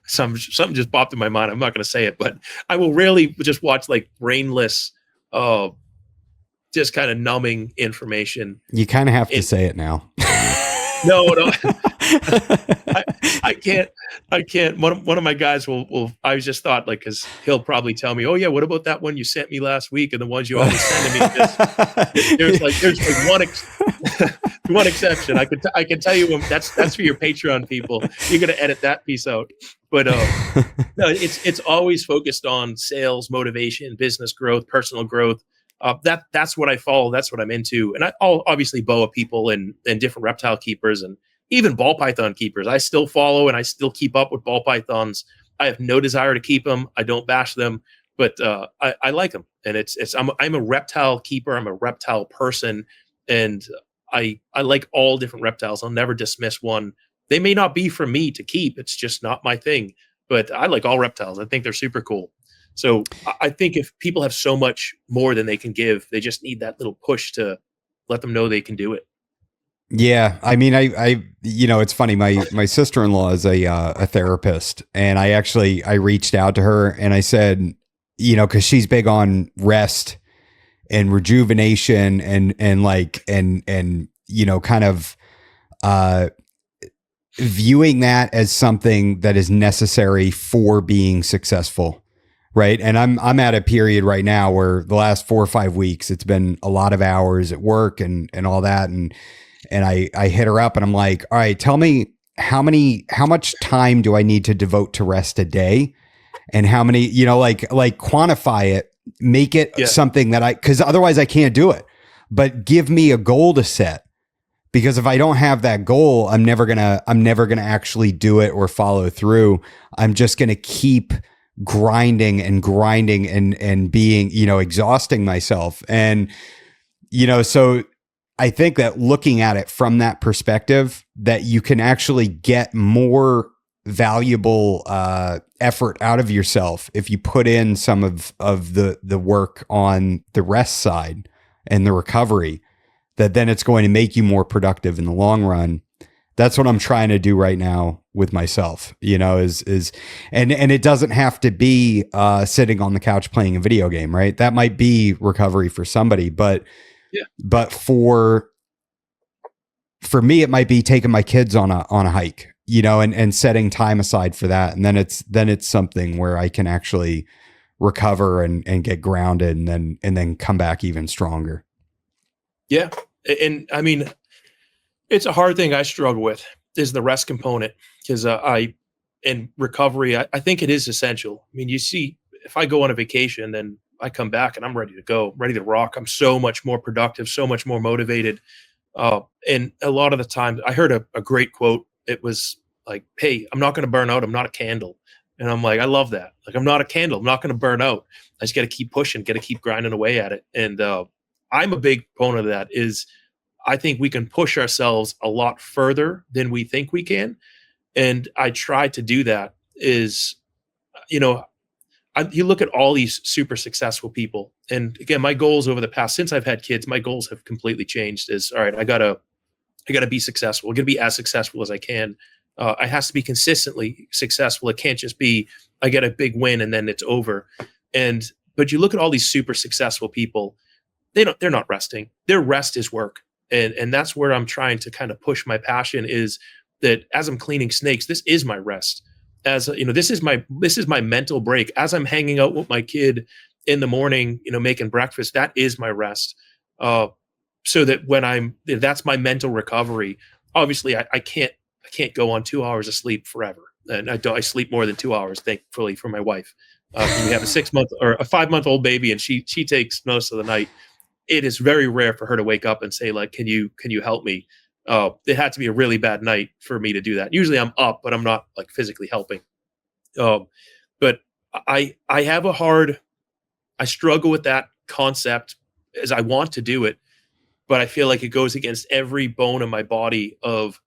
Something just popped in my mind. I'm not going to say it, but I will rarely just watch like brainless, just kind of numbing information. You kind of have to say it now. No. I, I can't. I can't. One of my guys will. I just thought like because he'll probably tell me, oh yeah, what about that one you sent me last week and the ones you always send to me? Because there's like one exception. I can tell you that's for your Patreon people. You're gonna edit that piece out. But no, it's always focused on sales, motivation, business growth, personal growth. That's what I follow. That's what I'm into. And I'll obviously boa people and different reptile keepers and even ball python keepers. I still follow and I still keep up with ball pythons. I have no desire to keep them. I don't bash them, but I like them. And I'm a reptile keeper. I'm a reptile person, and I like all different reptiles. I'll never dismiss one. They may not be for me to keep. It's just not my thing. But I like all reptiles. I think they're super cool. So I think if people have so much more than they can give, they just need that little push to let them know they can do it. Yeah, I mean, it's funny. My sister-in-law is a therapist, and I reached out to her and I said, because she's big on rest and rejuvenation and like and kind of viewing that as something that is necessary for being successful. Right. And I'm at a period right now where the last 4 or 5 weeks, it's been a lot of hours at work and all that. And I hit her up and I'm like, all right, tell me how much time do I need to devote to rest a day? And how many, like quantify it, make it something that cause otherwise I can't do it, but give me a goal to set. Because if I don't have that goal, I'm never gonna actually do it or follow through. I'm just gonna keep grinding and being, exhausting myself. And, so I think that looking at it from that perspective, that you can actually get more valuable effort out of yourself if you put in some of the work on the rest side and the recovery, that then it's going to make you more productive in the long run. That's what I'm trying to do right now with myself, is and it doesn't have to be sitting on the couch playing a video game, right? That might be recovery for somebody, but for me, it might be taking my kids on a hike, and setting time aside for that. And then it's something where I can actually recover and get grounded and then come back even stronger. Yeah. And I mean, it's a hard thing I struggle with is the rest component because in recovery, I think it is essential. I mean, you see, if I go on a vacation, then I come back and I'm ready to go, ready to rock. I'm so much more productive, so much more motivated. And a lot of the time I heard a great quote. It was like, hey, I'm not going to burn out. I'm not a candle. And I'm like, I love that. Like, I'm not a candle. I'm not going to burn out. I just got to keep pushing, got to keep grinding away at it. And I'm a big proponent of that is I think we can push ourselves a lot further than we think we can. And I try to do that is, you look at all these super successful people. And again, my goals over the past, since I've had kids, my goals have completely changed is, all right, I gotta be successful. I'm going to be as successful as I can. I has to be consistently successful. It can't just be, I get a big win and then it's over. But you look at all these super successful people, they're not resting. Their rest is work. And that's where I'm trying to kind of push my passion is that as I'm cleaning snakes, this is my rest. As this is my mental break. As I'm hanging out with my kid in the morning, making breakfast, that is my rest. So that when that's my mental recovery. Obviously, I can't go on 2 hours of sleep forever, and I sleep more than 2 hours, thankfully, for my wife. We have a 6-month or a 5-month-old baby, and she takes most of the night. It is very rare for her to wake up and say, like, can you help me? It had to be a really bad night for me to do that. Usually I'm up, but I'm not like physically helping. But I struggle with that concept as I want to do it, but I feel like it goes against every bone in my body of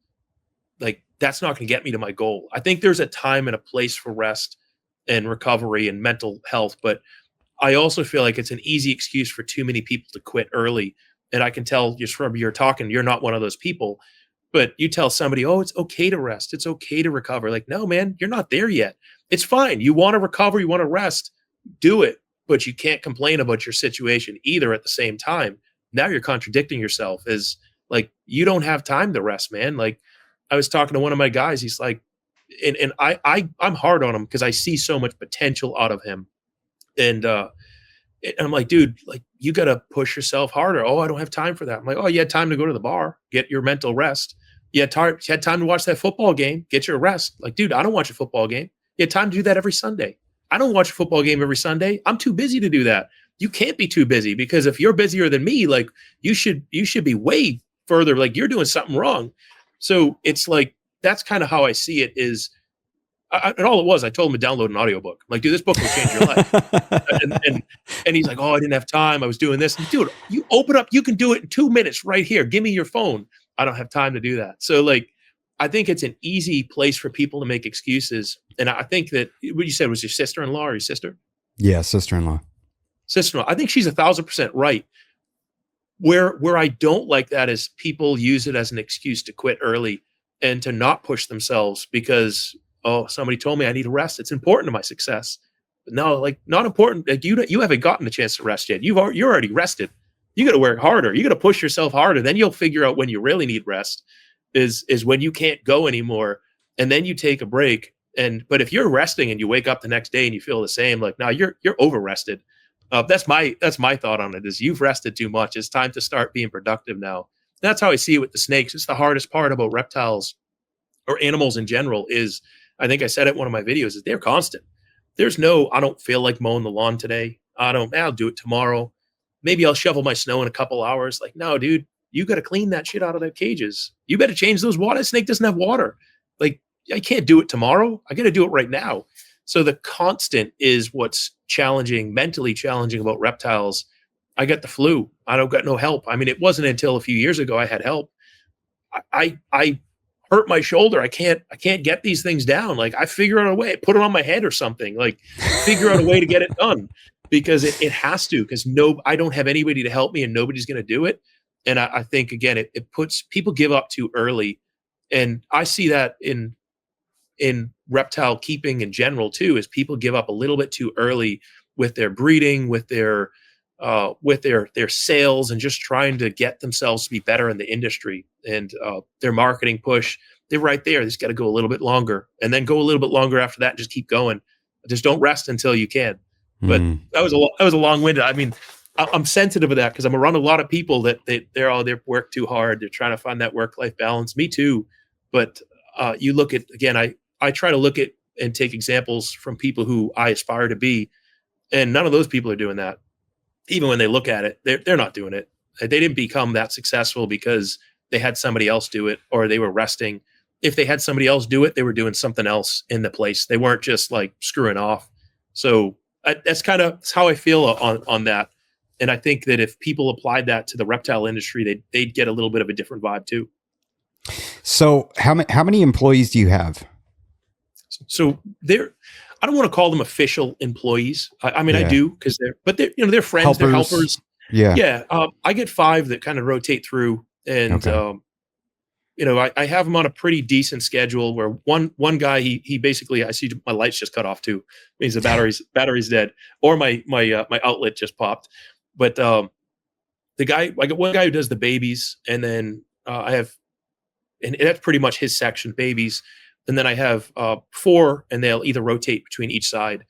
like, that's not going to get me to my goal. I think there's a time and a place for rest and recovery and mental health, but I also feel like it's an easy excuse for too many people to quit early. And I can tell just from your talking, you're not one of those people, but you tell somebody, oh, it's okay to rest. It's okay to recover. Like, no, man, you're not there yet. It's fine. You want to recover, you want to rest, do it, but you can't complain about your situation either at the same time. Now you're contradicting yourself as Like, you don't have time to rest, man. Like, I was talking to one of my guys. He's like, and I'm hard on him because I see so much potential out of him. And I'm like, dude, like, you got to push yourself harder. Oh, I don't have time for that. I'm like, oh, you had time to go to the bar, get your mental rest. You had time to watch that football game, get your rest. Like, dude, I don't watch a football game. You had time to do that every Sunday. I don't watch a football game every Sunday. I'm too busy to do that. You can't be too busy, because if you're busier than me, like, you should be way further. Like, you're doing something wrong. So it's like, that's kind of how I see it is. And all it was, I told him to download an audiobook. Like, dude, this book will change your life. and he's like, oh, I didn't have time. I was doing this. And dude, you open up, you can do it in 2 minutes right here. Give me your phone. I don't have time to do that. So, like, I think it's an easy place for people to make excuses. And I think that what you said was your sister-in-law or your sister? Yeah, sister-in-law. Sister-in-law. I think she's 1,000% right. Where I don't like that is people use it as an excuse to quit early and to not push themselves because, oh, somebody told me I need to rest. It's important to my success. But no, like, not important. Like, you haven't gotten a chance to rest yet. You're already rested. You got to work harder. You got to push yourself harder. Then you'll figure out when you really need rest is when you can't go anymore. And then you take a break. But if you're resting and you wake up the next day and you feel the same, like, now you're over rested. That's my thought on it is you've rested too much. It's time to start being productive now. That's how I see it with the snakes. It's the hardest part about reptiles or animals in general is, I think I said it in one of my videos, is they're constant. There's no, I don't feel like mowing the lawn today. I'll do it tomorrow. Maybe I'll shovel my snow in a couple hours. Like, no, dude, you got to clean that shit out of their cages. You better change those water. That snake doesn't have water. Like, I can't do it tomorrow. I got to do it right now. So the constant is what's challenging, mentally challenging about reptiles. I got the flu. I don't got no help. I mean, it wasn't until a few years ago I had help. I hurt my shoulder. I can't get these things down. Like, I figure out a way, put it on my head or something, like, figure out a way to get it done because it has to, because I don't have anybody to help me and nobody's going to do it. And I think, again, it puts people give up too early. And I see that in reptile keeping in general too, is people give up a little bit too early with their breeding, with their sales, and just trying to get themselves to be better in the industry. And their marketing push, they're right there. They just got to go a little bit longer, and then go a little bit longer after that, and just keep going. Just don't rest until you can. But that was a long-winded. I mean, I'm sensitive to that because I'm around a lot of people that they work too hard. They're trying to find that work-life balance. Me too. But you look at, again, I try to look at and take examples from people who I aspire to be, and none of those people are doing that. Even when they look at it, they're not doing it. They didn't become that successful because they had somebody else do it or they were resting. If they had somebody else do it, they were doing something else in the place. They weren't just like screwing off. So that's how I feel on that. And I think that if people applied that to the reptile industry, they'd get a little bit of a different vibe too. So how many employees do you have? So I don't want to call them official employees. I mean, I do because they're friends, helpers. They're helpers. Yeah. Yeah. I get 5 that kind of rotate through, and I have them on a pretty decent schedule where one guy, he basically, I see my lights just cut off too. It means the battery's dead, or my outlet just popped. But I got one guy who does the babies, and then and that's pretty much his section, babies. And then I have 4, and they'll either rotate between each side,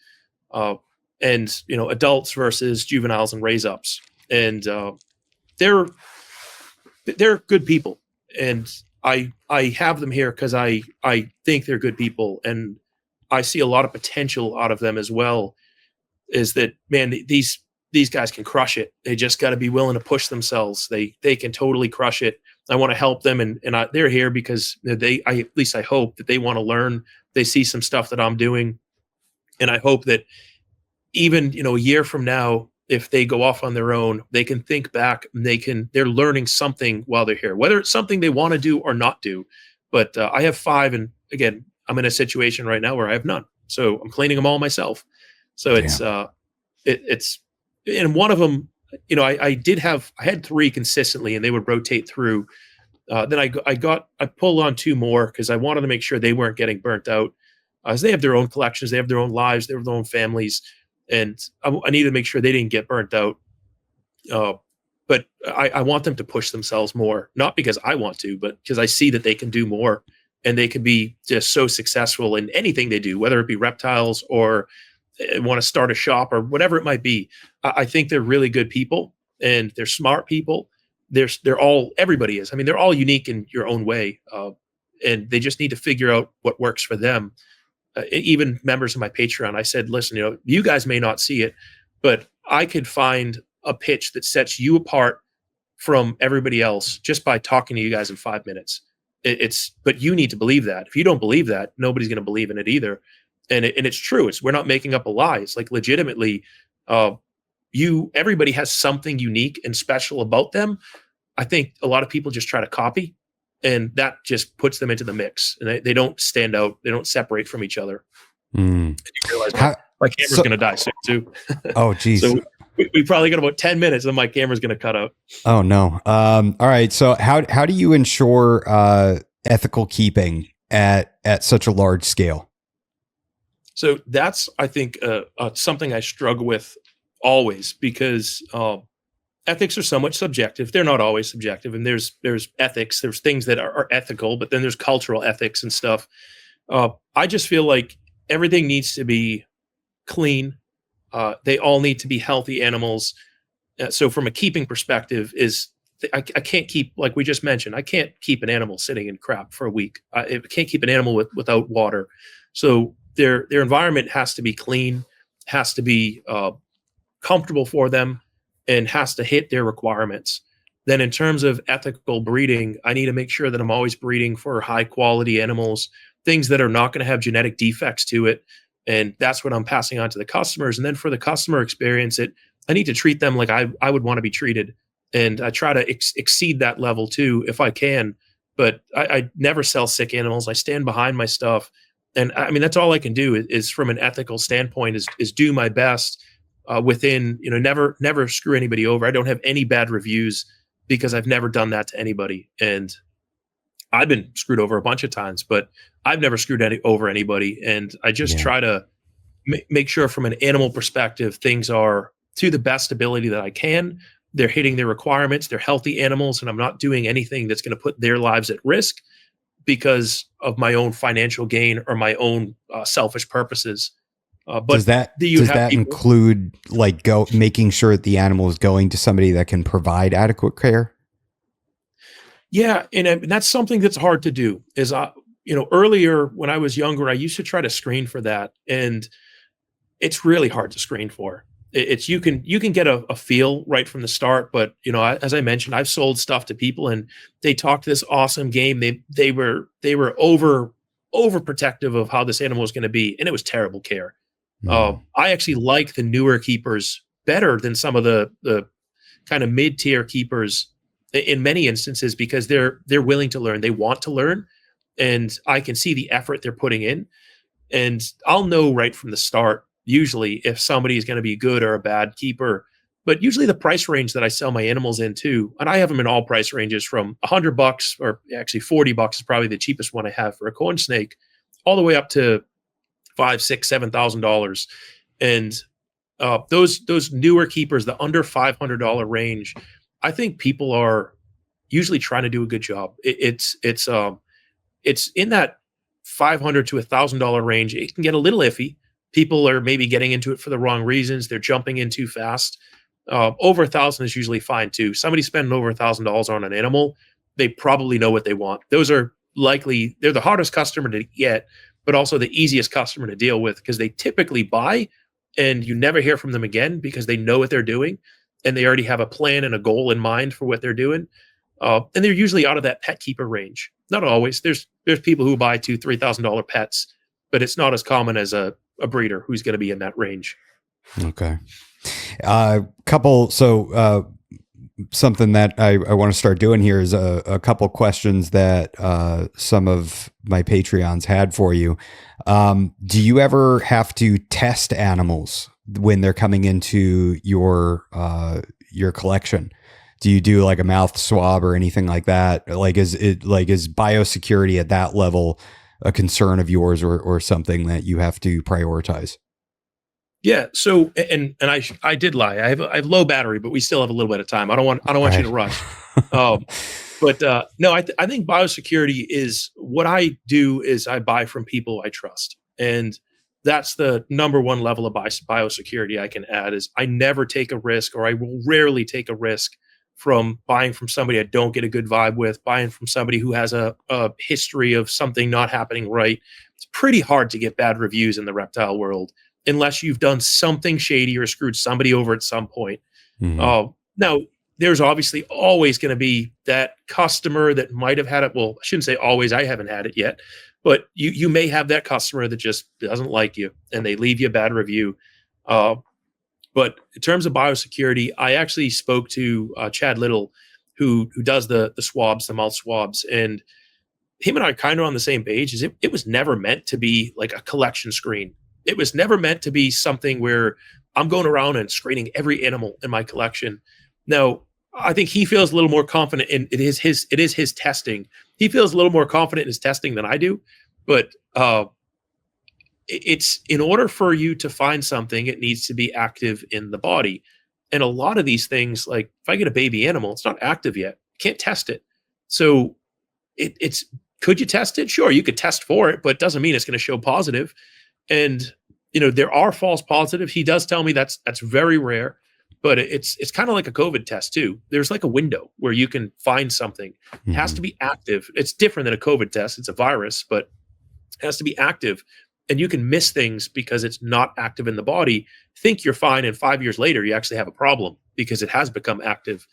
and adults versus juveniles and raise ups, and they're good people, and I have them here because I think they're good people, and I see a lot of potential out of them as well. Is that, man, these guys can crush it. They just got to be willing to push themselves. They can totally crush it. I want to help them, and they're here because at least I hope that they want to learn. They see some stuff that I'm doing, and I hope that even a year from now, if they go off on their own, they can think back and they're learning something while they're here, whether it's something they want to do or not do. But I have 5, and again, I'm in a situation right now where I have none, so I'm cleaning them all myself. So it's and one of them. I had 3 consistently, and they would rotate through. Then I pulled on 2 more because I wanted to make sure they weren't getting burnt out. As they have their own collections, they have their own lives, they have their own families, and I needed to make sure they didn't get burnt out. But but I want them to push themselves more, not because I want to, but because I see that they can do more and they can be just so successful in anything they do, whether it be reptiles or want to start a shop or whatever it might be. I think they're really good people and they're smart people. They're all, everybody is. I mean, they're all unique in your own way. And they just need to figure out what works for them. Even members of my Patreon, I said, listen, you guys may not see it, but I could find a pitch that sets you apart from everybody else just by talking to you guys in 5 minutes. But you need to believe that. If you don't believe that, nobody's going to believe in it either. And it's true. We're not making up a lie. It's like legitimately, everybody has something unique and special about them. I think a lot of people just try to copy, and that just puts them into the mix, and they don't stand out. They don't separate from each other. And you realize my camera's going to die soon too. Oh, geez. So we probably got about 10 minutes and my camera's going to cut out. Oh no. All right. So how do you ensure ethical keeping at such a large scale? So that's, I think, something I struggle with always, because ethics are somewhat subjective. They're not always subjective. And there's ethics, there's things that are ethical, but then there's cultural ethics and stuff. I just feel like everything needs to be clean. They all need to be healthy animals. So from a keeping perspective I can't keep, like we just mentioned, I can't keep an animal sitting in crap for a week. I can't keep an animal without water. So their environment has to be clean, has to be comfortable for them, and has to hit their requirements. Then in terms of ethical breeding, I need to make sure that I'm always breeding for high quality animals, things that are not going to have genetic defects to it. And that's what I'm passing on to the customers. And then for the customer experience, I need to treat them like I would want to be treated. And I try to exceed that level too, if I can. But I never sell sick animals. I stand behind my stuff. And I mean, that's all I can do is from an ethical standpoint is do my best within, never screw anybody over. I don't have any bad reviews because I've never done that to anybody. And I've been screwed over a bunch of times, but I've never screwed over anybody. And I just try to make sure from an animal perspective, things are to the best ability that I can. They're hitting their requirements. They're healthy animals, and I'm not doing anything that's going to put their lives at risk because of my own financial gain or my own selfish purposes. But does that include like making sure that the animal is going to somebody that can provide adequate care? Yeah, and that's something that's hard to do. Is earlier when I was younger, I used to try to screen for that, and it's really hard to screen for. It's you can get a feel right from the start, but as I mentioned, I've sold stuff to people and they talked this awesome game. They were overprotective of how this animal was going to be, and it was terrible care. I actually like the newer keepers better than some of the kind of mid-tier keepers in many instances, because they're willing to learn, they want to learn, and I can see the effort they're putting in, and I'll know right from the start usually if somebody is going to be good or a bad keeper. But usually the price range that I sell my animals in too, and I have them in all price ranges from $100, or actually $40 is probably the cheapest one I have for a corn snake, all the way up to $5,000, $6,000, $7,000. And those newer keepers, the under $500 range, I think people are usually trying to do a good job. It's in that $500 to $1,000 range. It can get a little iffy. People are maybe getting into it for the wrong reasons. They're jumping in too fast. Over $1,000 is usually fine too. Somebody spending over $1,000 on an animal, they probably know what they want. Those are likely, they're the hardest customer to get, but also the easiest customer to deal with, because they typically buy and you never hear from them again because they know what they're doing and they already have a plan and a goal in mind for what they're doing. And they're usually out of that pet keeper range. Not always. There's people who buy $2,000, $3,000 pets, but it's not as common as a breeder who's going to be in that range. Okay. Something that I want to start doing here is a couple questions that some of my Patreons had for you. Do you ever have to test animals when they're coming into your collection? Do you do like a mouth swab or anything like that? Is biosecurity at that level a concern of yours, or something that you have to prioritize? Yeah. So, I did lie. I have low battery, but we still have a little bit of time. I don't want you Right. to rush. Um, but no, I think biosecurity is what I do is I buy from people I trust, and that's the number one level of biosecurity I can add. Is I never take a risk, or I will rarely take a risk from buying from somebody I don't get a good vibe with, buying from somebody who has a history of something not happening right. It's pretty hard to get bad reviews in the reptile world unless you've done something shady or screwed somebody over at some point. Hmm. Now, there's obviously always going to be that customer that might have had it. Well, I shouldn't say always. I haven't had it yet, but you may have that customer that just doesn't like you and they leave you a bad review. Uh, but in terms of biosecurity, I actually spoke to Chad Little, who does the swabs, the mouth swabs, and him and I are kind of on the same page. Is it was never meant to be like a collection screen. It was never meant to be something where I'm going around and screening every animal in my collection. Now, I think he feels a little more confident in it is his testing. He feels a little more confident in his testing than I do, but it's in order for you to find something, it needs to be active in the body. And a lot of these things, like if I get a baby animal, it's not active yet. Can't test it. So it's could you test it? Sure, you could test for it, but it doesn't mean it's going to show positive. And there are false positives. He does tell me that's very rare, but it's kind of like a COVID test too. There's like a window where you can find something. It has Hmm. to be active. It's different than a COVID test. It's a virus, but it has to be active. And you can miss things because it's not active in the body. Think you're fine, and 5 years later, you actually have a problem because it has become active.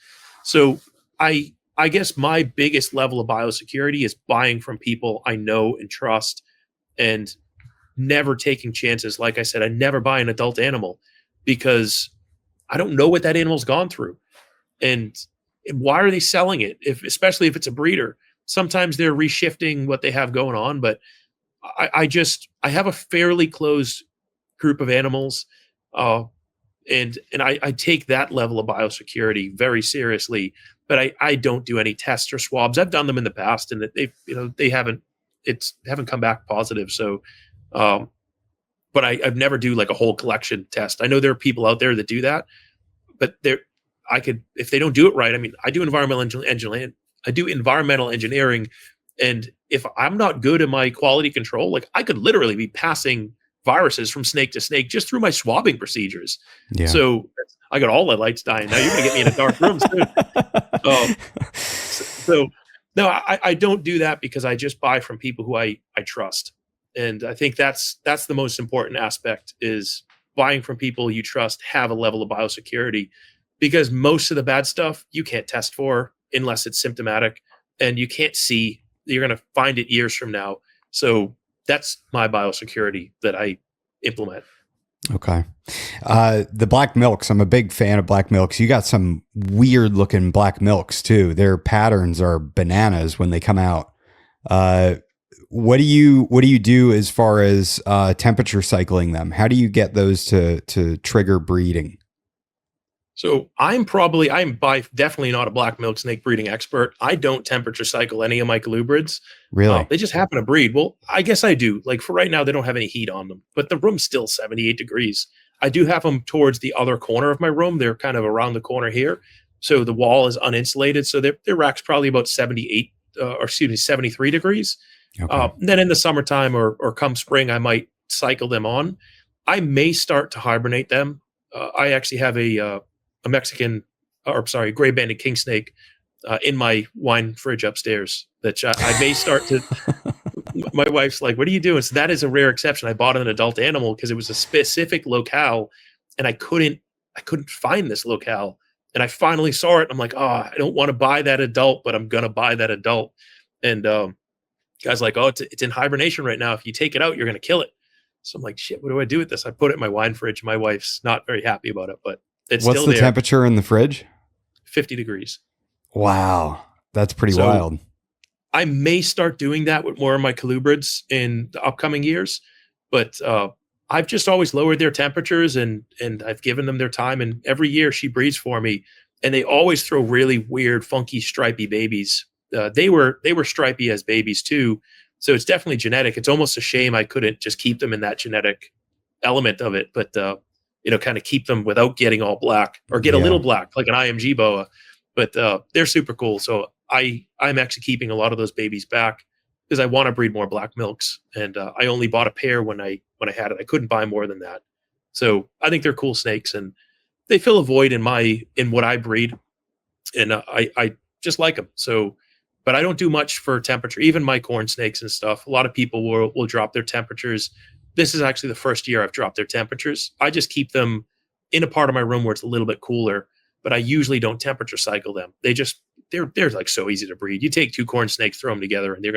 So I guess my biggest level of biosecurity is buying from people I know and trust, and never taking chances. Like I said, I never buy an adult animal because I don't know what that animal's gone through. And why are they selling it? Especially if it's a breeder, sometimes they're reshifting what they have going on. But I have a fairly closed group of animals, uh, and I take that level of biosecurity very seriously. But I don't do any tests or swabs. I've done them in the past, and they haven't come back positive. So, um, but I've never do like a whole collection test. I know there are people out there that do that, but I could, if they don't do it right. I mean, I do environmental engineering. I do environmental engineering, and if I'm not good at my quality control, like I could literally be passing viruses from snake to snake just through my swabbing procedures. Yeah. So I got all the lights dying. Now you're going to get me in a dark room soon. Um, so no, I don't do that because I just buy from people who I trust. And I think that's the most important aspect is buying from people you trust have a level of biosecurity, because most of the bad stuff you can't test for unless it's symptomatic, and you can't see. You're going to find it years from now. So that's my biosecurity that I implement. Okay. The black milks, I'm a big fan of black milks. You got some weird looking black milks too. Their patterns are bananas when they come out. Uh, what do you do as far as temperature cycling them? How do you get those to trigger breeding? So I'm by definitely not a black milk snake breeding expert. I don't temperature cycle any of my colubrids. Really? They just happen to breed. Well, I guess I do. Like for right now, they don't have any heat on them, but the room's still 78 degrees. I do have them towards the other corner of my room. They're kind of around the corner here. So the wall is uninsulated. So their rack's probably about 78, or excuse me, 73 degrees. Okay. Then in the summertime or come spring, I might cycle them on. I may start to hibernate them. I actually have a Mexican, or sorry, gray banded king snake in my wine fridge upstairs that I may start to. My wife's like, "What are you doing?" So that is a rare exception. I bought an adult animal because it was a specific locale, and I couldn't find this locale, and I finally saw it. I'm like, "Oh, I don't want to buy that adult, but I'm gonna buy that adult." And guy's like, "Oh, it's in hibernation right now. If you take it out, you're gonna kill it." So I'm like, "Shit, what do I do with this?" I put it in my wine fridge. My wife's not very happy about it, but it's What's still the there, temperature in the fridge? 50 degrees. Wow. That's pretty So wild. I may start doing that with more of my colubrids in the upcoming years, but I've just always lowered their temperatures, and I've given them their time. And every year she breeds for me, and they always throw really weird, funky, stripy babies. They were stripy as babies too, so it's definitely genetic. It's almost a shame I couldn't just keep them in that genetic element of it, but kind of keep them without getting all black or get a Yeah. little black like an IMG boa. But they're super cool. So I'm actually keeping a lot of those babies back because I want to breed more black milks. And I only bought a pair when I had it. I couldn't buy more than that. So I think they're cool snakes, and they fill a void in what I breed, and I just like them. So, but I don't do much for temperature. Even my corn snakes and stuff. A lot of people will drop their temperatures. This is actually the first year I've dropped their temperatures. I just keep them in a part of my room where it's a little bit cooler, but I usually don't temperature cycle them. They're like so easy to breed. You take two corn snakes, throw them together, and they're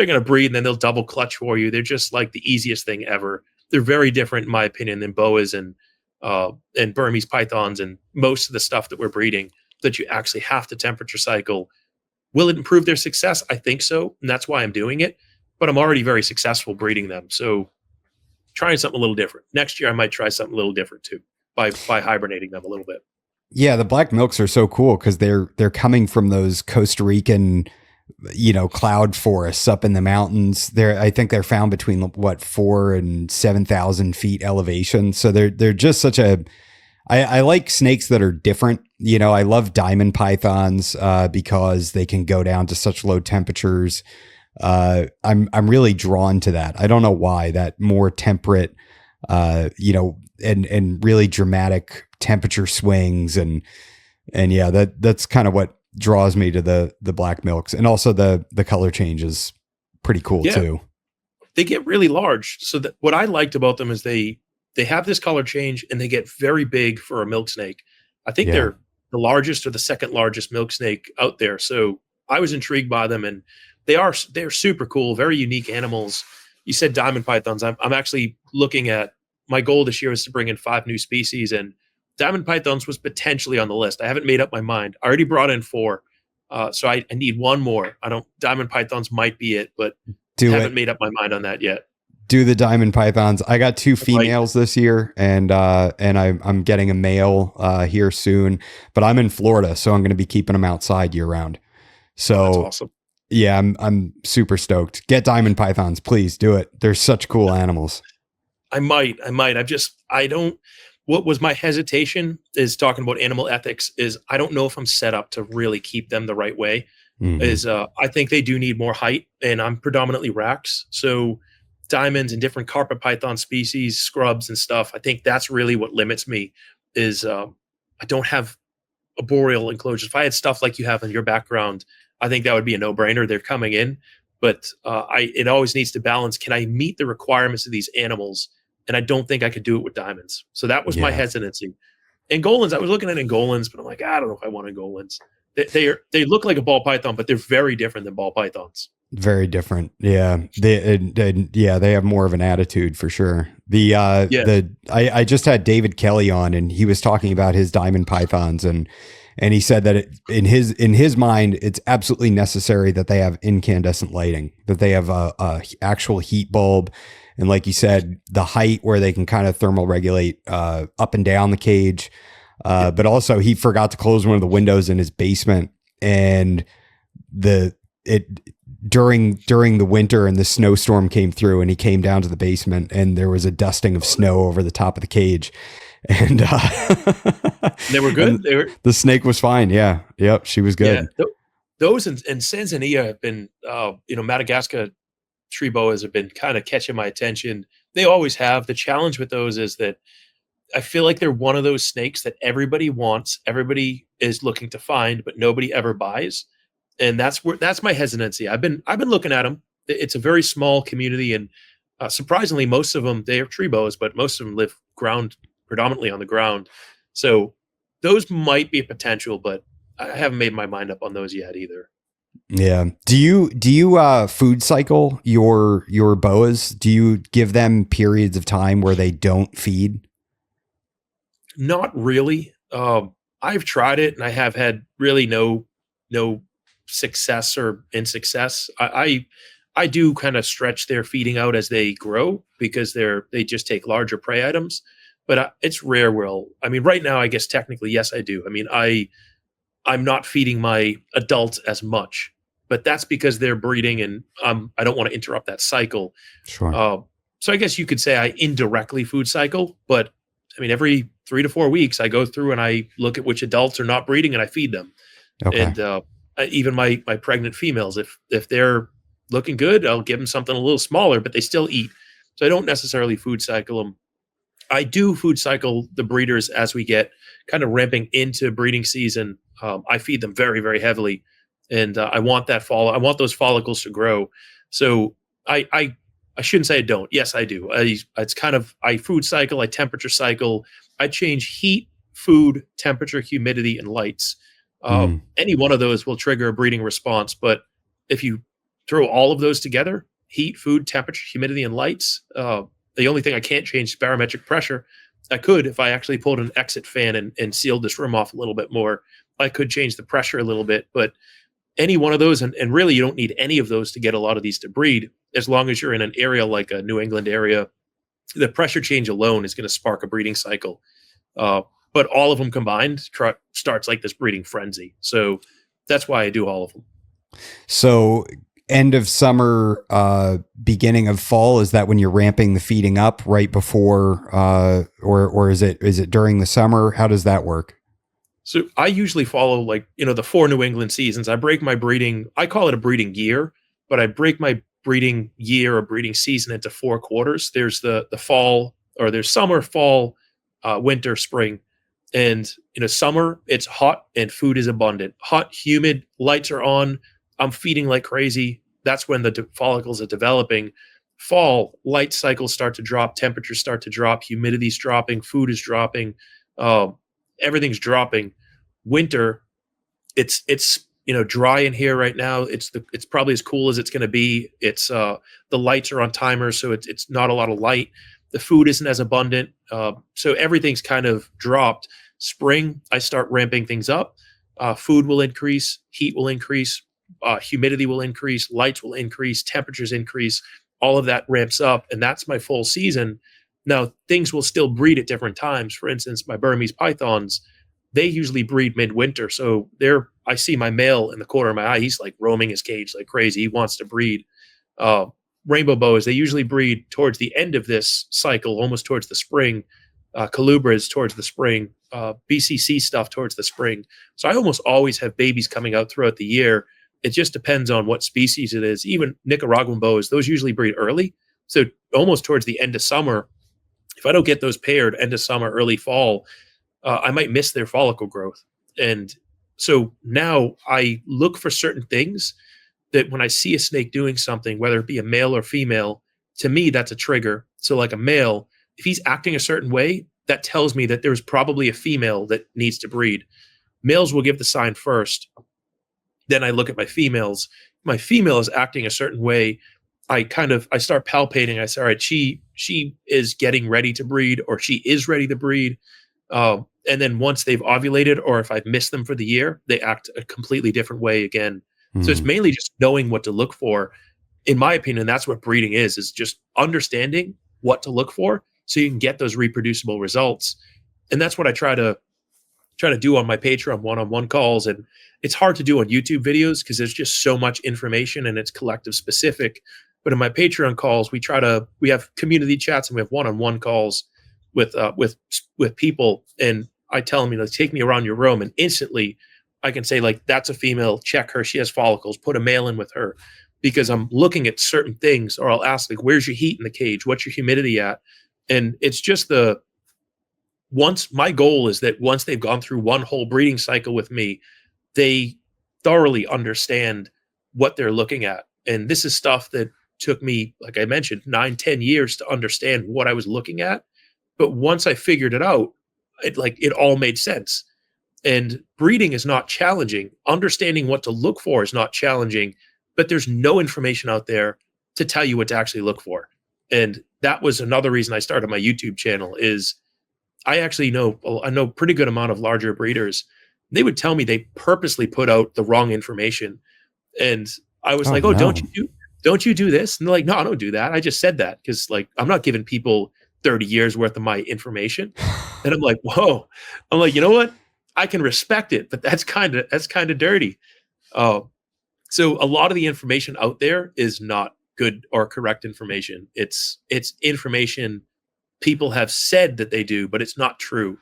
gonna breed, and then they'll double clutch for you. They're just like the easiest thing ever. They're very different, in my opinion, than boas and Burmese pythons and most of the stuff that we're breeding that you actually have to temperature cycle. Will it improve their success? I think so, and that's why I'm doing it. But I'm already very successful breeding them, so trying something a little different. Next year, I might try something a little different too by hibernating them a little bit. Yeah, the black milks are so cool because they're coming from those Costa Rican, cloud forests up in the mountains. I think they're found between what 4,000 and 7,000 feet elevation. So they're just such a. I like snakes that are different. I love diamond pythons because they can go down to such low temperatures. I'm really drawn to that. I don't know why, that more temperate, and really dramatic temperature swings and yeah, that's kind of what draws me to the black milks, and also the color change is pretty cool too. They get really large. So what I liked about them is they have this color change and they get very big for a milk snake. I think they're the largest or the second largest milk snake out there. So I was intrigued by them, and they're super cool, very unique animals. You said diamond pythons. I'm actually looking at, my goal this year is to bring in 5 new species, and diamond pythons was potentially on the list. I haven't made up my mind. I already brought in 4. So I need one more. Diamond pythons might be it, but haven't made up my mind on that yet. Do the diamond pythons. I got 2 females this year, and I'm getting a male here soon, but I'm in Florida, so I'm going to be keeping them outside year round. So that's awesome. Yeah, I'm super stoked. Get diamond pythons, please do it. They're such cool animals. I might. What was my hesitation is talking about animal ethics is I don't know if I'm set up to really keep them the right way. I think they do need more height, and I'm predominantly racks. So diamonds and different carpet python species, scrubs and stuff, I think that's really what limits me is I don't have arboreal enclosures. If I had stuff like you have in your background, I think that would be a no-brainer. They're coming in, but it always needs to balance. Can I meet the requirements of these animals? And I don't think I could do it with diamonds. So that was my hesitancy. Angolans, I was looking at Angolans, but I'm like, I don't know if I want Angolans. They look like a ball python, but they're very different than ball pythons. Very different. Yeah. They have more of an attitude for sure. I just had David Kelly on, and he was talking about his diamond pythons, and he said that in his mind, it's absolutely necessary that they have incandescent lighting, that they have a actual heat bulb. And like you said, the height where they can kind of thermal regulate up and down the cage. But also he forgot to close one of the windows in his basement, and during the winter and the snowstorm came through, and he came down to the basement, and there was a dusting of snow over the top of the cage. And they were good. The snake was fine. Yeah. Yep. She was good. Yeah. Those and Sanzania have been, Madagascar tree boas have been kind of catching my attention. They always have. The challenge with those is that I feel like they're one of those snakes that everybody wants, everybody is looking to find, but nobody ever buys. And that's my hesitancy. I've been looking at them. It's a very small community, and surprisingly, most of them, they are tree boas, but most of them live predominantly on the ground. So those might be a potential, but I haven't made my mind up on those yet either. Yeah. Do you food cycle your boas? Do you give them periods of time where they don't feed? Not really. I've tried it, and I have had really no success or insuccess. I do kind of stretch their feeding out as they grow, because they just take larger prey items, but it's rare. Right now, I guess technically, yes, I do. I'm not feeding my adults as much, but that's because they're breeding, and I don't want to interrupt that cycle. Sure. So I guess you could say I indirectly food cycle, but I mean, every 3 to 4 weeks, I go through and I look at which adults are not breeding and I feed them. Okay. And even my pregnant females, if they're looking good, I'll give them something a little smaller, but they still eat. So I don't necessarily food cycle them. I do food cycle the breeders as we get kind of ramping into breeding season. I feed them very, very heavily, and I want that fall. I want those follicles to grow. So I shouldn't say I don't. Yes, I do. It's kind of I food cycle, I temperature cycle, I change heat, food, temperature, humidity, and lights. Mm. Any one of those will trigger a breeding response, but if you throw all of those together, heat, food, temperature, humidity, and lights, the only thing I can't change is barometric pressure. I could if I actually pulled an exit fan and sealed this room off a little bit more. I could change the pressure a little bit, but any one of those, and really you don't need any of those to get a lot of these to breed, as long as you're in an area like a New England area. The pressure change alone is going to spark a breeding cycle. But all of them combined starts like this breeding frenzy. So that's why I do all of them. So end of summer, beginning of fall, is that when you're ramping the feeding up right before, or is it during the summer? How does that work? So I usually follow the 4 New England seasons. I break my breeding, I call it a breeding year, but I break my breeding year or breeding season into 4 quarters. There's the fall, or there's summer, fall, winter, spring. And summer, it's hot and food is abundant. Hot, humid, lights are on. I'm feeding like crazy. That's when the follicles are developing. Fall, light cycles start to drop, temperatures start to drop, humidity's dropping, food is dropping, everything's dropping. Winter, it's dry in here right now. It's probably as cool as it's going to be. It's the lights are on timers, so it's not a lot of light. The food isn't as abundant, so everything's kind of dropped. Spring, I start ramping things up. Food will increase, heat will increase, humidity will increase, lights will increase, temperatures increase. All of that ramps up, and that's my full season. Now, things will still breed at different times. For instance, my Burmese pythons, they usually breed midwinter. So I see my male in the corner of my eye. He's like roaming his cage like crazy. He wants to breed. Rainbow boas, they usually breed towards the end of this cycle, almost towards the spring. Calubras towards the spring. BCC stuff towards the spring. So I almost always have babies coming out throughout the year. It just depends on what species it is. Even Nicaraguan boas, those usually breed early. So almost towards the end of summer, if I don't get those paired end of summer, early fall, I might miss their follicle growth. And so now I look for certain things that when I see a snake doing something, whether it be a male or female, to me, that's a trigger. So like a male, if he's acting a certain way, that tells me that there's probably a female that needs to breed. Males will give the sign first. Then I look at my females. My female is acting a certain way. I start palpating. I say, all right, she is getting ready to breed, or she is ready to breed. And then once they've ovulated, or if I've missed them for the year, they act a completely different way again. So it's mainly just knowing what to look for. In my opinion, that's what breeding is just understanding what to look for so you can get those reproducible results. And that's what I try to do on my Patreon one-on-one calls. And it's hard to do on YouTube videos because there's just so much information and it's collective specific. But in my Patreon calls, we have community chats and we have one-on-one calls with people. And I tell them, take me around your room, and instantly I can say, like, that's a female, check her, she has follicles, put a male in with her, because I'm looking at certain things. Or I'll ask, like, where's your heat in the cage? What's your humidity at? And it's just my goal is that once they've gone through one whole breeding cycle with me, they thoroughly understand what they're looking at. And this is stuff that took me, like I mentioned, 9-10 years to understand what I was looking at. But once I figured it out, it all made sense. And breeding is not challenging. Understanding what to look for is not challenging, but there's no information out there to tell you what to actually look for. And that was another reason I started my YouTube channel. Is I know pretty good amount of larger breeders. They would tell me they purposely put out the wrong information. And I was like, no. don't you do this? And they're like, no, I don't do that. I just said that because, like, I'm not giving people 30 years worth of my information. And I'm like, whoa. I'm like, you know what? I can respect it, but that's kind of dirty. So a lot of the information out there is not good or correct information. It's information people have said that they do, but it's not true.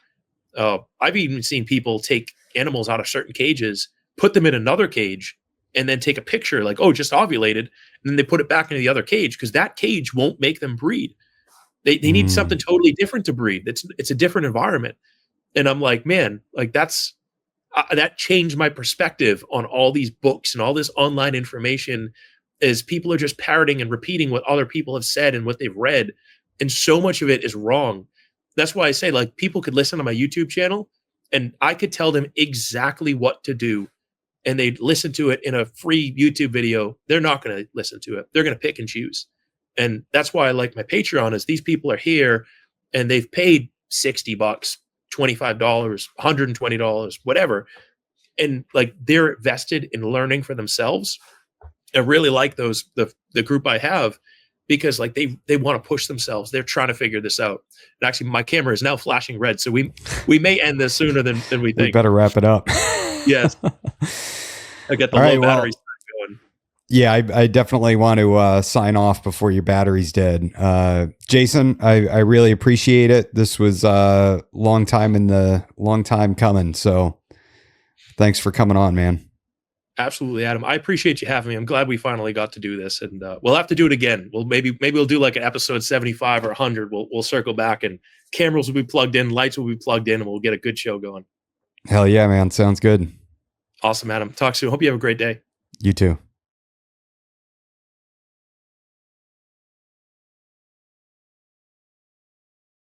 I've even seen people take animals out of certain cages, put them in another cage, and then take a picture like, oh, just ovulated. And then they put it back into the other cage because that cage won't make them breed. They need something totally different to breed. It's a different environment. And I'm like, man, like that changed my perspective on all these books and all this online information, is people are just parroting and repeating what other people have said and what they've read. And so much of it is wrong. That's why I say, like, people could listen to my YouTube channel and I could tell them exactly what to do, and they'd listen to it in a free YouTube video. They're not going to listen to it. They're going to pick and choose. And that's why I like my Patreon, is these people are here and they've paid $60, $25, $120, whatever. And like, they're vested in learning for themselves. I really like the group I have, because like they want to push themselves. They're trying to figure this out. And actually my camera is now flashing red. So we may end this sooner than we think. We better wrap it up. Yes. I got the low batteries going. Yeah, I definitely want to sign off before your battery's dead. Jason, I really appreciate it. This was a long time coming. So thanks for coming on, man. Absolutely, Adam. I appreciate you having me. I'm glad we finally got to do this, and we'll have to do it again. Maybe we'll do like an episode 75 or 100. We'll circle back, and cameras will be plugged in, lights will be plugged in, and we'll get a good show going. Hell yeah, man. Sounds good. Awesome, Adam. Talk soon. Hope you have a great day. You too.